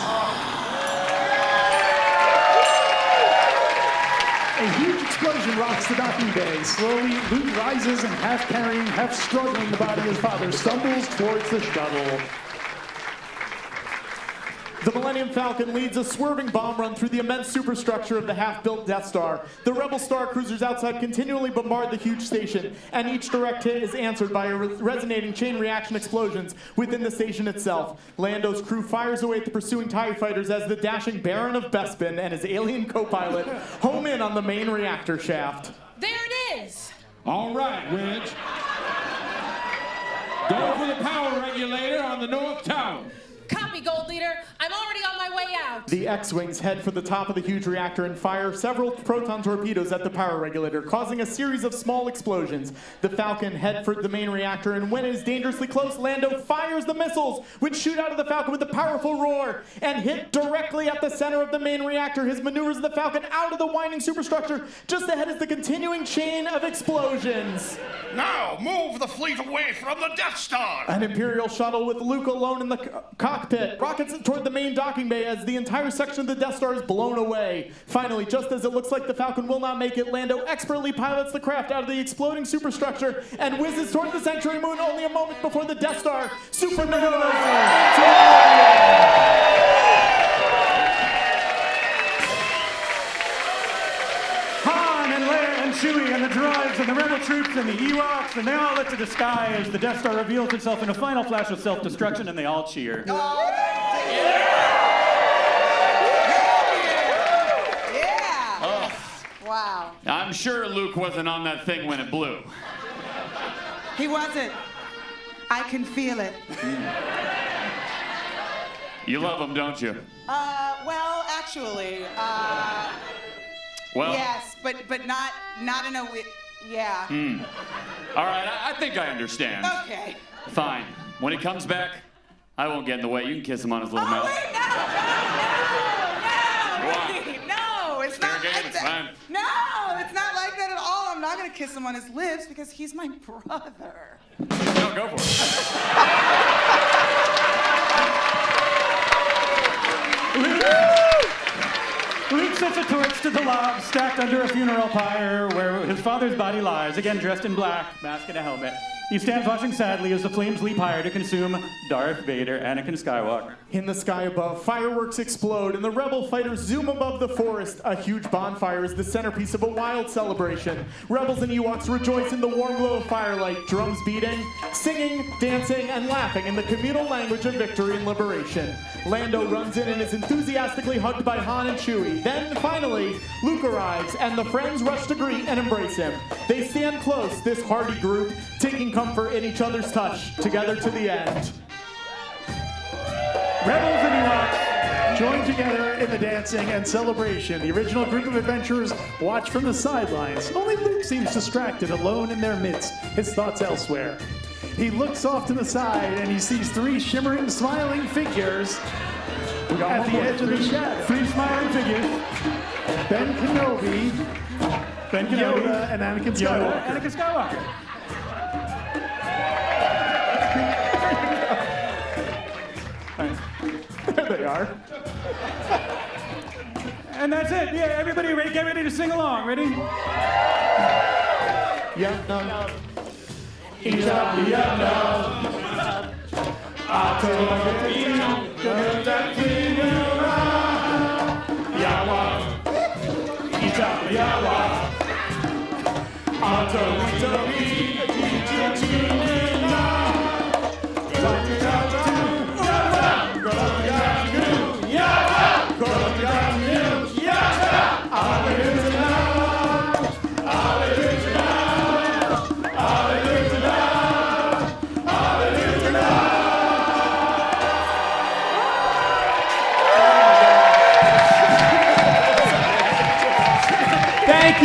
A huge explosion rocks the docking bay. Slowly, Luke rises and half carrying, half struggling the body of his father stumbles towards the shuttle. The Millennium Falcon leads a swerving bomb run through the immense superstructure of the half-built Death Star. The Rebel Star Cruisers outside continually bombard the huge station, and each direct hit is answered by resonating chain reaction explosions within the station itself. Lando's crew fires away at the pursuing TIE fighters as the dashing Baron of Bespin and his alien co-pilot home in on the main reactor shaft. There it is! All right, Wedge. Go for the power regulator on the North Tower. Copy, Gold Leader. I'm already on my way out. The X-Wings head for the top of the huge reactor and fire several proton torpedoes at the power regulator, causing a series of small explosions. The Falcon head for the main reactor, and when it is dangerously close, Lando fires the missiles, which shoot out of the Falcon with a powerful roar and hit directly at the center of the main reactor. His maneuvers the Falcon out of the winding superstructure. Just ahead is the continuing chain of explosions. Now, move the fleet away from the Death Star! An Imperial shuttle with Luke alone in the cockpit rockets toward the main docking bay as the entire section of the Death Star is blown away. Finally, just as it looks like the Falcon will not make it, Lando expertly pilots the craft out of the exploding superstructure and whizzes toward the Sanctuary Moon only a moment before the Death Star supernovas. Han and Leia and Chewie and the droids and the rebel troops and the Ewoks, and they all look to the sky as the Death Star reveals itself in a final flash of self-destruction, and they all cheer. Wow. I'm sure Luke wasn't on that thing when it blew. He wasn't. I can feel it. You love him, don't you? Well, actually, Well? yes, but not in a yeah. All right, I think I understand. Okay. Fine. When he comes back, I won't get in the way. You can kiss him on his little mouth. No, it's not like that. No, it's not like that at all. I'm not gonna kiss him on his lips because he's my brother. No, go for it. Luke sets a torch to the lob stacked under a funeral pyre where his father's body lies, again dressed in black, mask and a helmet. He stands watching sadly as the flames leap higher to consume Darth Vader, Anakin Skywalker. In the sky above, fireworks explode, and the rebel fighters zoom above the forest. A huge bonfire is the centerpiece of a wild celebration. Rebels and Ewoks rejoice in the warm glow of firelight, drums beating, singing, dancing, and laughing in the communal language of victory and liberation. Lando runs in and is enthusiastically hugged by Han and Chewie. Then, finally, Luke arrives, and the friends rush to greet and embrace him. They stand close, this hardy group, taking comfort in each other's touch, together to the end. Rebels and Ewoks join together in the dancing and celebration. The original group of adventurers watch from the sidelines. Only Luke seems distracted, alone in their midst, his thoughts elsewhere. He looks off to the side and he sees three shimmering, smiling figures at the edge of the shadow. Three smiling figures. Ben Kenobi, Yoda, and Anakin Skywalker. Anakin Skywalker. There they are. And that's it. Yeah, everybody get ready to sing along. Ready? Yeah, no.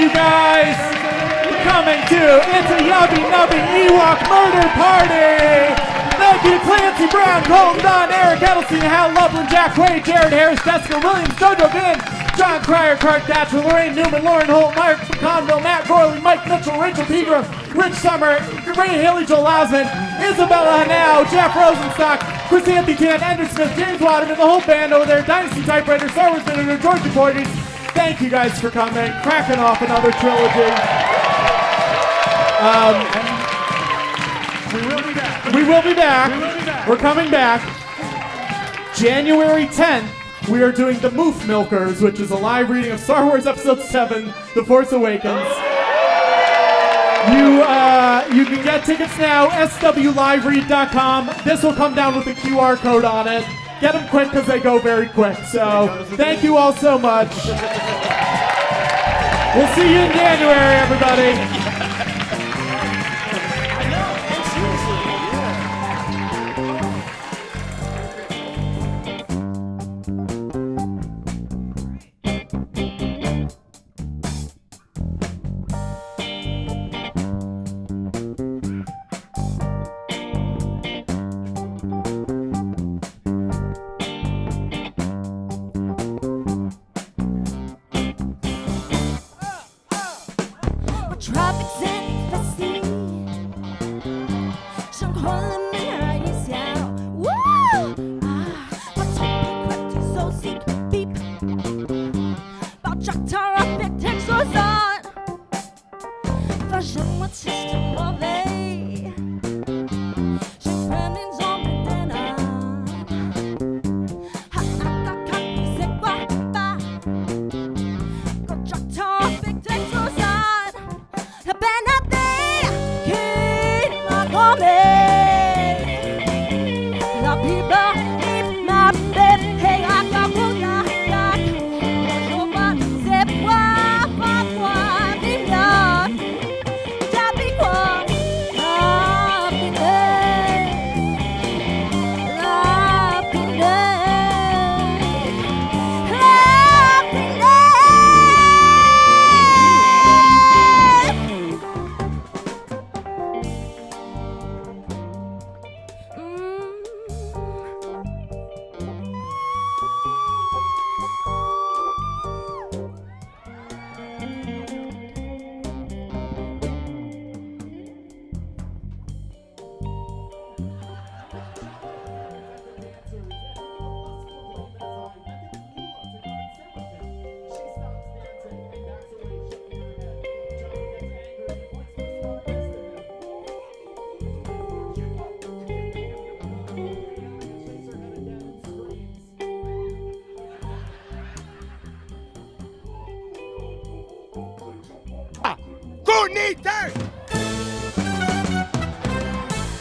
you guys for coming to It's a Yubby Nubby Ewok Murder Party. Thank you to Clancy Brown, Colton Dunn, Eric Edelstein, Hal Lublin, Jack Quaid, Jared Harris, Jessica Williams, JoJo Ginn, Jon Cryer, Kirk Thatcher, Laraine Newman, Lauren Holt, Mark McConville, Matt Gourley, Mike Mitchell, Rachel Pegram, Rich Sommer, Ray Haley, Joel Osment, Isabella Henao, Jeff Rosenstock, Chrysanthe, Andrew Smith, James Waterman, the whole band over there, Dynasty Typewriter, Star Wars Editor, Georgia Porties. Thank you guys for coming, cracking off another trilogy. We will be back. We will be back. We're coming back. January 10th, we are doing The Moof Milkers, which is a live reading of Star Wars Episode 7, The Force Awakens. You can get tickets now, swliveread.com. This will come down with a QR code on it. Get them quick because they go very quick. So thank you all so much. We'll see you in January, everybody. Tropics and the sea， 生活里面而一笑。哇啊，把头皮快递手机 beep， 爆炸头啊别听说散，发现我其实我累，是肯定总比电脑。哈哈哈哈，谁挂吧？爆炸头啊别听说散。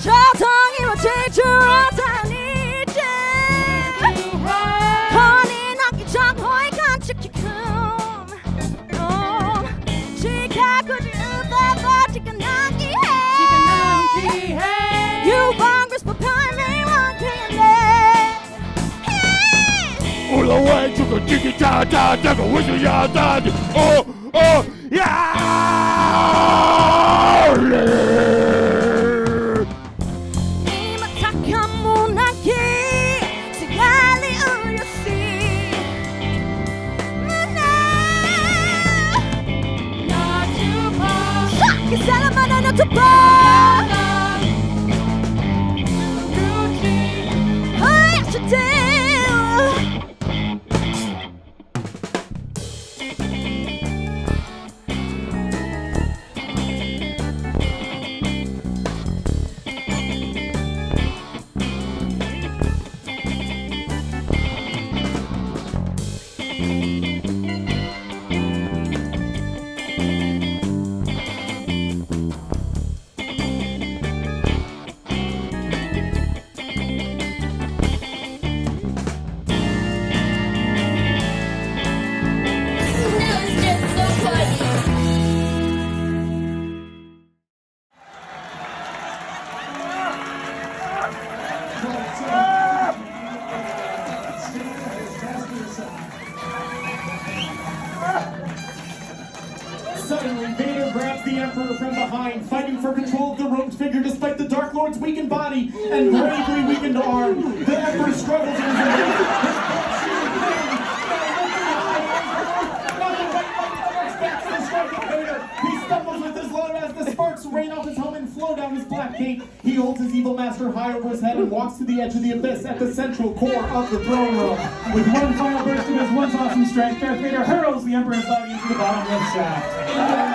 交通一路追逐我在你间，和你那一张会看起去看，只看过去无法这个难题，You Congress不派没人可以来。无论为这个叽叽喳喳，这个我是要打的，哦哦呀！To burn. I should do. fighting for control of the robed figure despite the Dark Lord's weakened body and bravely weakened arm. The Emperor struggles in his He stumbles with his load as the sparks rain off his helmet and flow down his black cape. He holds his evil master high over his head and walks to the edge of the abyss at the central core of the throne room. With one final burst of his once awesome strength, Darth Vader hurls the Emperor's body into the bottomless shaft.